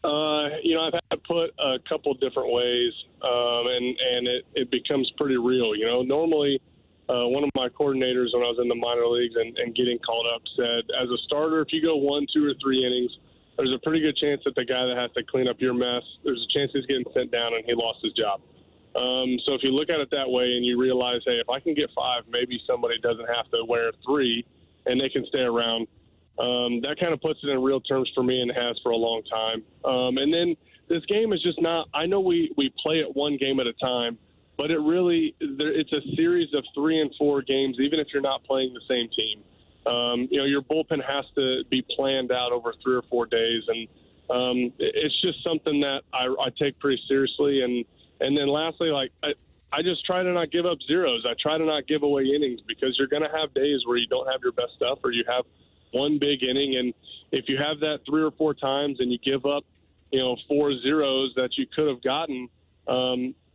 Speaker 12: I've had to put a couple different ways, and it becomes pretty real. Normally one of my coordinators when I was in the minor leagues and getting called up said, as a starter, if you go 1, 2, or 3 innings, there's a pretty good chance that the guy that has to clean up your mess, there's a chance he's getting sent down and he lost his job. So if you look at it that way and you realize, hey, if I can get 5, maybe somebody doesn't have to wear 3 and they can stay around. That kind of puts it in real terms for me and has for a long time. And then this game is just not – I know we play it one game at a time, but it's a series of 3 and 4 games, even if you're not playing the same team. Your bullpen has to be planned out over 3 or 4 days, and it's just something that I take pretty seriously. And then lastly, I just try to not give up zeros. I try to not give away innings because you're going to have days where you don't have your best stuff or you have – one big inning, and if you have that 3 or 4 times and you give up, 4 zeros that you could have gotten,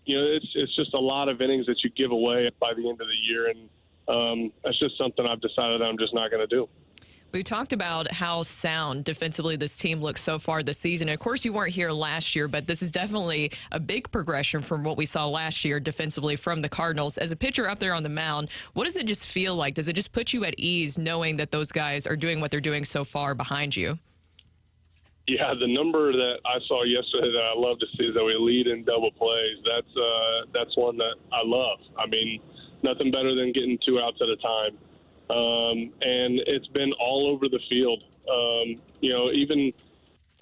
Speaker 12: it's just a lot of innings that you give away by the end of the year, and that's just something I've decided I'm just not going to do.
Speaker 2: We talked about how sound defensively this team looks so far this season. Of course, you weren't here last year, but this is definitely a big progression from what we saw last year defensively from the Cardinals. As a pitcher up there on the mound, what does it just feel like? Does it just put you at ease knowing that those guys are doing what they're doing so far behind you?
Speaker 12: Yeah, the number that I saw yesterday that I love to see is that we lead in double plays. That's one that I love. I mean, nothing better than getting 2 outs at a time. And it's been all over the field.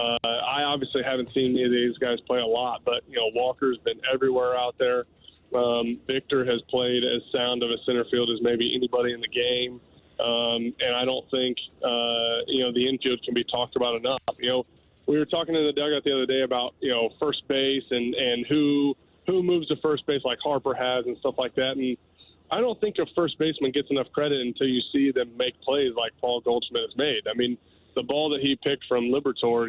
Speaker 12: I obviously haven't seen any of these guys play a lot, but, Walker's been everywhere out there. Victor has played as sound of a center field as maybe anybody in the game. And I don't think, the infield can be talked about enough. We were talking in the dugout the other day about, first base and who moves to first base like Harper has and stuff like that. And I don't think a first baseman gets enough credit until you see them make plays like Paul Goldschmidt has made. I mean, the ball that he picked from Liberatore,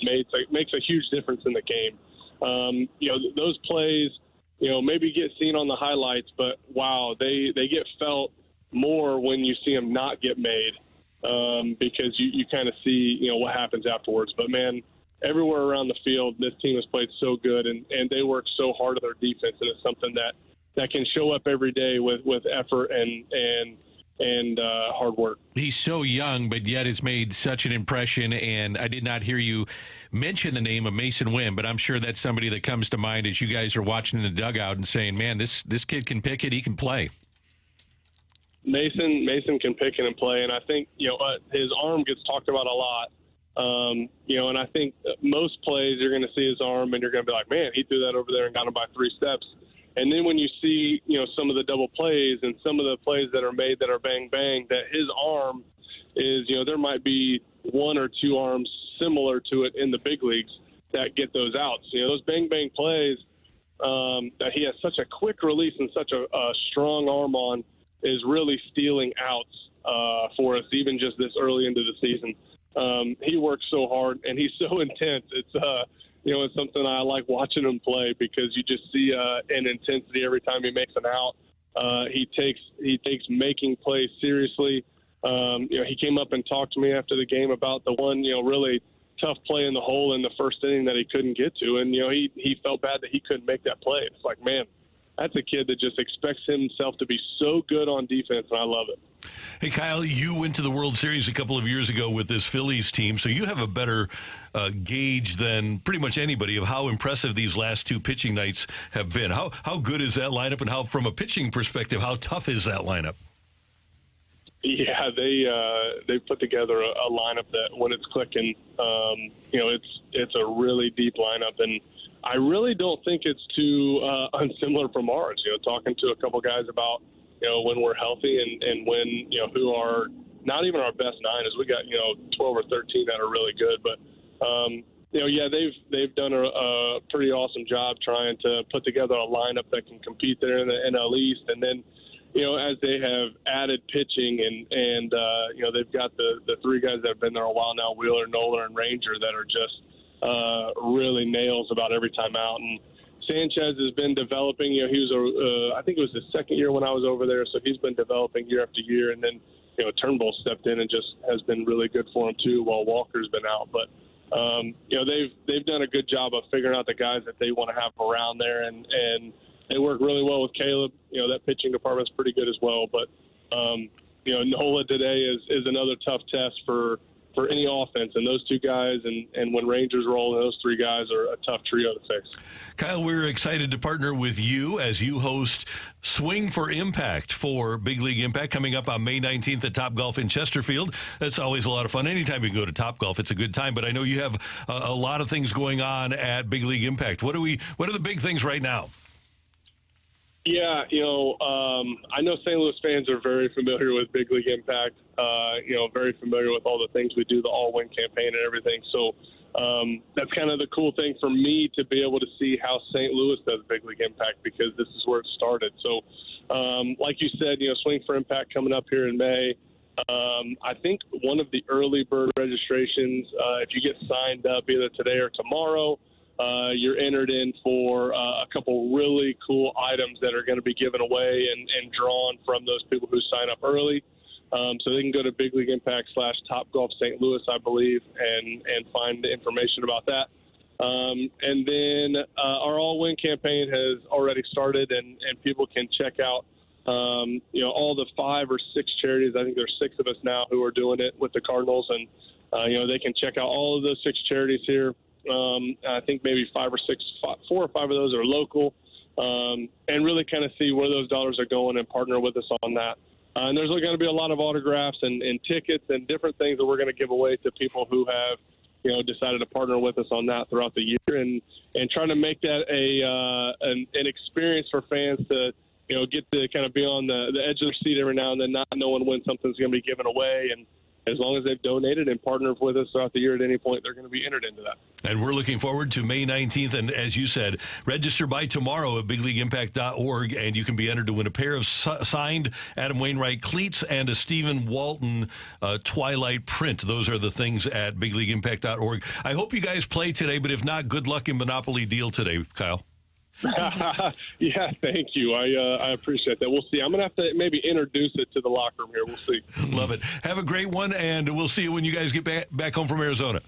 Speaker 12: makes a huge difference in the game. Those plays, maybe get seen on the highlights, but wow, they get felt more when you see them not get made because you kind of see, what happens afterwards. But man, everywhere around the field, this team has played so good, and they work so hard at their defense, and it's something that can show up every day with effort and hard work.
Speaker 3: He's so young, but yet has made such an impression, and I did not hear you mention the name of Masyn Winn, but I'm sure that's somebody that comes to mind as you guys are watching in the dugout and saying, man, this kid can pick it, he can play.
Speaker 12: Masyn can pick it and play, and I think, his arm gets talked about a lot. And I think most plays you're going to see his arm and you're going to be like, man, he threw that over there and got him by 3 steps. And then when you see, some of the double plays and some of the plays that are made that are bang, bang, that his arm is, there might be 1 or 2 arms similar to it in the big leagues that get those outs. Those bang, bang plays that he has such a quick release and such a strong arm on is really stealing outs for us, even just this early into the season. He works so hard, and he's so intense. It's something I like watching him play because you just see an intensity every time he makes an out. He takes making plays seriously. He came up and talked to me after the game about the one, really tough play in the hole in the first inning that he couldn't get to. And, he felt bad that he couldn't make that play. It's like, man, that's a kid that just expects himself to be so good on defense, and I love it.
Speaker 1: Hey, Kyle, you went to the World Series a couple of years ago with this Phillies team, so you have a better gauge than pretty much anybody of how impressive these last two pitching nights have been. How good is that lineup, and how, from a pitching perspective, how tough is that lineup?
Speaker 12: Yeah, they put together a lineup that when it's clicking, it's a really deep lineup, and I really don't think it's too unsimilar from ours. Talking to a couple guys about when we're healthy and when who are not even our best nine, is we got 12 or 13 that are really good, but they've done a pretty awesome job trying to put together a lineup that can compete there in the NL East, and then. As they have added pitching and they've got the three guys that have been there a while now, Wheeler, Nola, and Ranger, that are just really nails about every time out. And Sanchez has been developing. He was I think it was his second year when I was over there, so he's been developing year after year. And then Turnbull stepped in and just has been really good for him too, while Walker's been out. But they've done a good job of figuring out the guys that they want to have around there, and they work really well with Caleb. That pitching department's pretty good as well. But, Nola today is another tough test for any offense. And those two guys and when Rangers roll, those three guys are a tough trio to fix.
Speaker 1: Kyle, we're excited to partner with you as you host Swing for Impact for Big League Impact coming up on May 19th at Topgolf in Chesterfield. That's always a lot of fun. Anytime you can go to Topgolf, it's a good time. But I know you have a lot of things going on at Big League Impact. What are the big things right now?
Speaker 12: Yeah, I know St. Louis fans are very familiar with Big League Impact, very familiar with all the things we do, the all-win campaign and everything. So that's kind of the cool thing for me, to be able to see how St. Louis does Big League Impact, because this is where it started. So like you said, Swing for Impact coming up here in May. I think one of the early bird registrations, if you get signed up either today or tomorrow, you're entered in for a couple really cool items that are going to be given away and drawn from those people who sign up early. So they can go to Big League Impact /Topgolf St. Louis, I believe, and find the information about that. And then our all-win campaign has already started, and people can check out all the 5 or 6 charities. I think there's 6 of us now who are doing it with the Cardinals, and they can check out all of those 6 charities here. I think maybe 4 or 5 of those are local, and really kind of see where those dollars are going and partner with us on that. And there's going to be a lot of autographs and tickets and different things that we're going to give away to people who have, decided to partner with us on that throughout the year, and trying to make that an experience for fans to, get to kind of be on the edge of their seat every now and then, not knowing when something's going to be given away. And as long as they've donated and partnered with us throughout the year, at any point, they're going to be entered into that. And
Speaker 1: we're looking forward to May 19th. And as you said, register by tomorrow at bigleagueimpact.org, and you can be entered to win a pair of signed Adam Wainwright cleats and a Stephen Walton Twilight print. Those are the things at bigleagueimpact.org. I hope you guys play today, but if not, good luck in Monopoly Deal today, Kyle.
Speaker 12: Yeah, thank you. I appreciate that. We'll see. I'm going to have to maybe introduce it to the locker room here. We'll see.
Speaker 1: Love it. Have a great one, and we'll see you when you guys get back home from Arizona.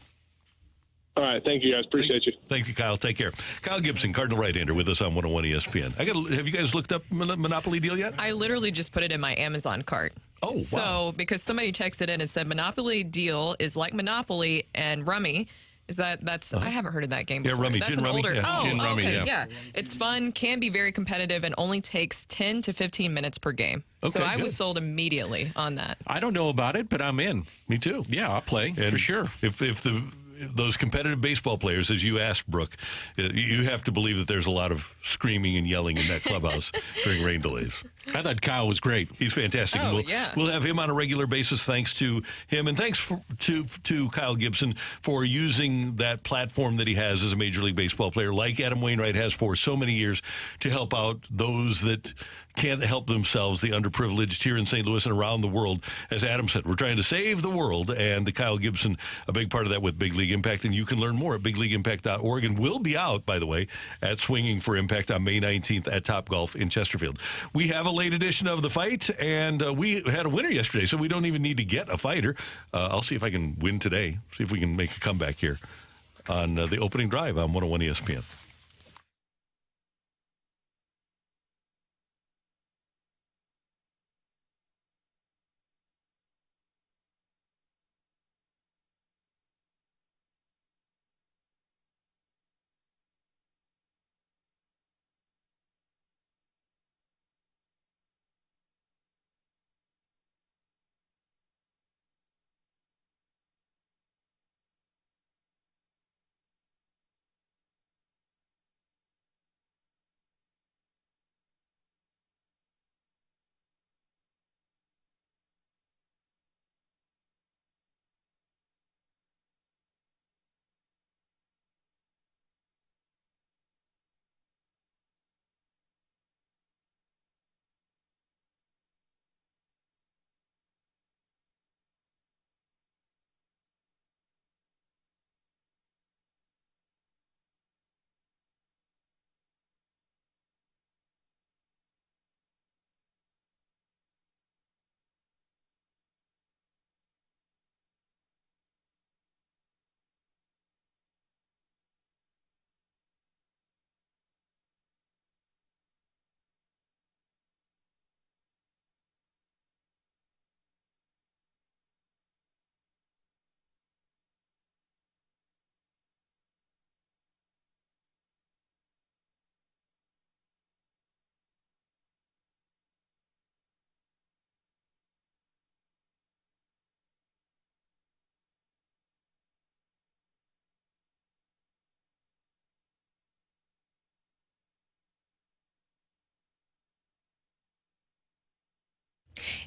Speaker 12: All right. Thank you, guys. Appreciate you.
Speaker 1: Thank you, Kyle. Take care. Kyle Gibson, Cardinal right-hander, with us on 101 ESPN. Have you guys looked up Monopoly Deal yet?
Speaker 2: I literally just put it in my Amazon cart.
Speaker 1: Oh, wow.
Speaker 2: So, because somebody texted in and said Monopoly Deal is like Monopoly and Rummy. That's I haven't heard of that game before.
Speaker 1: Yeah, Rummy.
Speaker 2: That's
Speaker 1: Gin
Speaker 2: an
Speaker 1: Rummy.
Speaker 2: older.
Speaker 1: Yeah.
Speaker 2: Oh,
Speaker 3: Gin Rummy,
Speaker 2: okay,
Speaker 3: yeah.
Speaker 2: yeah. It's fun, can be very competitive, and only takes 10 to 15 minutes per game.
Speaker 1: Okay,
Speaker 2: so I
Speaker 1: good.
Speaker 2: was sold immediately on that.
Speaker 3: I don't know about it, but I'm in.
Speaker 1: Me too.
Speaker 3: Yeah, I'll play for sure.
Speaker 1: If those competitive baseball players, as you asked, Brooke, you have to believe that there's a lot of screaming and yelling in that clubhouse during rain delays.
Speaker 3: I thought Kyle was great.
Speaker 1: He's fantastic.
Speaker 2: Oh,
Speaker 1: And we'll have him on a regular basis, thanks to him. And thanks to Kyle Gibson for using that platform that he has as a Major League Baseball player, like Adam Wainwright has for so many years, to help out those that can't help themselves, the underprivileged here in St. Louis and around the world. As Adam said, we're trying to save the world, and Kyle Gibson, a big part of that with Big League Impact, and you can learn more at bigleagueimpact.org, and will be out, by the way, at Swinging for Impact on May 19th at Topgolf in Chesterfield. We have a late edition of The Fight, and we had a winner yesterday, so we don't even need to get a fighter. I'll see if I can win today, see if we can make a comeback here on the opening drive on 101 ESPN.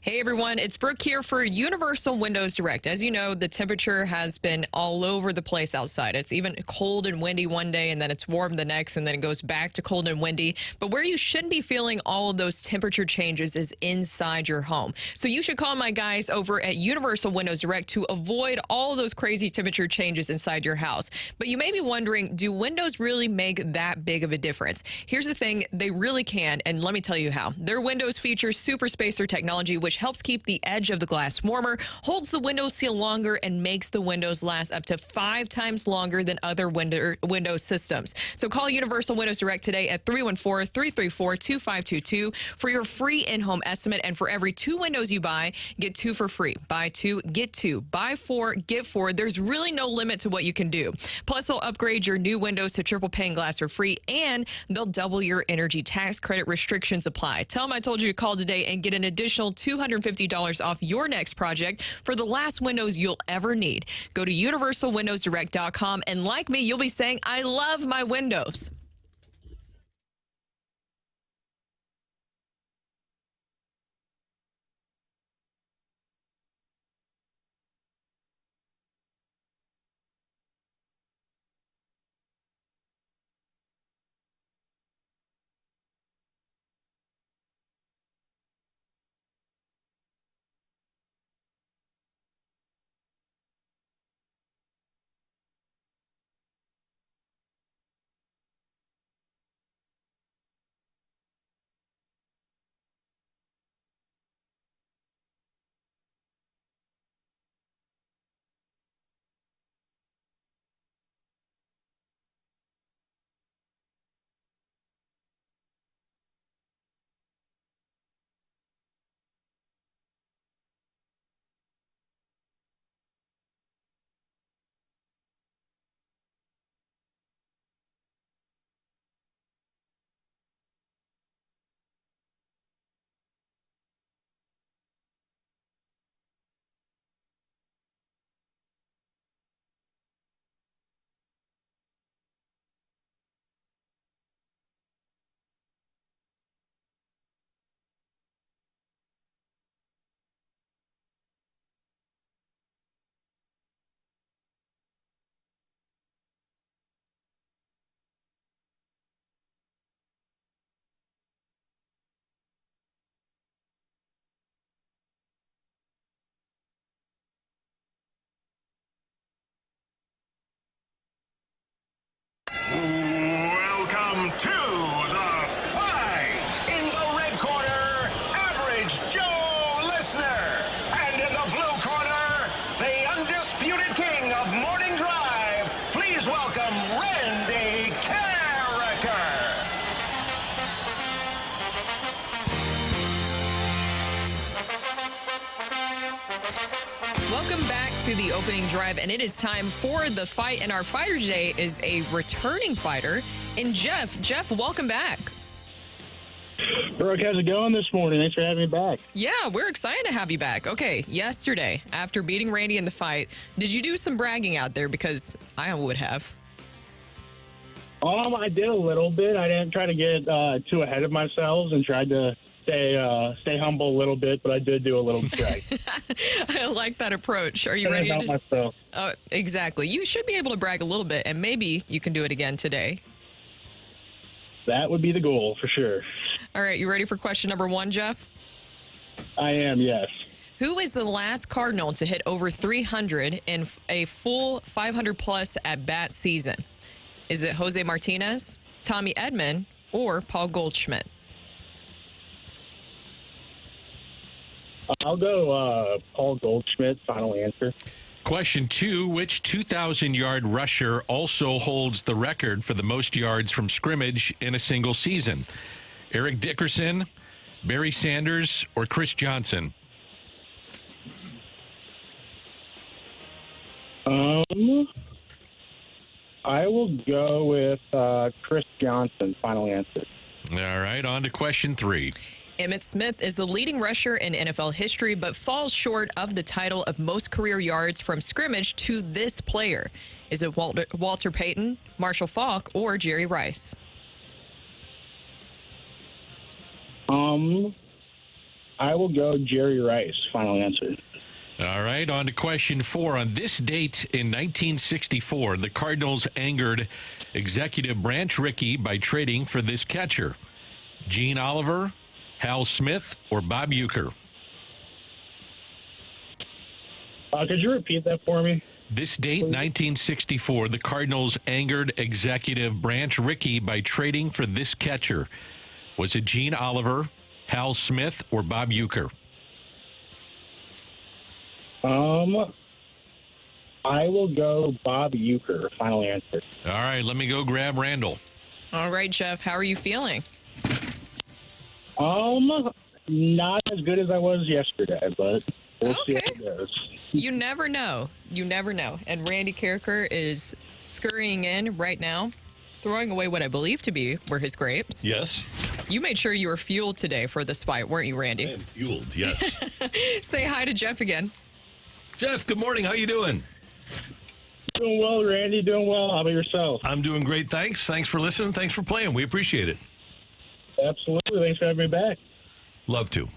Speaker 2: Hey everyone, it's Brooke here for Universal Windows Direct. As you know, the temperature has been all over the place outside. It's even cold and windy one day, and then it's warm the next, and then it goes back to cold and windy. But where you shouldn't be feeling all of those temperature changes is inside your home. So you should call my guys over at Universal Windows Direct to avoid all of those crazy temperature changes inside your house. But you may be wondering, do windows really make that big of a difference? Here's the thing, they really can, and let me tell you how. Their windows feature super spacer technology, which helps keep the edge of the glass warmer, holds the window seal longer, and makes the windows last up to 5 times longer than other window systems. So call Universal Windows Direct today at 314-334-2522 for your free in-home estimate. And for every 2 windows you buy, get 2 for free. Buy 2, get 2. Buy 4, get 4. There's really no limit to what you can do. Plus, they'll upgrade your new windows to triple pane glass for free, and they'll double your energy tax credit. Restrictions apply. Tell them I told you to call today and get an additional $250 off your next project for the last windows you'll ever need. Go to universalwindowsdirect.com, and like me, you'll be saying, I love my windows. opening drive, and it is time for the fight. And our fighter today is a returning fighter, and Jeff. Jeff, welcome back.
Speaker 13: Brooke, how's it going this morning? Thanks for having me back.
Speaker 2: Yeah, we're excited to have you back. Okay, yesterday, after beating Randy in the fight, did you do some bragging out there? Because I would have.
Speaker 13: I did a little bit. I didn't try to get too ahead of myself and tried to stay humble a little bit, but I did do a little brag.
Speaker 2: I like that approach. Are you ready?
Speaker 13: Myself.
Speaker 2: Oh, exactly. You should be able to brag a little bit, and maybe you can do it again today.
Speaker 13: That would be the goal, for sure.
Speaker 2: All right, you ready for question number 1, Jeff?
Speaker 13: I am, yes.
Speaker 2: Who is the last Cardinal to hit over 300 in a full 500-plus at-bat season? Is it Jose Martinez, Tommy Edman, or Paul Goldschmidt?
Speaker 13: I'll go Paul Goldschmidt, final answer.
Speaker 3: Question 2, which 2,000-yard rusher also holds the record for the most yards from scrimmage in a single season? Eric Dickerson, Barry Sanders, or Chris Johnson?
Speaker 13: I will go with Chris Johnson, final answer.
Speaker 3: All right, on to question 3.
Speaker 2: Emmitt Smith is the leading rusher in NFL history, but falls short of the title of most career yards from scrimmage to this player. Is it Walter Payton, Marshall Faulk, or Jerry Rice?
Speaker 13: I will go Jerry Rice, final answer.
Speaker 3: All right, on to question 4. On this date in 1964, the Cardinals angered executive Branch Rickey by trading for this catcher: Gene Oliver, Hal Smith, or Bob Uecker?
Speaker 13: Could you repeat that for me?
Speaker 3: This date, 1964, the Cardinals angered executive Branch Rickey by trading for this catcher. Was it Gene Oliver, Hal Smith, or Bob Uecker?
Speaker 13: I will go Bob Uecker, final answer.
Speaker 3: All right, let me go grab Randall.
Speaker 2: All right, Jeff, how are you feeling?
Speaker 13: Not as good as I was yesterday, but we'll see how it goes.
Speaker 2: You never know. You never know. And Randy Carricker is scurrying in right now, throwing away what I believe to be were his grapes.
Speaker 1: Yes.
Speaker 2: You made sure you were fueled today for this fight, weren't you, Randy?
Speaker 1: I am fueled, yes.
Speaker 2: Say hi to Jeff again.
Speaker 1: Jeff, good morning. How you doing?
Speaker 13: Doing well, Randy. Doing well. How about yourself?
Speaker 1: I'm doing great, thanks. Thanks for listening. Thanks for playing. We appreciate it.
Speaker 13: Absolutely. Thanks for having me back.
Speaker 1: Love to.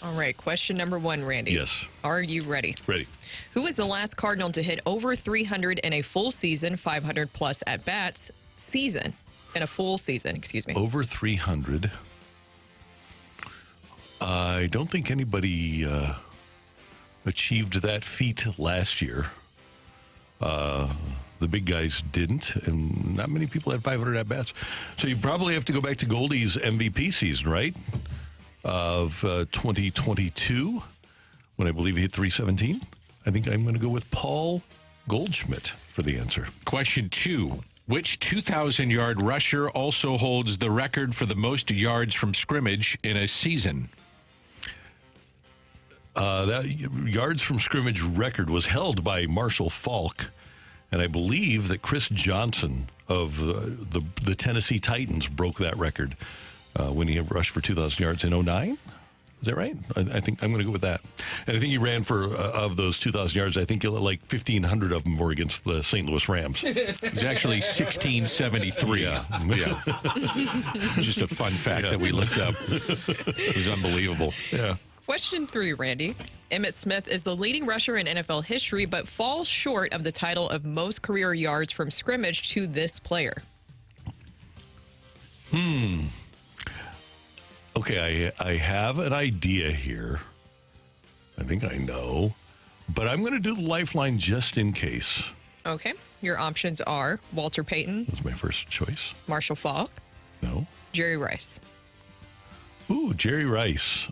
Speaker 2: All right, question number 1, Randy.
Speaker 1: Yes.
Speaker 2: Are you ready?
Speaker 1: Ready.
Speaker 2: Who is the last Cardinal to hit over 300 in a full season, 500-plus at-bats season? In a full season, excuse me.
Speaker 1: Over 300. I don't think anybody achieved that feat last year. The big guys didn't, and not many people had 500 at-bats. So you probably have to go back to Goldie's MVP season, right? Of 2022, when I believe he hit 317. I think I'm going to go with Paul Goldschmidt for the answer.
Speaker 3: Question 2. Which 2,000-yard rusher also holds the record for the most yards from scrimmage in a season?
Speaker 1: That yards from scrimmage record was held by Marshall Faulk, and I believe that Chris Johnson of the Tennessee Titans broke that record when he rushed for 2,000 yards in 2009. Is that right? I think I'm going to go with that. And I think he ran for, of those 2,000 yards, I think like 1,500 of them were against the St. Louis Rams.
Speaker 3: It's actually 1673.
Speaker 1: Yeah.
Speaker 3: Just a fun fact that we looked up. It was unbelievable.
Speaker 1: Yeah.
Speaker 2: Question 3, Randy. Emmitt Smith is the leading rusher in NFL history, but falls short of the title of most career yards from scrimmage to this player.
Speaker 1: Okay, I have an idea here. I think I know. But I'm going to do the lifeline just in case.
Speaker 2: Okay. Your options are Walter Payton.
Speaker 1: That's my first choice.
Speaker 2: Marshall Faulk.
Speaker 1: No.
Speaker 2: Jerry Rice.
Speaker 1: Ooh, Jerry Rice.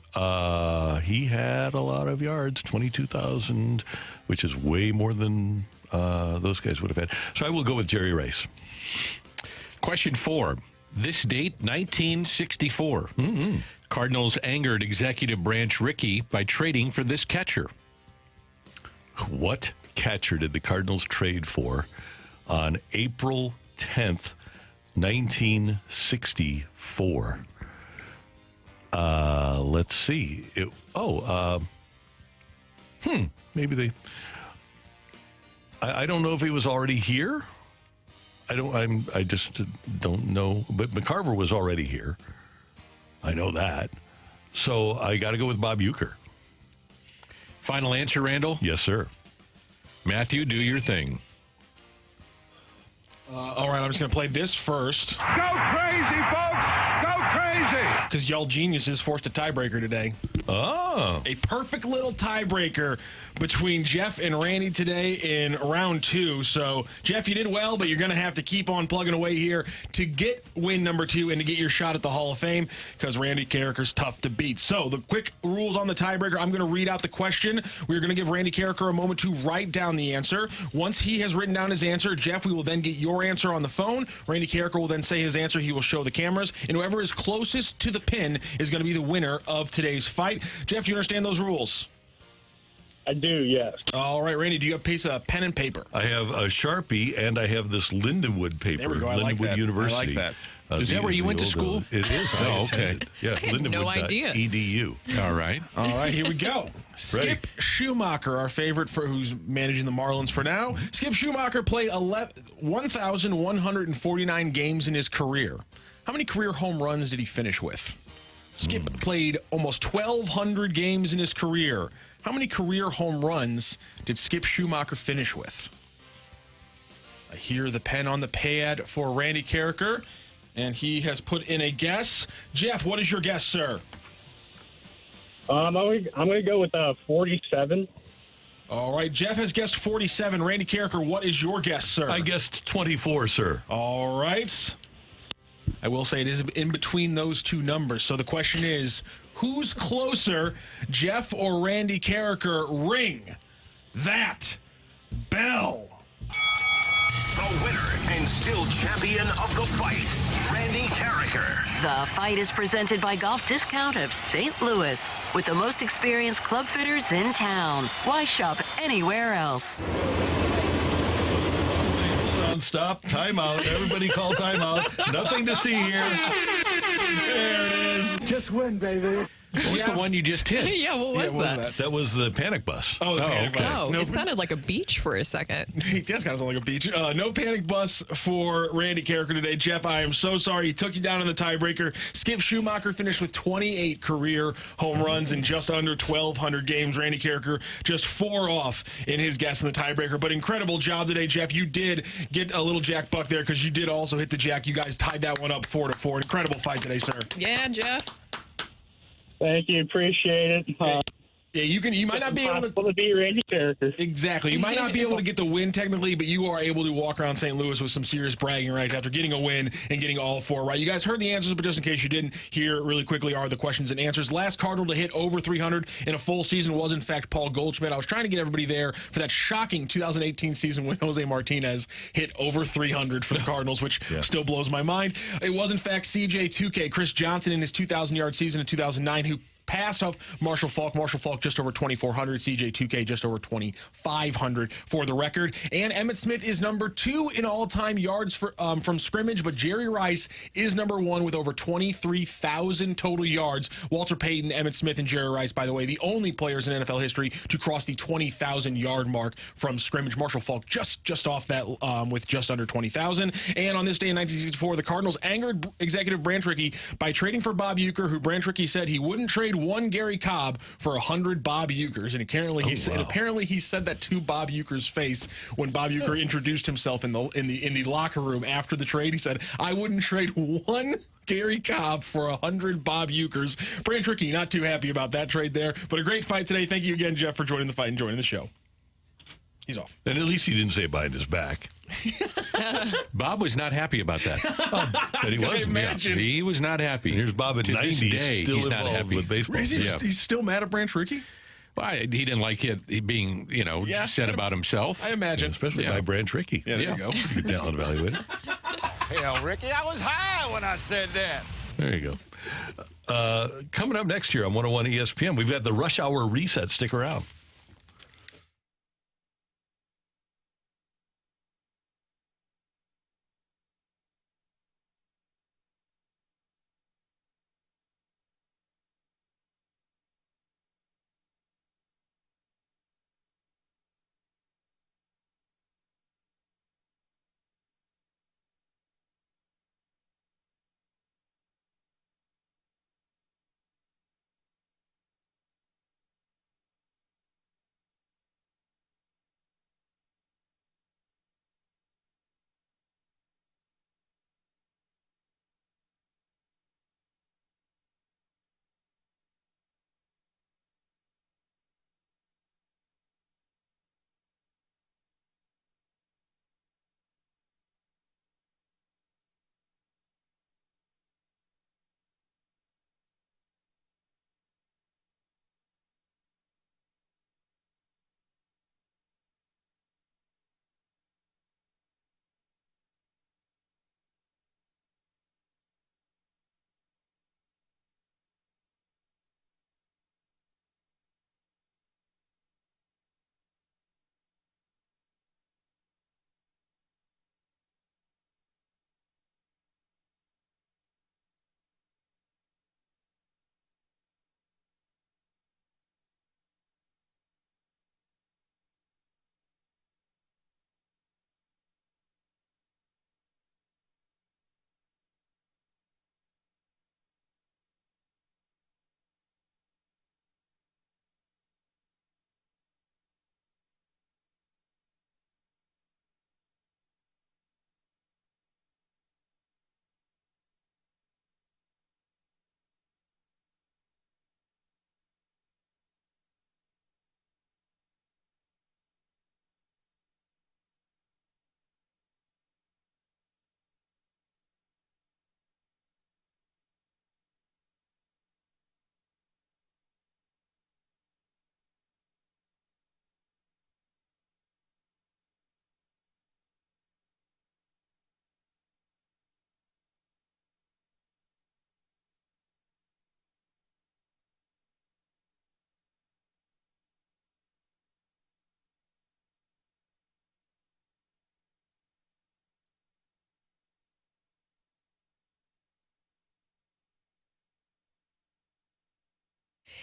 Speaker 1: He had a lot of yards, 22,000, which is way more than those guys would have had. So I will go with Jerry Rice.
Speaker 3: Question 4. This date, 1964. Cardinals angered executive Branch Rickey by trading for this catcher.
Speaker 1: What catcher did the Cardinals trade for on April 10th, 1964? Let's see. Maybe they. I don't know if he was already here. I just don't know. But McCarver was already here. I know that. So I got to go with Bob Uecker.
Speaker 3: Final answer, Randall?
Speaker 1: Yes, sir.
Speaker 3: Matthew, do your thing.
Speaker 4: All right, I'm just going to play this first.
Speaker 14: Go crazy, folks! Go crazy!
Speaker 4: Because y'all geniuses forced a tiebreaker today.
Speaker 1: Oh.
Speaker 4: A perfect little tiebreaker between Jeff and Randy today in round 2. So, Jeff, you did well, but you're going to have to keep on plugging away here to get win number 2 and to get your shot at the Hall of Fame, because Randy Carricker's tough to beat. So, the quick rules on the tiebreaker. I'm going to read out the question. We're going to give Randy Carricker a moment to write down the answer. Once he has written down his answer, Jeff, we will then get your answer on the phone. Randy Carricker will then say his answer. He will show the cameras, and whoever is closest to the pin is going to be the winner of today's fight. Jeff, do you understand those rules?
Speaker 13: I do, yes.
Speaker 4: All right, Randy, do you have a piece of pen and paper?
Speaker 1: I have a Sharpie, and I have this Lindenwood paper.
Speaker 4: There we go. I like
Speaker 1: Lindenwood
Speaker 4: that.
Speaker 1: University.
Speaker 4: I like that.
Speaker 3: Is that where you went to school?
Speaker 1: It is.
Speaker 3: Oh, okay.
Speaker 1: Attended. Yeah,
Speaker 2: I had no idea.
Speaker 1: Edu.
Speaker 3: All right.
Speaker 4: All right, here we go. Skip Schumacher, our favorite who's managing the Marlins for now. Skip Schumacher played 1,149 games in his career. How many career home runs did he finish with? Skip played almost 1,200 games in his career. How many career home runs did Skip Schumacher finish with? I hear the pen on the pad for Randy Carricker, and he has put in a guess. Jeff, what is your guess, sir?
Speaker 13: I'm going to go with 47.
Speaker 4: All right, Jeff has guessed 47. Randy Carricker, what is your guess, sir?
Speaker 1: I guessed 24, sir.
Speaker 4: All right. I will say it is in between those two numbers. So the question is, who's closer, Jeff or Randy Carricker? Ring that bell.
Speaker 5: The winner and still champion of the fight, Randy Carricker.
Speaker 8: The fight is presented by Golf Discount of St. Louis, with the most experienced club fitters in town. Why shop anywhere else?
Speaker 1: Stop. Timeout. Everybody call timeout. Nothing to see here.
Speaker 4: There it is.
Speaker 14: Just win, baby.
Speaker 3: What was the one you just hit?
Speaker 2: Yeah, what was that?
Speaker 1: That was the panic bus.
Speaker 4: Oh, the panic bus.
Speaker 2: Oh, it sounded like a beach for a second.
Speaker 4: It does kind of sound like a beach. No panic bus for Randy Carricker today. Jeff, I am so sorry. He took you down in the tiebreaker. Skip Schumacher finished with 28 career home runs in just under 1,200 games. Randy Carricker just 4 off in his guess in the tiebreaker. But incredible job today, Jeff. You did get a little jack buck there because you did also hit the jack. You guys tied that one up 4-4. Incredible fight today, sir.
Speaker 2: Yeah, Jeff.
Speaker 13: Thank you. Appreciate it.
Speaker 4: Yeah, you might not be able
Speaker 13: to beat Randy Carricker.
Speaker 4: Exactly. You might not be able to get the win technically, but you are able to walk around St. Louis with some serious bragging rights after getting a win and getting all 4 right. You guys heard the answers, but just in case you didn't, here really quickly are the questions and answers. Last Cardinal to hit over 300 in a full season was, in fact, Paul Goldschmidt. I was trying to get everybody there for that shocking 2018 season when Jose Martinez hit over 300 for the Cardinals, which still blows my mind. It was, in fact, CJ2K, Chris Johnson, in his 2,000-yard season in 2009, who passed up Marshall Falk. Marshall Falk just over 2,400. CJ2K just over 2,500 for the record. And Emmitt Smith is number 2 in all-time yards from scrimmage, but Jerry Rice is number 1 with over 23,000 total yards. Walter Payton, Emmitt Smith, and Jerry Rice, by the way, the only players in NFL history to cross the 20,000-yard mark from scrimmage. Marshall Falk just off that with just under 20,000. And on this day in 1964, the Cardinals angered executive Branch Rickey by trading for Bob Uecker, who Branch Rickey said he wouldn't trade one Gary Cobb for 100 Bob Ueckers, and apparently he said that to Bob Uecker's face when Bob Uecker introduced himself in the locker room after the trade. He said, "I wouldn't trade one Gary Cobb for 100 Bob Ueckers." Branch Rickey not too happy about that trade there, but a great fight today. Thank you again, Jeff, for joining the fight and joining the show. He's off.
Speaker 1: And at least he didn't say it behind his back.
Speaker 3: Bob was not happy about that.
Speaker 1: But he was.
Speaker 4: Imagine.
Speaker 3: He was not happy.
Speaker 1: Here's Bob at 90, still
Speaker 3: he's not
Speaker 1: involved
Speaker 3: happy
Speaker 1: with baseball.
Speaker 4: He's still mad at Branch Rickey?
Speaker 3: Well, he didn't like it being, said about himself.
Speaker 4: I imagine.
Speaker 1: Especially by Branch Rickey.
Speaker 4: Yeah, there you go.
Speaker 1: Good talent evaluator.
Speaker 14: Hell, Ricky, I was high when I said that.
Speaker 1: There you go. Coming up next year on 101 ESPN, we've got the Rush Hour Reset. Stick around.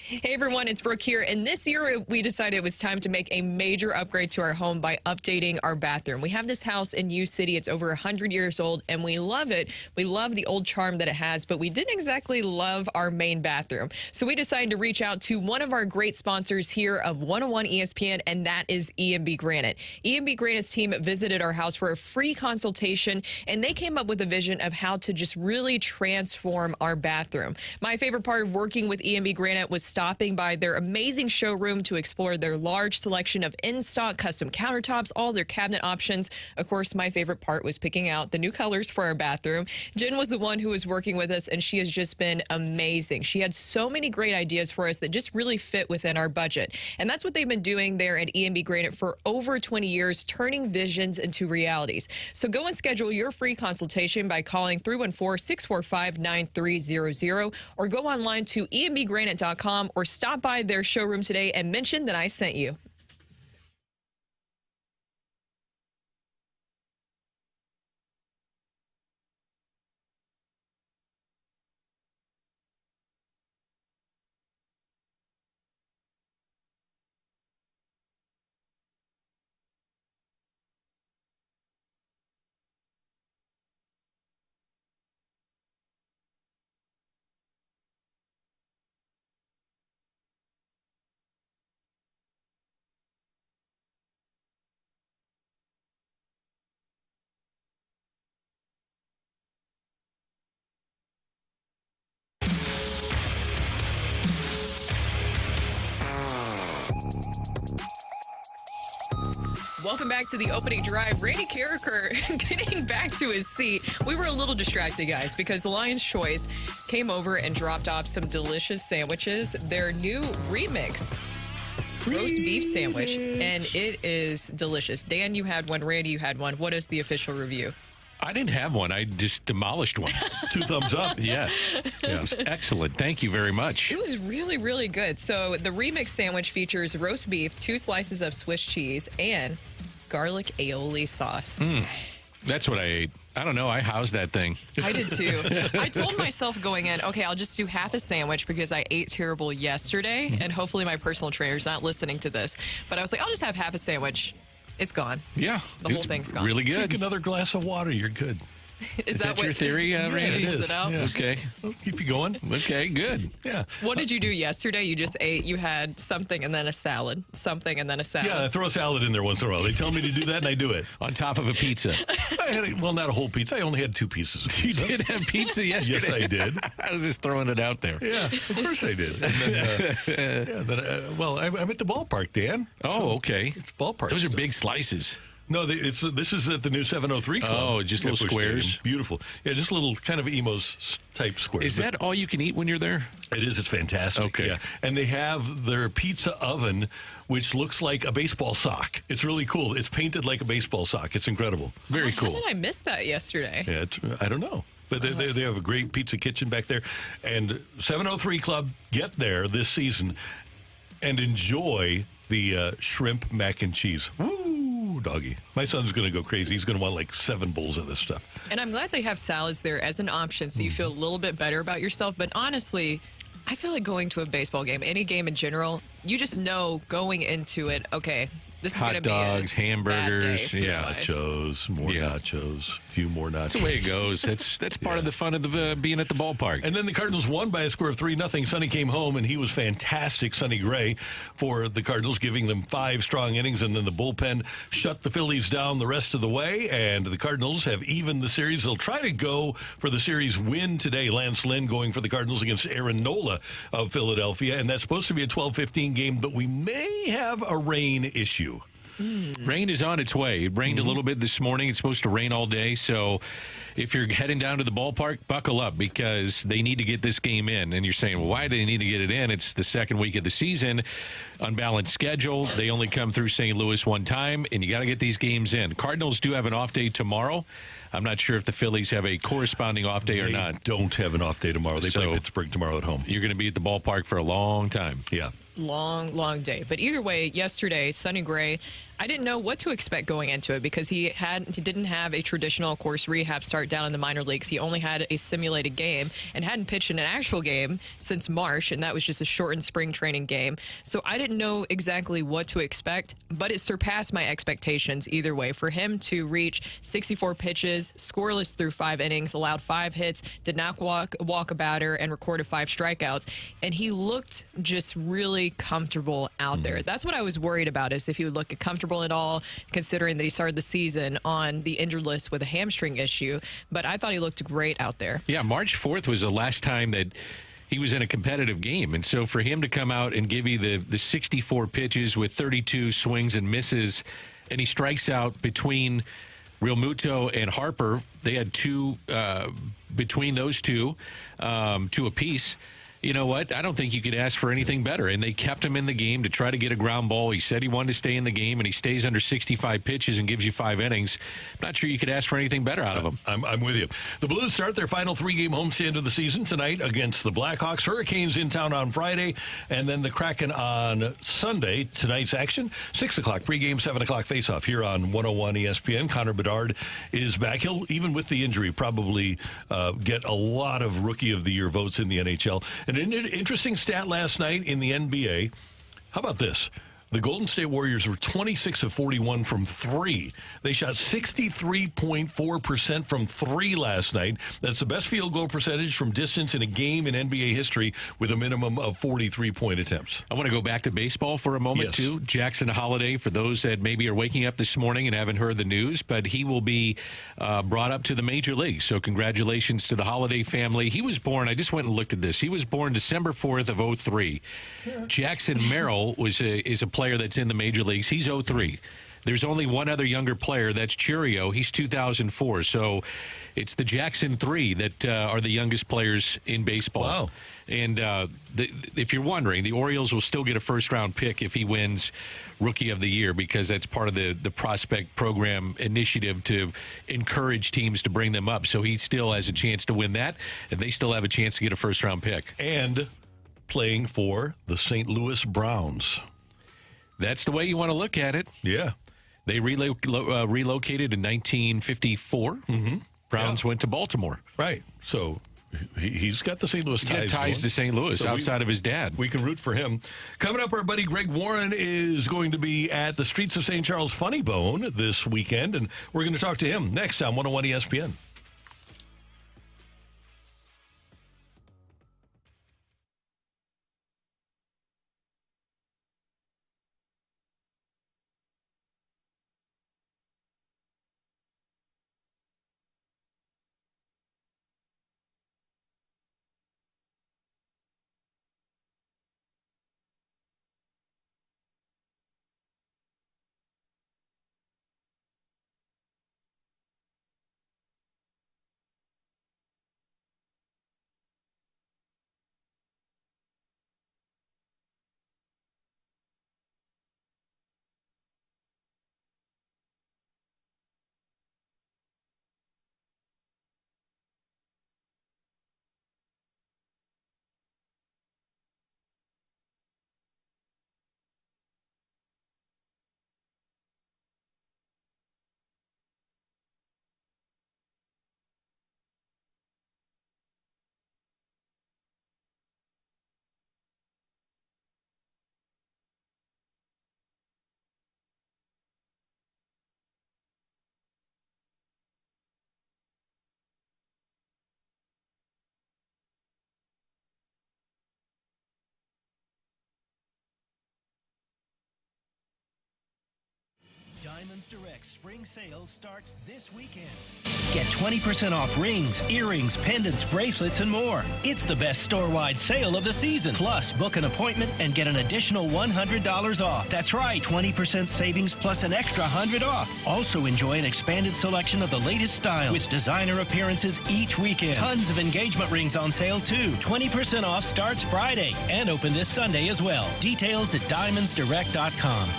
Speaker 2: Hey everyone, it's Brooke here. And this year we decided it was time to make a major upgrade to our home by updating our bathroom. We have this house in U City. It's over 100 years old and we love it. We love the old charm that it has, but we didn't exactly love our main bathroom. So we decided to reach out to one of our great sponsors here of 101 ESPN, and that is E&B Granite. E&B Granite's team visited our house for a free consultation, and they came up with a vision of how to just really transform our bathroom. My favorite part of working with E&B Granite was stopping by their amazing showroom to explore their large selection of in-stock custom countertops, all their cabinet options. Of course, my favorite part was picking out the new colors for our bathroom. Jen was the one who was working with us, and she has just been amazing. She had so many great ideas for us that just really fit within our budget. And that's what they've been doing there at E&B Granite for over 20 years, turning visions into realities. So go and schedule your free consultation by calling 314-645-9300 or go online to embgranite.com or stop by their showroom today and mention that I sent you. Welcome back to the opening drive. Randy Carricker getting back to his seat. We were a little distracted, guys, because the Lion's Choice came over and dropped off some delicious sandwiches. Their new remix roast beef sandwich, and it is delicious. Dan, you had one. Randy, you had one. What is the official review?
Speaker 3: I didn't have one. I just demolished one.
Speaker 1: 2 thumbs up.
Speaker 3: Yes. It was excellent. Thank you very much.
Speaker 2: It was really, really good. So the remix sandwich features roast beef, 2 slices of Swiss cheese, and garlic aioli sauce.
Speaker 3: That's what I ate. I don't know. I housed that thing.
Speaker 2: I did too. I told myself going in, okay, I'll just do half a sandwich because I ate terrible yesterday, and hopefully my personal trainer's not listening to this. But I was like, I'll just have half a sandwich. It's gone.
Speaker 3: Yeah.
Speaker 2: The whole thing's gone.
Speaker 3: Really good.
Speaker 1: Take another glass of water. You're good.
Speaker 2: Is
Speaker 3: that your theory, Randy?
Speaker 1: It is.
Speaker 2: It
Speaker 1: Yeah.
Speaker 3: Okay.
Speaker 1: I'll keep you going.
Speaker 3: Okay, good.
Speaker 1: Yeah.
Speaker 2: What did you do yesterday? You just ate, you had something and then a salad, something and then a salad.
Speaker 1: Yeah, I throw a salad in there once in a while. They tell me to do that, and I do it.
Speaker 3: On top of a pizza.
Speaker 1: I had not a whole pizza. I only had 2 pieces of pizza.
Speaker 3: You did have pizza yesterday?
Speaker 1: Yes, I did.
Speaker 3: I was just throwing it out there.
Speaker 1: Yeah, of course I did. And then, I'm at the ballpark, Dan.
Speaker 3: Oh, okay.
Speaker 1: It's ballpark.
Speaker 3: Those are
Speaker 1: stuff.
Speaker 3: big slices.
Speaker 1: No, this is at the new 703 Club.
Speaker 3: Oh, just little
Speaker 1: Busch
Speaker 3: squares?
Speaker 1: Stadium. Beautiful. Yeah, just little kind of emos type squares.
Speaker 3: Is that all you can eat when you're there?
Speaker 1: It is. It's fantastic.
Speaker 3: Okay.
Speaker 1: Yeah. And they have their pizza oven, which looks like a baseball sock. It's really cool. It's painted like a baseball sock. It's incredible.
Speaker 3: Very cool.
Speaker 2: How did I miss that yesterday?
Speaker 1: Yeah, I don't know. But they have a great pizza kitchen back there. And 703 Club, get there this season and enjoy the shrimp mac and cheese. Woo, doggy. My son's going to go crazy. He's going to want like 7 bowls of this stuff.
Speaker 2: And I'm glad they have salads there as an option so you feel a little bit better about yourself. But honestly, I feel like going to a baseball game, any game in general, you just know going into it, okay, this is going to be
Speaker 3: hot dogs, hamburgers,
Speaker 1: nachos, more nachos, a few more nachos.
Speaker 3: That's the way it goes. That's part of the fun of being at the ballpark.
Speaker 1: And then the Cardinals won by a score of 3-0. Sonny came home, and he was fantastic, Sonny Gray, for the Cardinals, giving them 5 strong innings. And then the bullpen shut the Phillies down the rest of the way, and the Cardinals have evened the series. They'll try to go for the series win today. Lance Lynn going for the Cardinals against Aaron Nola of Philadelphia, and that's supposed to be a 12-15 game, but we may have a rain issue.
Speaker 3: Rain is on its way. It rained a little bit this morning. It's supposed to rain all day. So if you're heading down to the ballpark, buckle up because they need to get this game in. And you're saying, well, why do they need to get it in? It's the second week of the season. Unbalanced schedule. They only come through St. Louis one time, and you got to get these games in. Cardinals do have an off day tomorrow. I'm not sure if the Phillies have a corresponding off day or not.
Speaker 1: They don't have an off day tomorrow. They play Pittsburgh tomorrow at home.
Speaker 3: You're going to be at the ballpark for a long time.
Speaker 1: Yeah.
Speaker 2: Long day. But either way, yesterday, Sonny Gray, I didn't know what to expect going into it because he didn't have a traditional, of course, rehab start down in the minor leagues. He only had a simulated game and hadn't pitched in an actual game since March, and that was just a shortened spring training game. So I didn't know exactly what to expect, but it surpassed my expectations either way. For him to reach 64 pitches, scoreless through 5 innings, allowed 5 hits, did not walk a batter, and recorded 5 strikeouts, and he looked just really comfortable out there. That's what I was worried about, is if he would look comfortable at all, considering that he started the season on the injured list with a hamstring issue. But I thought he looked great out there.
Speaker 3: Yeah, March 4th was the last time that he was in a competitive game. And so for him to come out and give you the 64 pitches with 32 swings and misses, and he strikes out between Real Muto and Harper, they had 2 between those two, 2 apiece. You know what? I don't think you could ask for anything better. And they kept him in the game to try to get a ground ball. He said he wanted to stay in the game, and he stays under 65 pitches and gives you 5 innings. I'm not sure you could ask for anything better out of him.
Speaker 1: I'm with you. The Blues start their final 3-game homestand of the season tonight against the Blackhawks. Hurricanes in town on Friday, and then the Kraken on Sunday. Tonight's action, 6 o'clock pregame, 7 o'clock faceoff here on 101 ESPN. Connor Bedard is back. He'll, even with the injury, probably get a lot of Rookie of the Year votes in the NHL. An interesting stat last night in the NBA. How about this? The Golden State Warriors were 26 of 41 from 3. They shot 63.4% from 3 last night. That's the best field goal percentage from distance in a game in NBA history, with a minimum of 43-point attempts.
Speaker 3: I want to go back to baseball for a moment, too. Jackson Holiday, for those that maybe are waking up this morning and haven't heard the news, but he will be brought up to the major leagues. So congratulations to the Holiday family. He was born, I just went and looked at this. He was born December 4th of 03. Jackson Merrill is a player that's in the major leagues. He's 03. There's only one other younger player, that's Churio. He's 2004. So it's the Jackson 3 that are the youngest players in baseball.
Speaker 1: Wow.
Speaker 3: And if you're wondering, the Orioles will still get a first-round pick if he wins Rookie of the Year, because that's part of the prospect program initiative to encourage teams to bring them up. So he still has a chance to win that, and they still have a chance to get a first-round pick.
Speaker 1: And playing for the St. Louis Browns.
Speaker 3: That's the way you want to look at it.
Speaker 1: Yeah.
Speaker 3: They relocated in 1954.
Speaker 1: Mm-hmm.
Speaker 3: Browns went to Baltimore.
Speaker 1: Right. So he's got the St. Louis ties.
Speaker 3: He's got ties to St. Louis, so outside of his dad.
Speaker 1: We can root for him. Coming up, our buddy Greg Warren is going to be at the Streets of St. Charles Funny Bone this weekend, and we're going to talk to him next on 101 ESPN.
Speaker 15: Diamonds Direct spring sale starts this weekend. Get 20% off rings, earrings, pendants, bracelets, and more. It's the best store-wide sale of the season. Plus, book an appointment and get an additional $100 off. That's right, 20% savings plus an extra $100 off. Also enjoy an expanded selection of the latest styles with designer appearances each weekend. Tons of engagement rings on sale, too. 20% off starts Friday and open this Sunday as well. Details at diamondsdirect.com.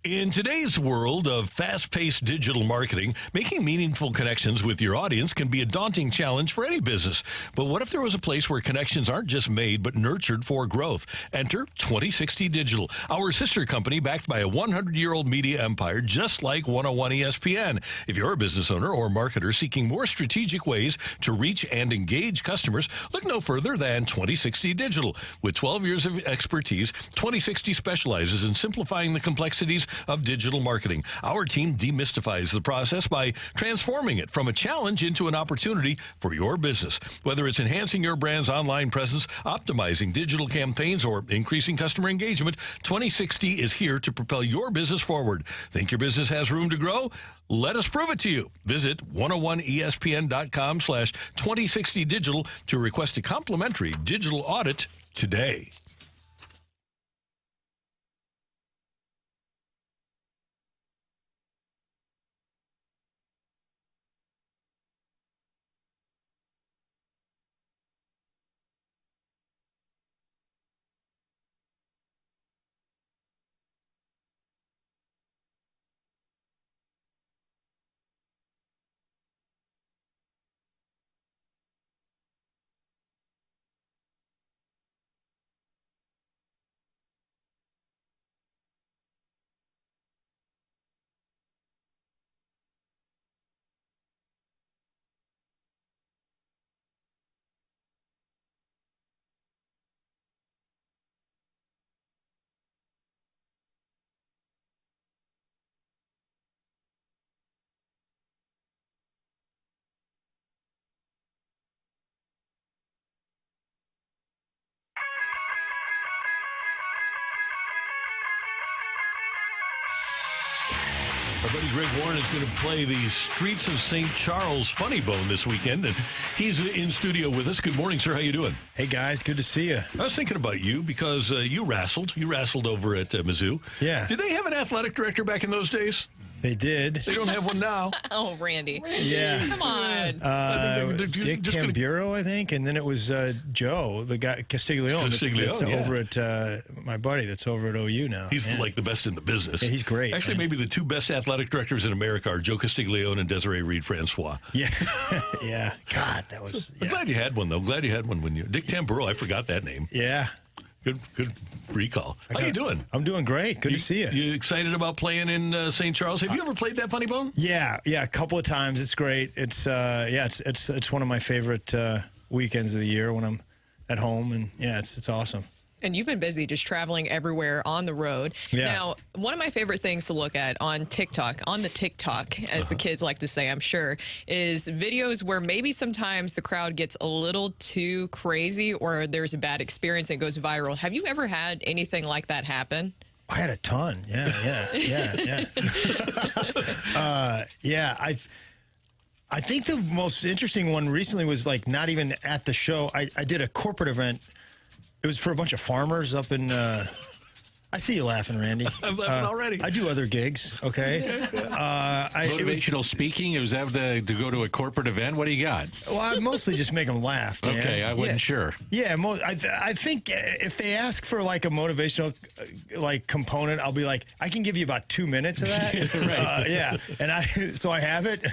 Speaker 1: In today's world of fast-paced digital marketing, making meaningful connections with your audience can be a daunting challenge for any business. But what if there was a place where connections aren't just made, but nurtured for growth? Enter 2060 Digital, our sister company backed by a 100-year-old media empire just like 101 ESPN. If you're a business owner or marketer seeking more strategic ways to reach and engage customers, look no further than 2060 Digital. With 12 years of expertise, 2060 specializes in simplifying the complexities of digital marketing. Our team demystifies the process by transforming it from a challenge into an opportunity for your business. Whether it's enhancing your brand's online presence, optimizing digital campaigns, or increasing customer engagement, 2060 is here to propel your business forward. Think your business has room to grow? Let us prove it to you. Visit 101ESPN.com/2060digital to request a complimentary digital audit today. Our buddy Greg Warren is going to play the Streets of St. Charles Funny Bone this weekend, and he's in studio with us. Good morning, sir. How you doing?
Speaker 16: Hey, guys. Good to see you.
Speaker 1: I was thinking about you because you wrestled. You wrestled over at Mizzou.
Speaker 16: Yeah.
Speaker 1: Did they have an athletic director back in those days?
Speaker 16: They did.
Speaker 1: They don't have one now.
Speaker 2: Oh, Randy.
Speaker 16: Yeah.
Speaker 2: Come on.
Speaker 16: Dick Tamburo, I think, and then it was Joe, the guy, Castiglione, that's over at my buddy that's over at OU now.
Speaker 1: He's like the best in the business.
Speaker 16: Yeah, he's great.
Speaker 1: Actually, maybe the two best athletic directors in America are Joe Castiglione and Desiree Reed-Francois.
Speaker 16: Yeah. Yeah. God, that was...
Speaker 1: I'm glad you had one, though. Glad you had one when you... Dick Tamburo, I forgot that name.
Speaker 16: Yeah.
Speaker 1: Good recall. How you doing?
Speaker 16: I'm doing great. Good to see you.
Speaker 1: You excited about playing in St. Charles? Have you ever played that Funny Bone?
Speaker 16: Yeah, a couple of times. It's great. It's it's one of my favorite weekends of the year when I'm at home, and yeah, it's awesome.
Speaker 2: And you've been busy just traveling everywhere on the road.
Speaker 16: Yeah.
Speaker 2: Now, one of my favorite things to look at on TikTok, as the kids like to say, I'm sure, is videos where maybe sometimes the crowd gets a little too crazy or there's a bad experience and it goes viral. Have you ever had anything like that happen?
Speaker 16: I had a ton. Yeah. I think the most interesting one recently was like not even at the show. I did a corporate event. It was for a bunch of farmers up in, I see you laughing, Randy.
Speaker 1: I'm laughing already.
Speaker 16: I do other gigs, okay?
Speaker 3: Motivational speaking? It was to go to a corporate event? What do you got?
Speaker 16: Well, I mostly just make them laugh, Dan.
Speaker 3: Okay, I wasn't sure.
Speaker 16: Yeah, I think if they ask for like a motivational like component, I'll be like, I can give you about 2 minutes of that.
Speaker 3: Right.
Speaker 16: And so I have it.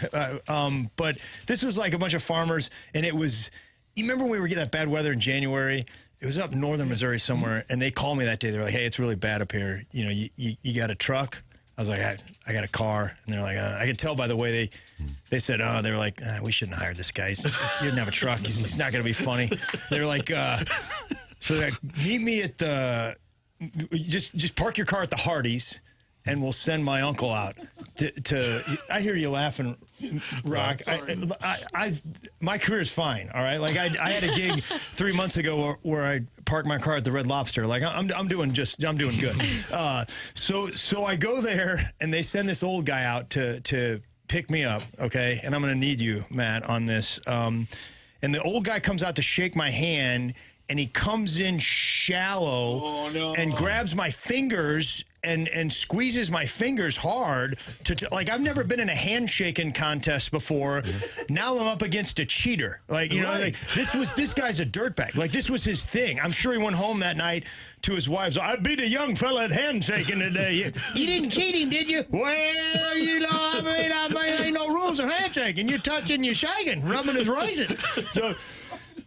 Speaker 16: But this was like a bunch of farmers, and it was, you remember when we were getting that bad weather in January? It was up northern Missouri somewhere, and they called me that day. They're like, hey, it's really bad up here. You know, you got a truck? I was like, I got a car. And they're like, I could tell by the way they said, they were like, we shouldn't hire this guy. He didn't have a truck. He's not going to be funny. They were like, so they're like, meet me at the, just park your car at the Hardee's, and we'll send my uncle out to I hear you laughing, Rocc. My career is fine, all right? Like, I had a gig 3 months ago where I parked my car at the Red Lobster. Like, I'm doing good. So I go there, and they send this old guy out to pick me up, okay? And I'm going to need you, Matt, on this. And the old guy comes out to shake my hand, and he comes in shallow and grabs my fingers and squeezes my fingers hard like I've never been in a handshaking contest before. Now I'm up against a cheater. Like, you know, like this guy's a dirtbag. Like, this was his thing. I'm sure he went home that night to his wives. I beat a young fella at handshaking today. You didn't cheat him, did you? Well, you know, I mean, ain't no rules of handshaking. You're touching, you're shaking, rubbing is raising. So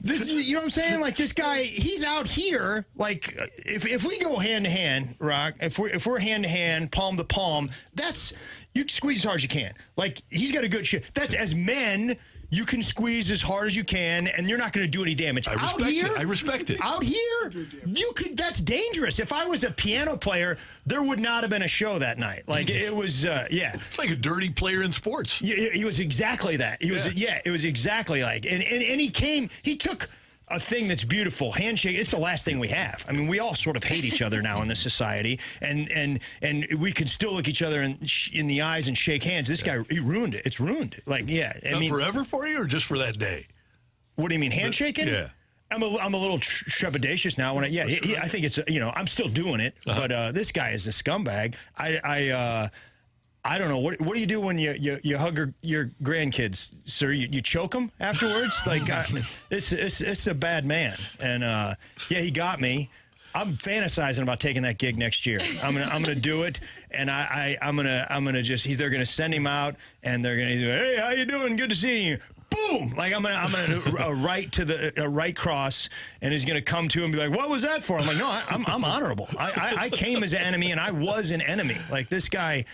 Speaker 16: this, you know what I'm saying? Like, this guy, he's out here. Like, if we go hand to hand, Rocc, if we're hand to hand, palm to palm, that's, you can squeeze as hard as you can. Like, he's got a good shit. That's, as men, you can squeeze as hard as you can, and you're not going to do any damage.
Speaker 1: I respect it.
Speaker 16: Out here, you could. That's dangerous. If I was a piano player, there would not have been a show that night. Like, it was, yeah.
Speaker 1: It's like a dirty player in sports.
Speaker 16: He was exactly that. He was, it was exactly like, and he took a thing that's beautiful, handshake. It's the last thing we have. I mean, we all sort of hate each other now in this society, and we can still look each other in the eyes and shake hands. This guy, he ruined it. It's ruined. Like, yeah. I mean,
Speaker 1: forever for you, or just for that day?
Speaker 16: What do you mean, handshaking?
Speaker 1: Yeah.
Speaker 16: I'm a little trepidatious now. I think it's, you know, I'm still doing it, but this guy is a scumbag. I don't know. What do you do when you hug your grandkids, sir? You choke them afterwards? Like, it's a bad man. And yeah, he got me. I'm fantasizing about taking that gig next year. I'm gonna do it, and I'm gonna just, they're gonna send him out, and they're gonna say, hey, how you doing? Good to see you. Boom! Like, I'm gonna do a right cross, and he's gonna come to him and be like, "What was that for?" I'm like, "No, I'm honorable. I came as an enemy, and I was an enemy. Like, this guy."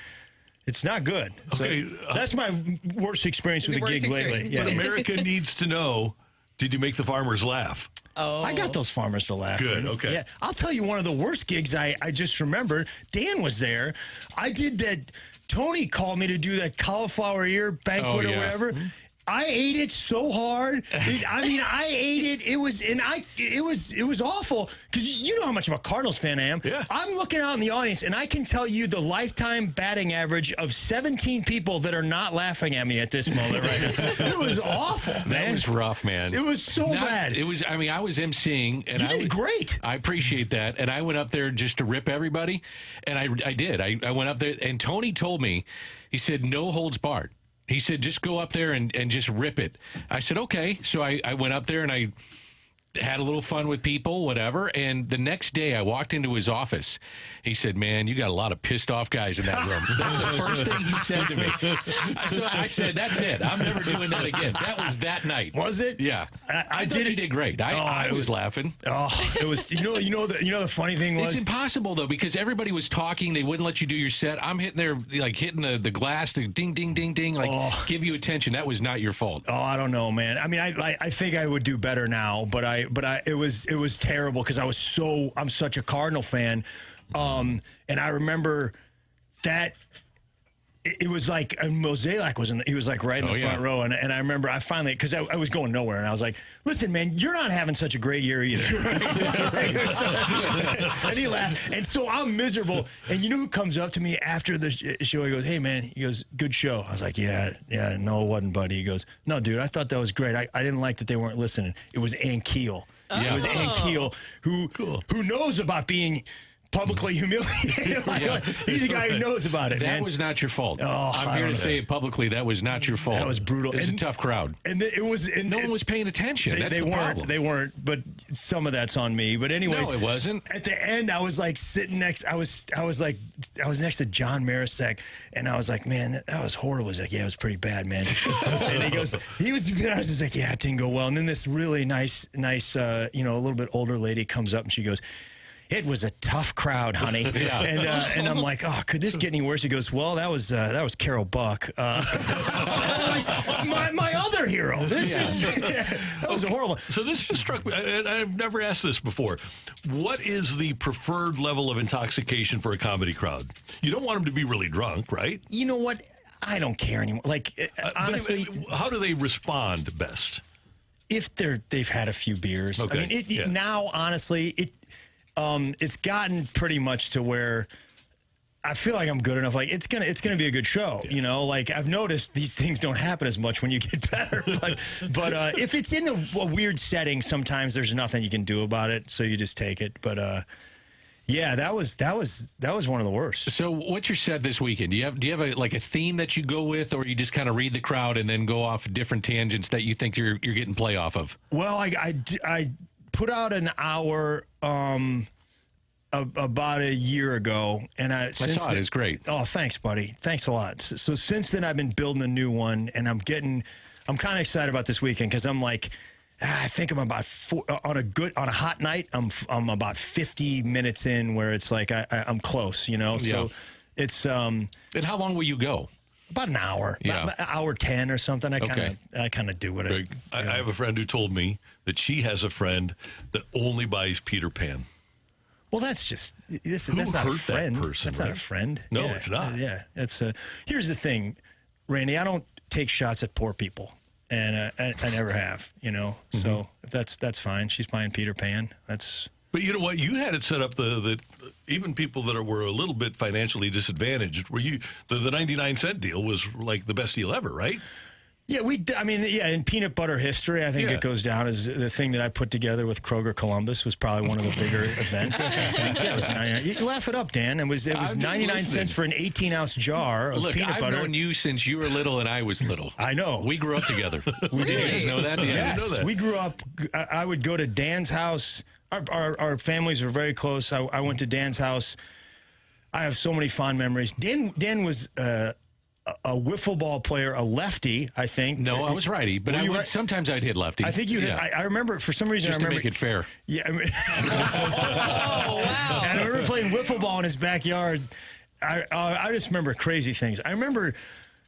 Speaker 16: It's not good. So
Speaker 1: okay,
Speaker 16: that's my worst experience with a gig lately. Yeah.
Speaker 1: But America needs to know, did you make the farmers laugh?
Speaker 2: Oh.
Speaker 16: I got those farmers to laugh.
Speaker 1: Good, okay.
Speaker 16: Yeah, I'll tell you one of the worst gigs I just remembered. Dan was there. I did that. Tony called me to do that cauliflower ear banquet or whatever. Mm-hmm. I ate it so hard. I ate it. It was awful, because you know how much of a Cardinals fan I am.
Speaker 1: Yeah.
Speaker 16: I'm looking out in the audience, and I can tell you the lifetime batting average of 17 people that are not laughing at me at this moment right now. It was awful, man.
Speaker 3: That was rough, man.
Speaker 16: It was so bad.
Speaker 3: It was. I mean, I was emceeing, and
Speaker 16: you did great.
Speaker 3: I appreciate that, and I went up there just to rip everybody, and I did. I went up there, and Tony told me, he said, no holds barred. He said, just go up there and just rip it. I said, okay. So I went up there and I had a little fun with people, whatever. And the next day I walked into his office. He said, man, you got a lot of pissed off guys in that room. That's the first thing he said to me. So I said, that's it. I'm never doing that again. That was that night.
Speaker 16: Was it?
Speaker 3: Yeah. I thought you did great. I was laughing.
Speaker 16: Oh, it was, you know the funny thing was?
Speaker 3: It's impossible, though, because everybody was talking. They wouldn't let you do your set. I'm hitting there, like hitting the glass to ding, ding, ding, ding, like give you attention. That was not your fault.
Speaker 16: Oh, I don't know, man. I mean, I think I would do better now, but it was terrible, because I'm such a Cardinal fan. And I remember that it was like, and Mosaic he was like right in the front row. And I remember I finally, because I was going nowhere, and I was like, listen, man, you're not having such a great year either. And he laughed. And so I'm miserable. And you know who comes up to me after the show? He goes, hey, man, he goes, good show. I was like, yeah, no, it wasn't, buddy. He goes, no, dude, I thought that was great. I didn't like that they weren't listening. It was Ann Keel. It was Ann Keel who knows about being publicly humiliated. He's a guy who knows about it, man.
Speaker 3: That was not your fault.
Speaker 16: Oh,
Speaker 3: I'm here to say it publicly. That was not your fault.
Speaker 16: That was brutal.
Speaker 3: It's a tough crowd.
Speaker 16: And it was. And
Speaker 3: no one was paying attention. That's
Speaker 16: they
Speaker 3: the
Speaker 16: weren't.
Speaker 3: problem.
Speaker 16: They weren't. But some of that's on me. But anyways,
Speaker 3: no, it wasn't.
Speaker 16: At the end, I was like sitting next. I was next to John Marisak, and I was like, man, that was horrible. He's like, yeah, it was pretty bad, man. And I was just like, yeah, it didn't go well. And then this really nice, a little bit older lady comes up, and she goes, it was a tough crowd, honey. And I'm like, oh, could this get any worse? He goes, well, that was Carol Buck. My other hero. That was horrible.
Speaker 1: So this just struck me. I've never asked this before. What is the preferred level of intoxication for a comedy crowd? You don't want them to be really drunk, right?
Speaker 16: You know what? I don't care anymore. Like, honestly,
Speaker 1: how do they respond best?
Speaker 16: If they've had a few beers.
Speaker 1: Okay.
Speaker 16: I mean, now, honestly, it's gotten pretty much to where I feel like I'm good enough. Like, it's gonna be a good show. You know, like, I've noticed these things don't happen as much when you get better. But if it's in a weird setting, sometimes there's nothing you can do about it, so you just take it. But Yeah, that was one of the worst.
Speaker 3: So, what's your set this weekend? Do you have a theme that you go with, or you just kind of read the crowd and then go off different tangents that you think you're getting play off of?
Speaker 16: Well, I put out an hour about a year ago, and I
Speaker 3: saw it. It's great.
Speaker 16: Oh, thanks, buddy. Thanks a lot. So since then, I've been building a new one, and I'm kind of excited about this weekend because I'm like, I think I'm about on a hot night. I'm about 50 minutes in where it's like I'm close, you know. So it's
Speaker 3: And how long will you go?
Speaker 16: About an hour, about an hour 10 or something. I kind of do what
Speaker 1: I have a friend who told me that she has a friend that only buys Peter Pan.
Speaker 16: Well, that's not a friend. That's not a friend.
Speaker 1: No, it's not.
Speaker 16: Yeah, here's the thing, Randy. I don't take shots at poor people. And I never have, you know. So that's fine. She's buying Peter Pan.
Speaker 1: But you know what? You had it set up that even people that were a little bit financially disadvantaged, the 99-cent deal was like the best deal ever, right?
Speaker 16: Yeah, in peanut butter history, I think it goes down as the thing that I put together with Kroger Columbus was probably one of the bigger events. It was 99. You laugh it up, Dan. It was 99 cents for an 18-ounce jar of peanut butter.
Speaker 3: I've known you since you were little and I was little.
Speaker 16: I know.
Speaker 3: We grew up together.
Speaker 16: We did.
Speaker 3: You guys know that? Yeah,
Speaker 16: yes,
Speaker 3: I didn't know that.
Speaker 16: We grew up. I would go to Dan's house. Our families were very close. I went to Dan's house. I have so many fond memories. Dan was a wiffle ball player, a lefty, I think.
Speaker 3: No, I was righty, but sometimes I'd hit lefty.
Speaker 16: I think you hit. I remember, for some reason,
Speaker 3: Just to make it fair.
Speaker 16: Yeah.
Speaker 2: Oh, wow.
Speaker 16: And I remember playing wiffle ball in his backyard. I just remember crazy things. I remember...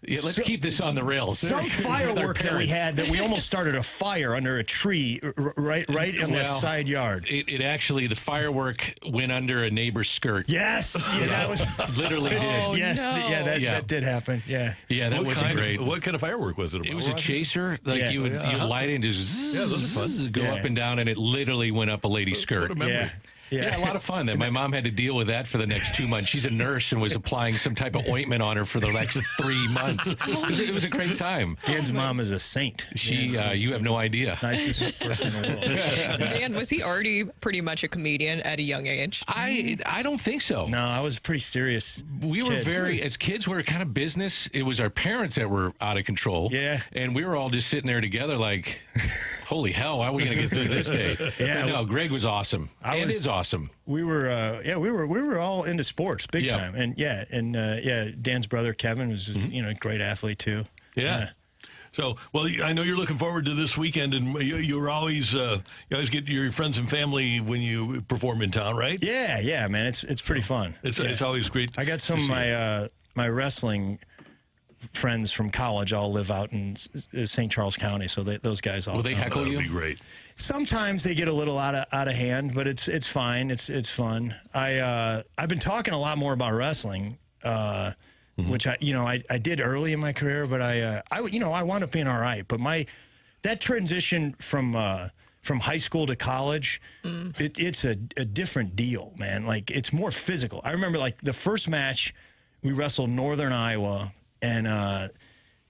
Speaker 3: Yeah, let's keep this on the rails.
Speaker 16: Some firework that we had that we almost started a fire under a tree right in that side yard.
Speaker 3: It actually, the firework went under a neighbor's skirt.
Speaker 16: Yes. That was
Speaker 3: literally did.
Speaker 16: Yes. No. That did happen. Yeah.
Speaker 3: Yeah, that was great.
Speaker 1: What kind of firework was it about?
Speaker 3: It was a chaser. Like you would light it and just
Speaker 1: those are fun.
Speaker 3: Go up and down, and it literally went up a lady's skirt.
Speaker 1: What a memory.
Speaker 3: Yeah, a lot of fun. That my mom had to deal with that for the next 2 months. She's a nurse and was applying some type of ointment on her for the next 3 months. It was a great time.
Speaker 16: Dan's mom is a saint.
Speaker 3: You have no idea.
Speaker 16: Nicest person in the world.
Speaker 2: Dan, was he already pretty much a comedian at a young age?
Speaker 3: I don't think so.
Speaker 16: No, I was pretty serious.
Speaker 3: We were as kids, we were kind of business. It was our parents that were out of control.
Speaker 16: Yeah.
Speaker 3: And we were all just sitting there together like, holy hell, how are we going to get through this day?
Speaker 16: Yeah.
Speaker 3: But no, Greg was awesome. Is awesome.
Speaker 16: We were all into sports big time, and Dan's brother Kevin was a great athlete too.
Speaker 1: Yeah. So, well, I know you're looking forward to this weekend, and you always get your friends and family when you perform in town, right?
Speaker 16: Yeah, man, it's pretty fun.
Speaker 1: It's always great.
Speaker 16: I got some of my wrestling friends from college all live out in St. Charles County, so those guys all.
Speaker 3: Will they heckle you?
Speaker 1: That'd be great.
Speaker 16: Sometimes they get a little out of hand, but it's fine. It's fun. I've been talking a lot more about wrestling, which I did early in my career, but I wound up being all right. But that transition from high school to college, it's a different deal, man. Like, it's more physical. I remember, like, the first match we wrestled Northern Iowa, and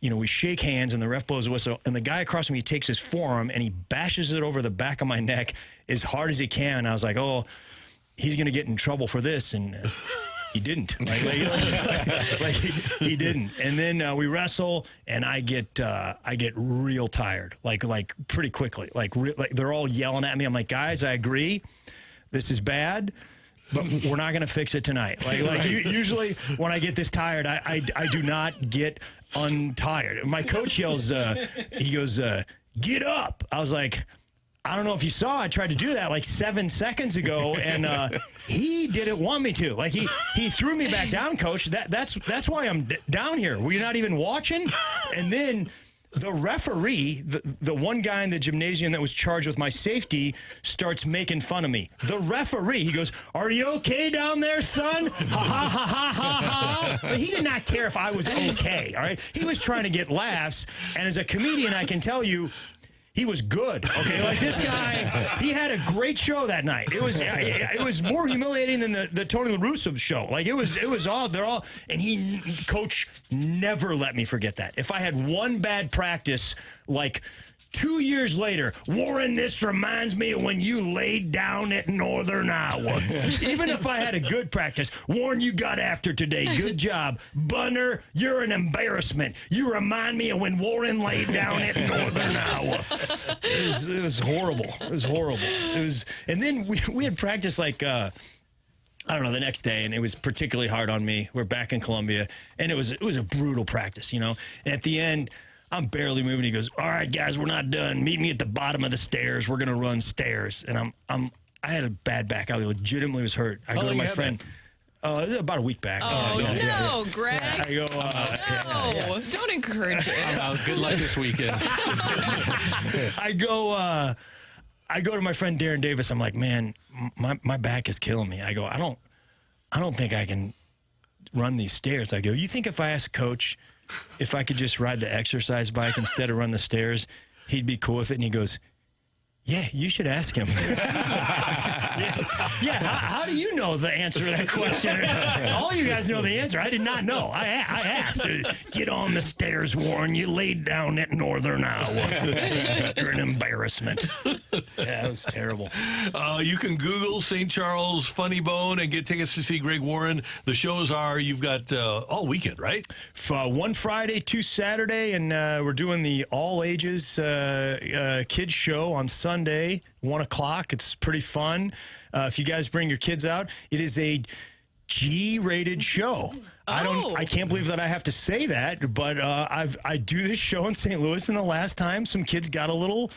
Speaker 16: we shake hands, and the ref blows a whistle, and the guy across from me takes his forearm, and he bashes it over the back of my neck as hard as he can. And I was like, oh, he's going to get in trouble for this, and he didn't. He didn't. And then we wrestle, and I get real tired, like pretty quickly. Like they're all yelling at me. I'm like, guys, I agree. This is bad. But we're not going to fix it tonight. Usually when I get this tired, I do not get untired. My coach yells, he goes, get up. I was like, I don't know if you saw, I tried to do that like 7 seconds ago, and he didn't want me to. Like, he threw me back down, coach. That's why I'm down here. Were you not even watching? And then the referee, the one guy in the gymnasium that was charged with my safety, starts making fun of me. The referee, he goes, "Are you okay down there, son?" Ha ha ha ha ha ha. But he did not care if I was okay, all right? He was trying to get laughs, and as a comedian, I can tell you, he was good, okay? Like, this guy, he had a great show that night. It was more humiliating than the Tony La Russa show. Like, it was all, coach never let me forget that. If I had one bad practice, like, 2 years later, Warren, this reminds me of when you laid down at Northern Iowa. Even if I had a good practice, Warren, you got after today. Good job. Bunner, you're an embarrassment. You remind me of when Warren laid down at Northern Iowa. It was horrible. It was horrible. And then we had practice like, I don't know, the next day, and it was particularly hard on me. We're back in Columbia, and it was a brutal practice, you know. And at the end, I'm barely moving. He goes, "All right, guys, we're not done. Meet me at the bottom of the stairs. We're gonna run stairs." And I had a bad back. I legitimately was hurt. I go to my friend. It was about a week back.
Speaker 2: Oh, no, Greg.
Speaker 16: I go,
Speaker 2: no, don't encourage it.
Speaker 3: Good luck this weekend.
Speaker 16: I go to my friend Darren Davis. I'm like, man, my back is killing me. I go, I don't think I can run these stairs. I go, you think if I asked Coach if I could just ride the exercise bike instead of run the stairs, he'd be cool with it? And he goes, yeah, you should ask him. Yeah. How do you know the answer to that question? All you guys know the answer. I did not know. I asked. Get on the stairs, Warren. You laid down at Northern Iowa. You're an embarrassment. Yeah, it was terrible.
Speaker 1: You can Google St. Charles Funny Bone and get tickets to see Greg Warren. The shows you've got all weekend, right?
Speaker 16: One Friday, 2 Saturday, and we're doing the all ages kids show on Sunday, 1 o'clock. It's pretty fun. If you guys bring your kids out, it is a G-rated show. I can't believe that I have to say that, but I do this show in St. Louis, and the last time some kids got a little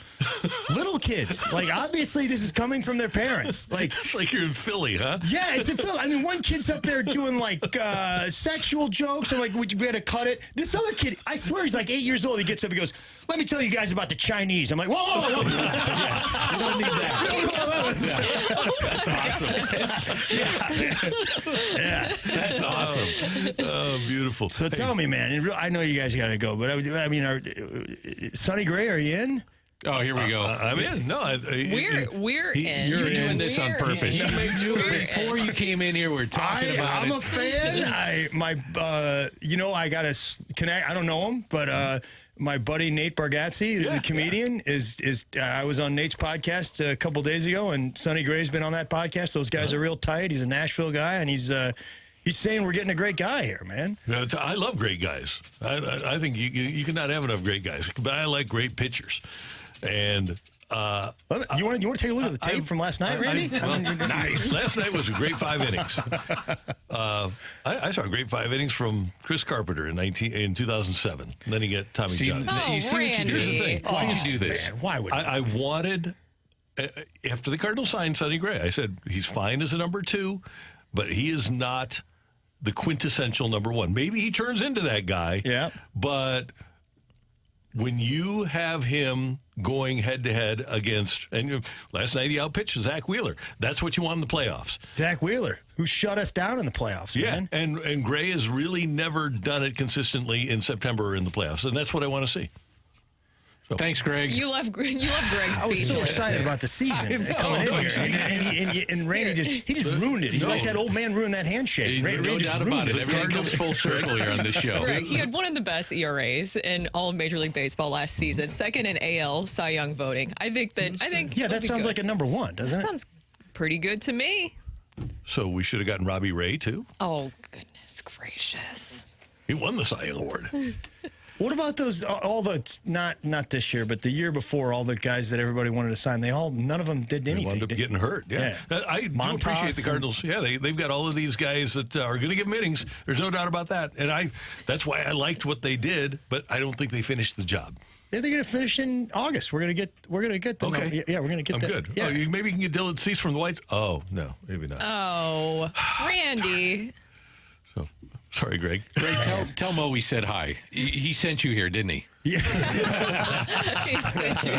Speaker 16: kids. Like, obviously this is coming from their parents. Like,
Speaker 1: it's like you're in Philly, huh?
Speaker 16: Yeah, it's in Philly. I mean, one kid's up there doing like sexual jokes, and like we had to cut it. This other kid, I swear he's like 8 years old. He gets up and goes, "Let me tell you guys about the Chinese." I'm like, whoa. Yeah, you don't need that. That's awesome. Yeah.
Speaker 1: That's awesome. Oh, beautiful.
Speaker 16: So tell me, man, I know you guys got to go, but I mean, Sonny Gray, are you in?
Speaker 3: Oh, here we go.
Speaker 1: I'm in. No,
Speaker 2: we're in.
Speaker 3: You're doing this on purpose. Before you came in here, we're talking about it.
Speaker 16: I'm a fan. I got to connect. I don't know him, but my buddy Nate Bargatze, the comedian, is I was on Nate's podcast a couple days ago, and Sonny Gray's been on that podcast. Those guys are real tight. He's a Nashville guy, and he's saying we're getting a great guy here, man.
Speaker 1: I love great guys. I think you cannot have enough great guys, but I like great pitchers. And
Speaker 16: you want to take a look at the tape from last night, Randy?
Speaker 1: Nice. Last night was a great 5 innings. I saw a great 5 innings from Chris Carpenter in 2007. And then he got Tommy John.
Speaker 2: You see
Speaker 1: Here's the thing.
Speaker 3: Why did you do this?
Speaker 16: Man, why would
Speaker 1: I wanted, after the Cardinals signed Sonny Gray, I said, he's fine as a number 2, but he is not the quintessential number 1. Maybe he turns into that guy.
Speaker 16: Yeah.
Speaker 1: But when you have him going head-to-head against, and last night he outpitched Zach Wheeler. That's what you want in the playoffs.
Speaker 16: Zach Wheeler, who shut us down in the playoffs, man.
Speaker 1: And Gray has really never done it consistently in September in the playoffs, and that's what I want to see. So.
Speaker 3: Thanks, Greg.
Speaker 2: You love Greg's speech.
Speaker 16: I was so excited about the season coming in here, and Randy just ruined it. He's like that old man ruined that handshake.
Speaker 3: No doubt about it. Everything comes full circle here on this show.
Speaker 2: Right. He had one of the best ERAs in all of Major League Baseball last season, second in AL Cy Young voting. I think.
Speaker 16: Yeah, that sounds like a number 1, doesn't it?
Speaker 2: Sounds pretty good to me.
Speaker 1: So we should have gotten Robbie Ray too.
Speaker 2: Oh goodness gracious!
Speaker 1: He won the Cy Young Award.
Speaker 16: What about those? All the not this year, but the year before, all the guys that everybody wanted to sign. None of them did anything.
Speaker 1: They wound up getting hurt. Yeah. I do appreciate the Cardinals. They've got all of these guys that are going to give them innings. There's no doubt about that. And that's why I liked what they did, but I don't think they finished the job.
Speaker 16: Yeah, they're going to finish in August. We're going to get them.
Speaker 1: Okay.
Speaker 16: Yeah, we're going to get them.
Speaker 1: I'm good.
Speaker 16: Yeah.
Speaker 1: Maybe you can get Dylan Cease from the Whites. Oh no, maybe not.
Speaker 2: Oh, Randy.
Speaker 1: Sorry, Greg.
Speaker 3: Greg, tell Mo we said hi. He sent you here, didn't he?
Speaker 16: Yeah.
Speaker 2: He sent you.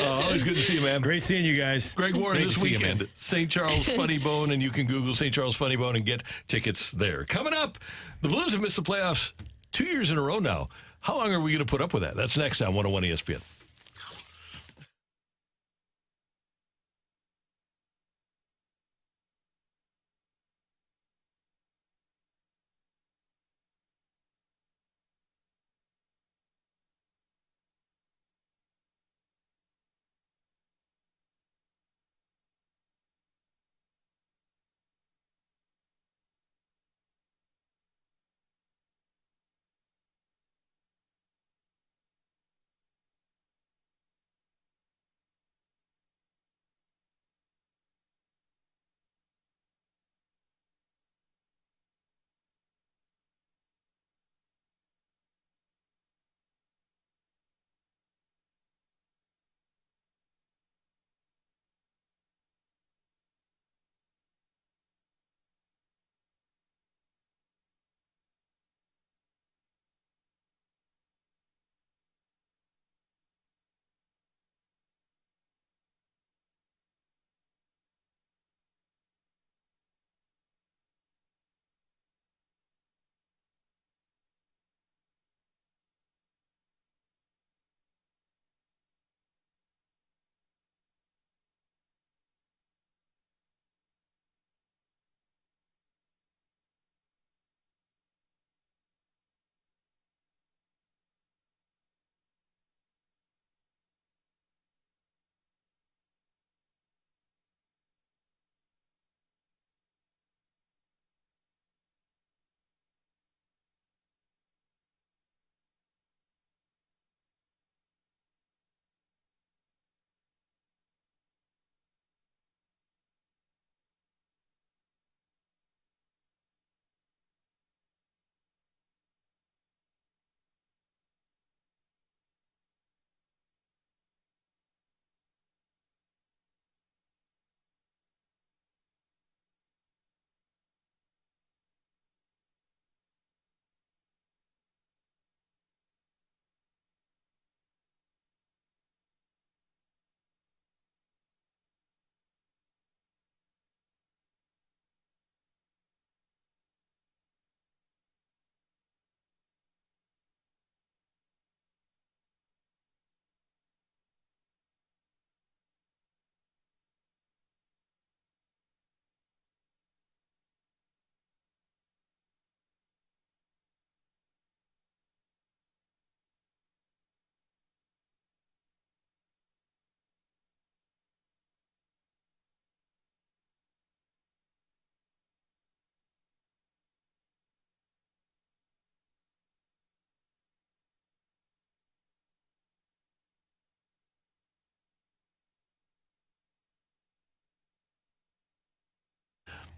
Speaker 1: Always good to see you, man.
Speaker 16: Great seeing you guys.
Speaker 1: Greg Warren
Speaker 3: Great
Speaker 1: this weekend. St. Charles Funny Bone, and you can Google St. Charles Funny Bone and get tickets there. Coming up, the Blues have missed the playoffs 2 years in a row now. How long are we going to put up with that? That's next on 101 ESPN.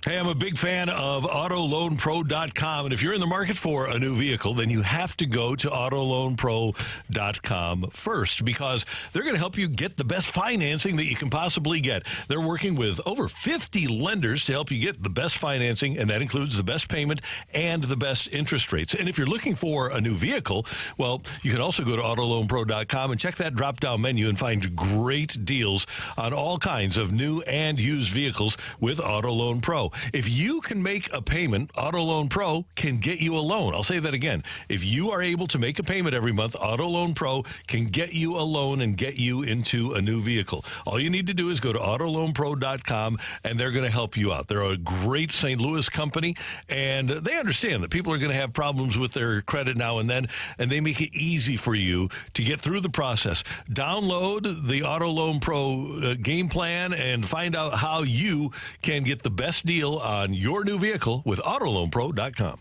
Speaker 1: Hey, I'm a big fan of AutoLoanPro.com, and if you're in the market for a new vehicle, then you have to go to AutoLoanPro.com first, because they're going to help you get the best financing that you can possibly get. They're working with over 50 lenders to help you get the best financing, and that includes the best payment and the best interest rates. And if you're looking for a new vehicle, well, you can also go to AutoLoanPro.com and check that drop-down menu and find great deals on all kinds of new and used vehicles with Auto Loan Pro. If you can make a payment, Auto Loan Pro can get you a loan. I'll say that again. If you are able to make a payment every month, Auto Loan Pro can get you a loan and get you into a new vehicle. All you need to do is go to AutoLoanPro.com, and they're going to help you out. They're a great St. Louis company, and they understand that people are going to have problems with their credit now and then, and they make it easy for you to get through the process. Download the Auto Loan Pro game plan and find out how you can get the best deal on your new vehicle with AutoLoanPro.com.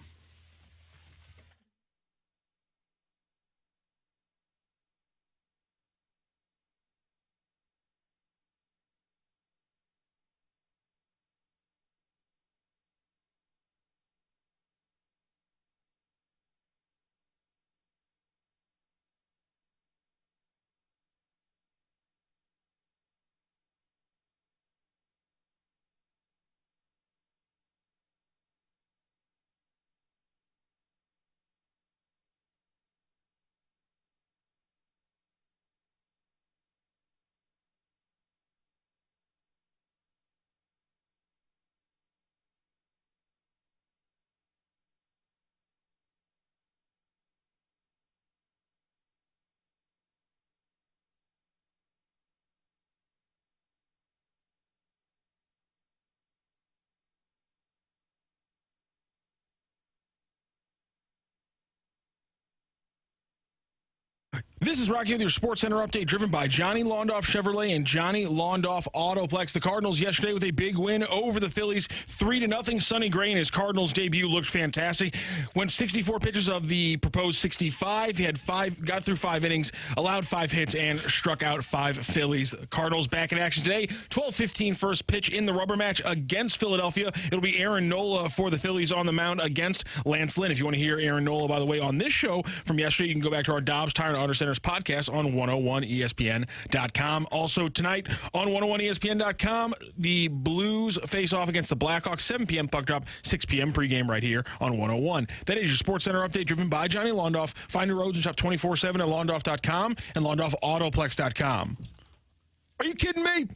Speaker 4: This is Rocky with your Sports Center update, driven by Johnny Londoff Chevrolet and Johnny Londoff Autoplex. The Cardinals yesterday with a big win over the Phillies, 3-0. Sonny Gray in his Cardinals debut looked fantastic. Went 64 pitches of the proposed 65. He had got through 5 innings, allowed 5 hits, and struck out 5 Phillies. Cardinals back in action today. 12:15 first pitch in the rubber match against Philadelphia. It'll be Aaron Nola for the Phillies on the mound against Lance Lynn. If you want to hear Aaron Nola, by the way, on this show from yesterday, you can go back to our Dobbs Tire and Auto Centers podcast on 101ESPN.com. Also tonight on 101ESPN.com, the Blues face off against the Blackhawks, 7 p.m. puck drop, 6 p.m. pregame right here on 101. That is your Sports Center update, driven by Johnny Londoff. Find your roads and shop 24/7 at Londoff.com and LondoffAutoplex.com. Are you kidding me?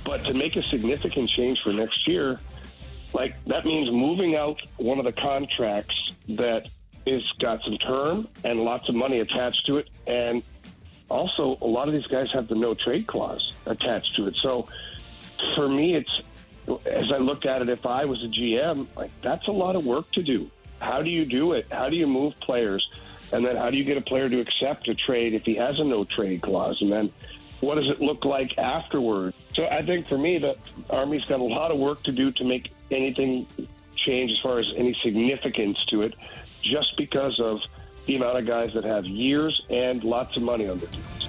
Speaker 11: But to make a significant change for next year, like that means moving out one of the contracts that is got some term and lots of money attached to it. And also a lot of these guys have the no trade clause attached to it. So for me, it's, as I look at it, if I was a GM, like that's a lot of work to do. How do you do it? How do you move players? And then how do you get a player to accept a trade if he has a no trade clause? And then what does it look like afterward? So I think for me, the Army's got a lot of work to do to make anything change as far as any significance to it, just because of the amount of guys that have years and lots of money on their teams.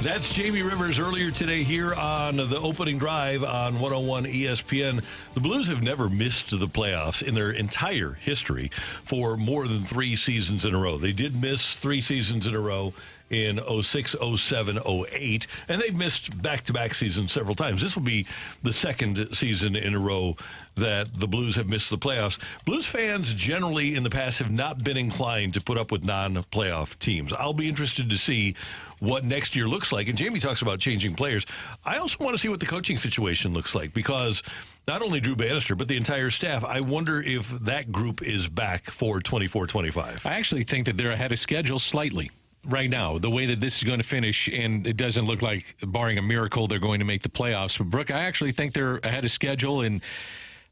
Speaker 1: That's Jamie Rivers earlier today here on the opening drive on 101 ESPN. The Blues have never missed the playoffs in their entire history for more than 3 seasons in a row. They did miss 3 seasons in a row in 06, 07, 08, and they've missed back-to-back seasons several times. This will be the 2nd season in a row that the Blues have missed the playoffs. Blues fans generally in the past have not been inclined to put up with non-playoff teams. I'll be interested to see what next year looks like. And Jamie talks about changing players. I also want to see what the coaching situation looks like, because not only Drew Bannister, but the entire staff, I wonder if that group is back for 24-25.
Speaker 3: I actually think that they're ahead of schedule slightly right now, the way that this is going to finish, and it doesn't look like, barring a miracle, they're going to make the playoffs. But, Brooke, I actually think they're ahead of schedule, and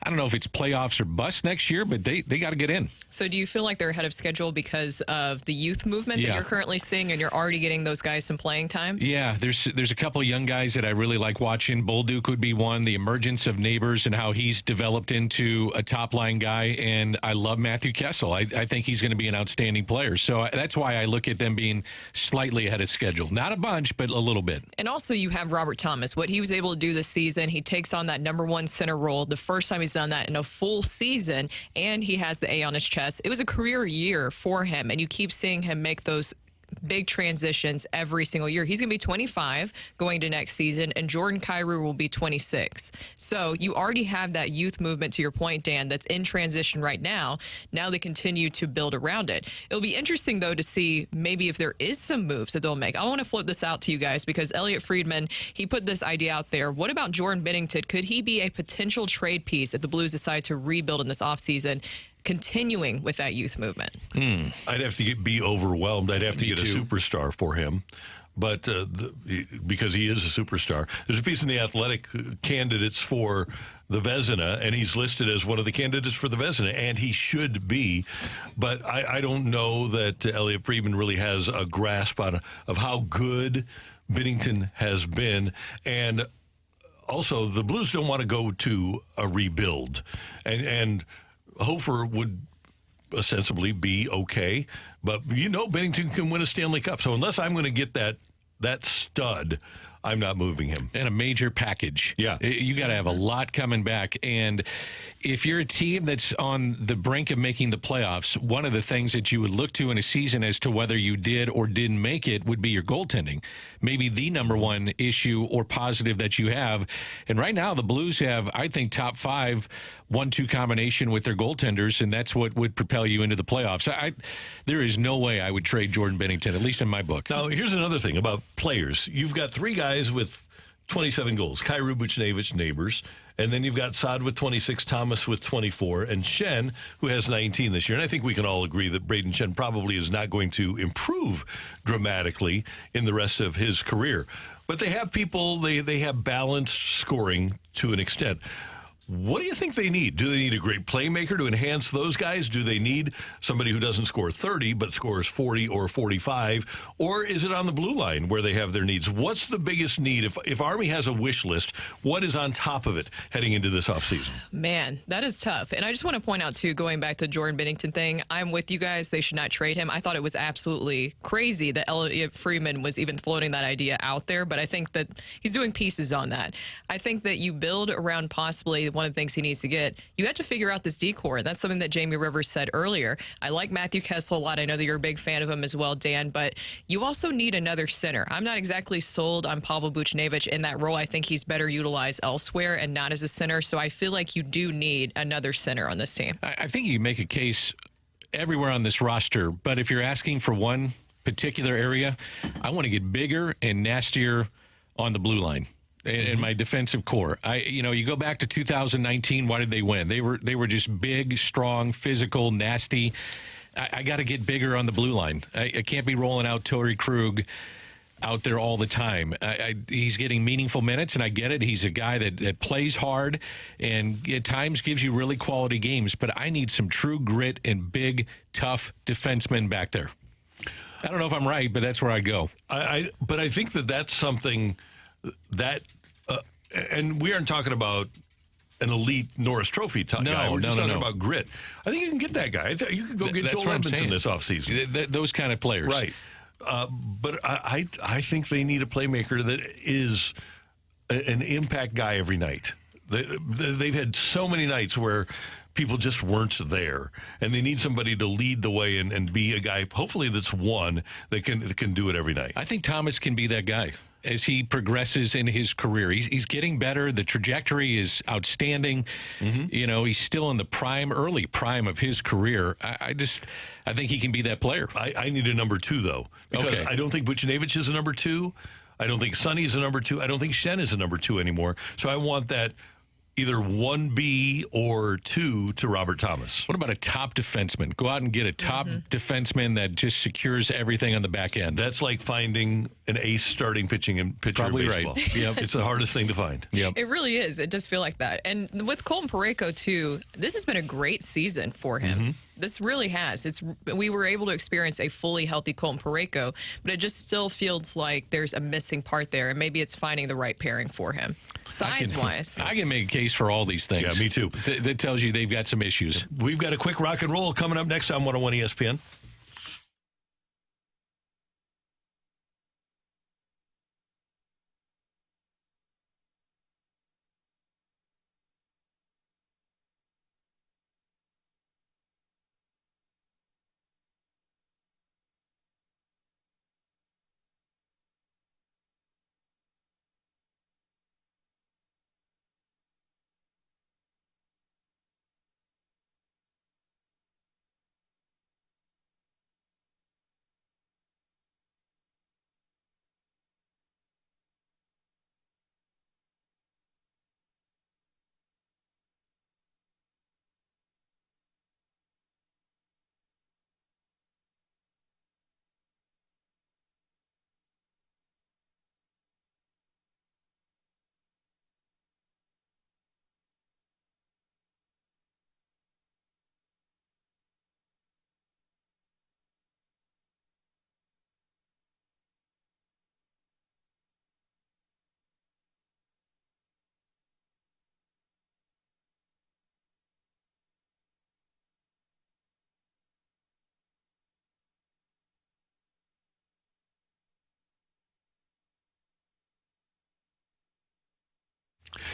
Speaker 3: I don't know if it's playoffs or bust next year, but they got to get in.
Speaker 2: So do you feel like they're ahead of schedule because of the youth movement that you're currently seeing, and you're already getting those guys some playing times?
Speaker 3: Yeah, there's a couple of young guys that I really like watching. Bolduc would be one. The emergence of Neighbors and how he's developed into a top-line guy, and I love Matthew Kessel. I think he's going to be an outstanding player. So that's why I look at them being slightly ahead of schedule. Not a bunch, but a little bit.
Speaker 2: And also you have Robert Thomas. What he was able to do this season, he takes on that number one center role. The first time he's done that in a full season, and he has the A on his chest. It was a career year for him, and you keep seeing him make those big transitions every single year. He's going to be 25 going to next season, and Jordan Kyrou will be 26. So you already have that youth movement, to your point, Dan, that's in transition right now. Now they continue to build around it. It'll be interesting, though, to see maybe if there is some moves that they'll make. I want to float this out to you guys because Elliot Friedman, he put this idea out there. What about Jordan Binnington? Could he be a potential trade piece if the Blues decide to rebuild in this offseason, continuing with that youth movement?
Speaker 1: I'd have to be overwhelmed. I'd have to get a superstar for him. But because he is a superstar. There's a piece in The Athletic, candidates for the Vezina, and he's listed as one of the candidates for the Vezina, and he should be. But I don't know that Elliot Friedman really has a grasp of how good Binnington has been. And also, the Blues don't want to go to a rebuild. And Hofer would ostensibly be okay, but Binnington can win a Stanley Cup. So unless I'm going to get that stud, I'm not moving him.
Speaker 3: And a major package.
Speaker 1: Yeah.
Speaker 3: You got to have a lot coming back. And if you're a team that's on the brink of making the playoffs, one of the things that you would look to in a season as to whether you did or didn't make it would be your goaltending. Maybe the number one issue or positive that you have. And right now the Blues have, I think, top 5 1-2 combination with their goaltenders, and that's what would propel you into the playoffs. There is no way I would trade Jordan Binnington, at least in my book.
Speaker 1: Now, here's another thing about players. You've got 3 guys with 27 goals. Kyrou, Buchnevich, Neighbors. And then you've got Saad with 26, Thomas with 24, and Shen, who has 19 this year. And I think we can all agree that Braden Shen probably is not going to improve dramatically in the rest of his career. But they have people, they have balanced scoring to an extent. What do you think they need? Do they need a great playmaker to enhance those guys? Do they need somebody who doesn't score 30 but scores 40 or 45? Or is it on the blue line where they have their needs? What's the biggest need? If Army has a wish list, what is on top of it heading into this offseason?
Speaker 2: Man, that is tough. And I just want to point out, too, going back to the Jordan Binnington thing, I'm with you guys. They should not trade him. I thought it was absolutely crazy that Elliot Friedman was even floating that idea out there, but I think that he's doing pieces on that. I think that you build around possibly one of the things he needs to get. You have to figure out this decor. That's something that Jamie Rivers said earlier. I like Matthew Kessel a lot. I know that you're a big fan of him as well, Dan, but you also need another center. I'm not exactly sold on Pavel Buchnevich in that role. I think he's better utilized elsewhere and not as a center, so I feel like you do need another center on this team.
Speaker 3: I think you make a case everywhere on this roster, but if you're asking for one particular area, I want to get bigger and nastier on the blue line. In my defensive core. You go back to 2019, why did they win? They were just big, strong, physical, nasty. I got to get bigger on the blue line. I can't be rolling out Torrey Krug out there all the time. He's getting meaningful minutes, and I get it. He's a guy that plays hard and at times gives you really quality games, but I need some true grit and big, tough defensemen back there. I don't know if I'm right, but that's where I go.
Speaker 1: But I think that's something that, and we aren't talking about an elite Norris Trophy guy. We're just talking about grit. I think you can get that guy. You could go get Joel Edmondson this offseason.
Speaker 3: Those kind of players.
Speaker 1: Right. But I think they need a playmaker that is an impact guy every night. They've had so many nights where people just weren't there, and they need somebody to lead the way and be a guy, hopefully that's one that can do it every night.
Speaker 3: I think Thomas can be that guy as he progresses in his career. He's getting better. The trajectory is outstanding. Mm-hmm. He's still in the early prime of his career. I think he can be that player.
Speaker 1: I need a number 2, though, because I don't think Buchnevich is a number 2. I don't think Sonny is a number 2. I don't think Shen is a number 2 anymore. So I want that either 1B or 2 to Robert Thomas.
Speaker 3: What about a top defenseman? Go out and get a top defenseman that just secures everything on the back end.
Speaker 1: That's like finding an ace starting pitcher in
Speaker 3: Probably
Speaker 1: baseball.
Speaker 3: right. Yep.
Speaker 1: It's the hardest thing to find.
Speaker 3: Yep.
Speaker 2: It really is. It does feel like that. And with Colton Parayko, too, this has been a great season for him. This really has. We were able to experience a fully healthy Colton Parayko, but it just still feels like there's a missing part there, and maybe it's finding the right pairing for him. Size-wise.
Speaker 3: I can make a case for all these things.
Speaker 1: Yeah, me too.
Speaker 3: That tells you they've got some issues.
Speaker 1: We've got a quick rock and roll coming up next on 101 ESPN.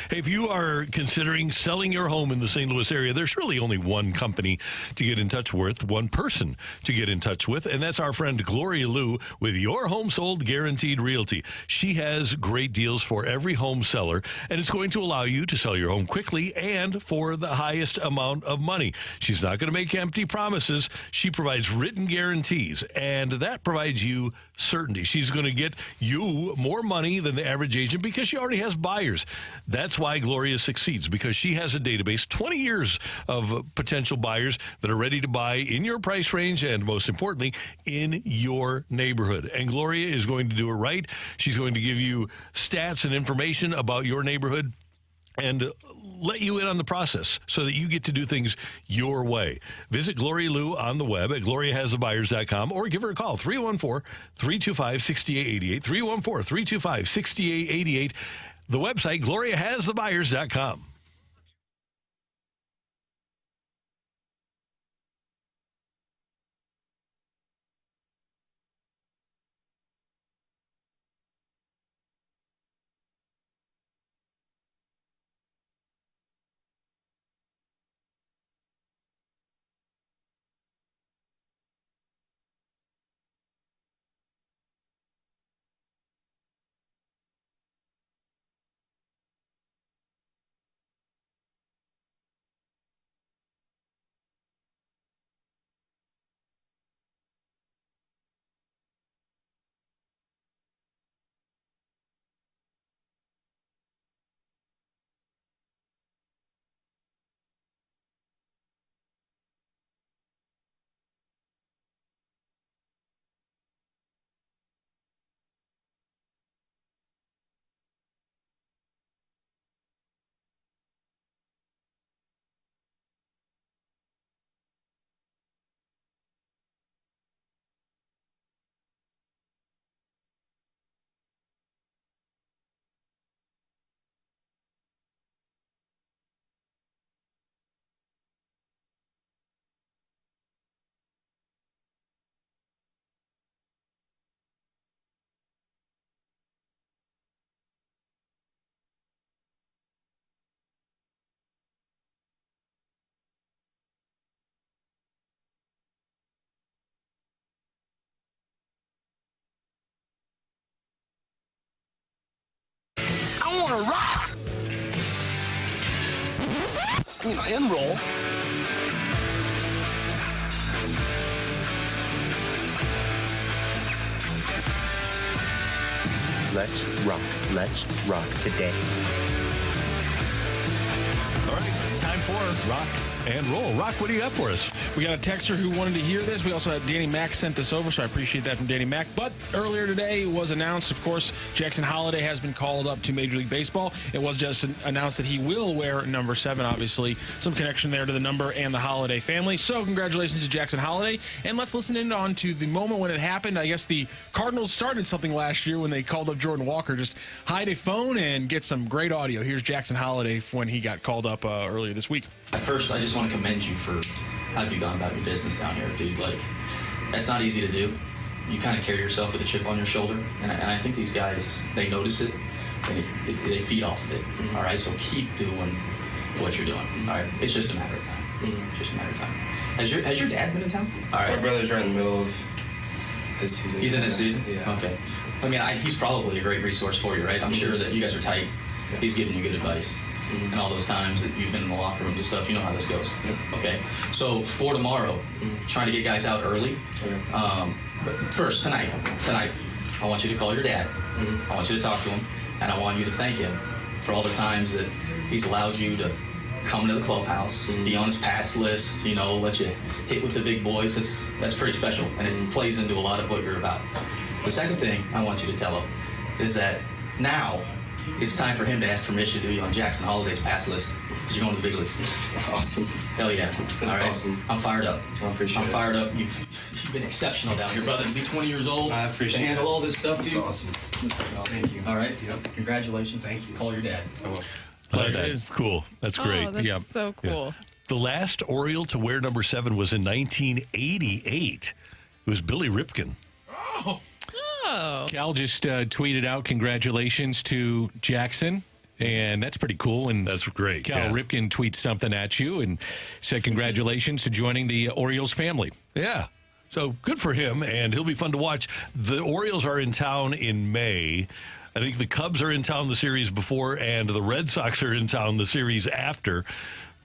Speaker 1: Hey, if you are considering selling your home in the St. Louis area, there's really only one company to get in touch with, one person to get in touch with, and that's our friend Gloria Liu with Your Home Sold Guaranteed Realty. She has great deals for every home seller, and it's going to allow you to sell your home quickly and for the highest amount of money. She's not going to make empty promises. She provides written guarantees, and that provides you certainty. She's going to get you more money than the average agent because she already has buyers. That's why Gloria succeeds, because she has a database, 20 years of potential buyers that are ready to buy in your price range and, most importantly, in your neighborhood. And Gloria is going to do it right. She's going to give you stats and information about your neighborhood and let you in on the process so that you get to do things your way. Visit Gloria Liu on the web at gloriahasthebuyers.com or give her a call, 314-325-6888, 314-325-6888. The website, gloriahasthebuyers.com.
Speaker 9: I want to rock! And roll.
Speaker 17: Let's rock. Let's rock today.
Speaker 1: All right, time for Rock and Roll. Rock, what do you got for us?
Speaker 4: We got a texter who wanted to hear this. We also had Danny Mack sent this over, so I appreciate that from Danny Mack. But earlier today it was announced, of course, Jackson Holliday has been called up to Major League Baseball. It was just announced that he will wear number 7, obviously. Some connection there to the number and the Holliday family. So congratulations to Jackson Holliday. And let's listen in on to the moment when it happened. I guess the Cardinals started something last year when they called up Jordan Walker. Just hide a phone and get some great audio. Here's Jackson Holliday when he got called up earlier this week.
Speaker 17: At first, I just want to commend you for how you've gone about your business down here, dude. Like, that's not easy to do. You kind of carry yourself with a chip on your shoulder, and I think these guys, they notice it, and they feed off of it. All right, so keep doing what you're doing. All right, it's just a matter of time. Just a matter of time. Has your dad been in town? All right.
Speaker 18: My brother's right in the middle of his season.
Speaker 17: He's in his season?
Speaker 18: Yeah.
Speaker 17: Okay. I mean, he's probably a great resource for you, right? I'm sure that you guys are tight. He's giving you good advice. And all those times that you've been in the locker rooms and stuff, you know how this goes. Okay? So for tomorrow, trying to get guys out early. But first, tonight, I want you to call your dad. I want you to talk to him. And I want you to thank him for all the times that he's allowed you to come to the clubhouse, be on his pass list, let you hit with the big boys. That's pretty special. And it plays into a lot of what you're about. The second thing I want you to tell him is that now it's time for him to ask permission to be on Jackson Holliday's pass list because you're going to the big leagues.
Speaker 18: Awesome.
Speaker 17: Hell yeah.
Speaker 18: That's
Speaker 17: all right.
Speaker 18: Awesome.
Speaker 17: I'm fired up.
Speaker 18: I appreciate it.
Speaker 17: I'm fired up. You've been exceptional down here, brother. To be 20 years old,
Speaker 18: I appreciate
Speaker 17: to handle
Speaker 18: it.
Speaker 17: all this stuff, dude.
Speaker 18: That's awesome. Thank you.
Speaker 17: All right.
Speaker 18: Yep.
Speaker 17: Congratulations. Thank you. Call your dad.
Speaker 18: I will.
Speaker 1: That's cool. That's great.
Speaker 2: Oh, that's so cool.
Speaker 1: Yeah. The last Oriole to wear number 7 was in 1988. It was Billy Ripken.
Speaker 2: Oh.
Speaker 3: Cal just tweeted out congratulations to Jackson. And that's pretty cool. And
Speaker 1: that's great.
Speaker 3: Cal Ripken tweets something at you and said congratulations to joining the Orioles family.
Speaker 1: Yeah. So good for him, and he'll be fun to watch. The Orioles are in town in May. I think the Cubs are in town the series before, and the Red Sox are in town the series after.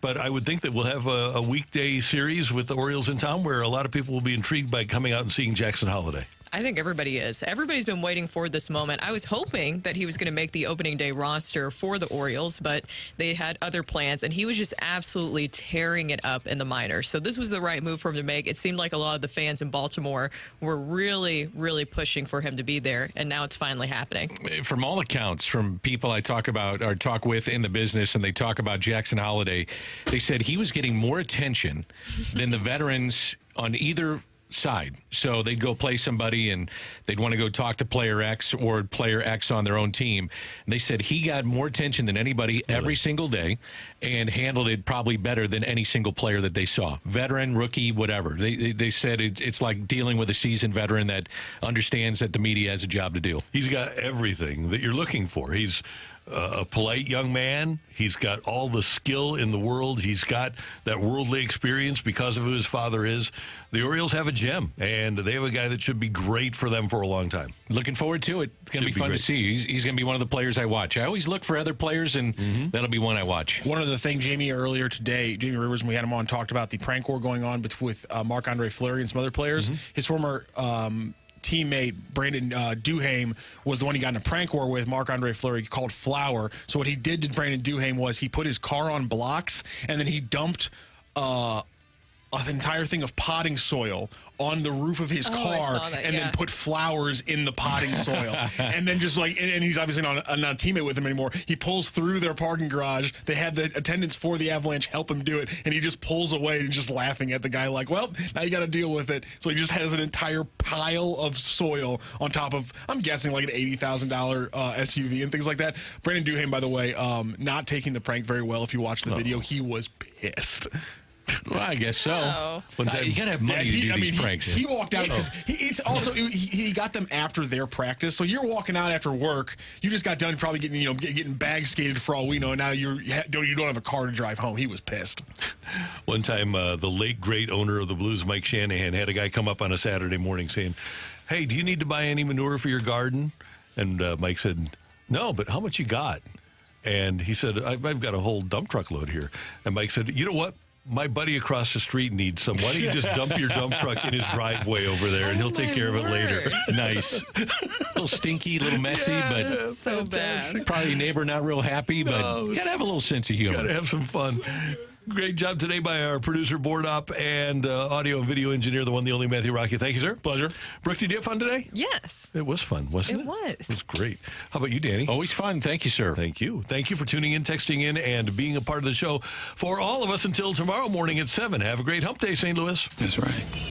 Speaker 1: But I would think that we'll have a weekday series with the Orioles in town where a lot of people will be intrigued by coming out and seeing Jackson Holliday.
Speaker 2: I think everybody is. Everybody's been waiting for this moment. I was hoping that he was going to make the opening day roster for the Orioles, but they had other plans, and he was just absolutely tearing it up in the minors. So this was the right move for him to make. It seemed like a lot of the fans in Baltimore were really, really pushing for him to be there, and now it's finally happening.
Speaker 3: From all accounts, from people I talk with in the business, and they talk about Jackson Holliday, they said he was getting more attention than the veterans on either side. So they'd go play somebody and they'd want to go talk to player X or player X on their own team. And they said he got more attention than anybody every single day and handled it probably better than any single player that they saw. Veteran, rookie, whatever. They said it's like dealing with a seasoned veteran that understands that the media has a job to do.
Speaker 1: He's got everything that you're looking for. He's a polite young man. He's got all the skill in the world. He's got that worldly experience because of who his father is. The Orioles have a gem, and they have a guy that should be great for them for a long time.
Speaker 3: Looking forward to it. It's going to be fun to see. He's going to be one of the players I watch. I always look for other players, and that'll be one I watch.
Speaker 4: One of the things, Jamie, earlier today, Jamie Rivers, when we had him on, talked about the prank war going on with Marc-Andre Fleury and some other players. His former teammate Brandon Duhaime was the one he got in a prank war with. Marc-Andre Fleury called Flower. So what he did to Brandon Duhaime was he put his car on blocks and then he dumped an entire thing of potting soil on the roof of his car and then put flowers in the potting soil. And then just and he's obviously not a teammate with him anymore. He pulls through their parking garage. They had the attendants for the Avalanche help him do it. And he just pulls away and just laughing at the guy like, well, now you got to deal with it. So he just has an entire pile of soil on top of, I'm guessing, like an $80,000 SUV and things like that. Brandon Duhaime, by the way, not taking the prank very well. If you watch the video, he was pissed.
Speaker 3: Well, I guess so. You got to have money to do these pranks.
Speaker 4: He walked out because it's also he got them after their practice. So you're walking out after work. You just got done probably getting bag skated for all we know. And now you don't have a car to drive home. He was pissed.
Speaker 1: One time, the late great owner of the Blues, Mike Shanahan, had a guy come up on a Saturday morning saying, "Hey, do you need to buy any manure for your garden?" And Mike said, "No, but how much you got?" And he said, "I've got a whole dump truck load here." And Mike said, "You know what? my buddy across the street needs some. Why don't you just dump your dump truck in his driveway over there, and he'll take care of it later.
Speaker 3: Nice. A little stinky, a little messy, but
Speaker 2: That's so bad.
Speaker 3: probably neighbor not real happy, but you got to have a little sense of humor.
Speaker 1: Got to have some fun. Great job today by our producer, Board Up, and audio and video engineer, the one, the only Matthew Rocc. Thank you, sir.
Speaker 4: Pleasure.
Speaker 1: Brooke, did you have fun today?
Speaker 2: Yes.
Speaker 1: It was fun, wasn't it?
Speaker 2: It was.
Speaker 1: It was great. How about you, Danny?
Speaker 3: Always fun. Thank you, sir.
Speaker 1: Thank you. Thank you for tuning in, texting in, and being a part of the show. For all of us until tomorrow morning at 7. Have a great hump day, St. Louis.
Speaker 18: That's right.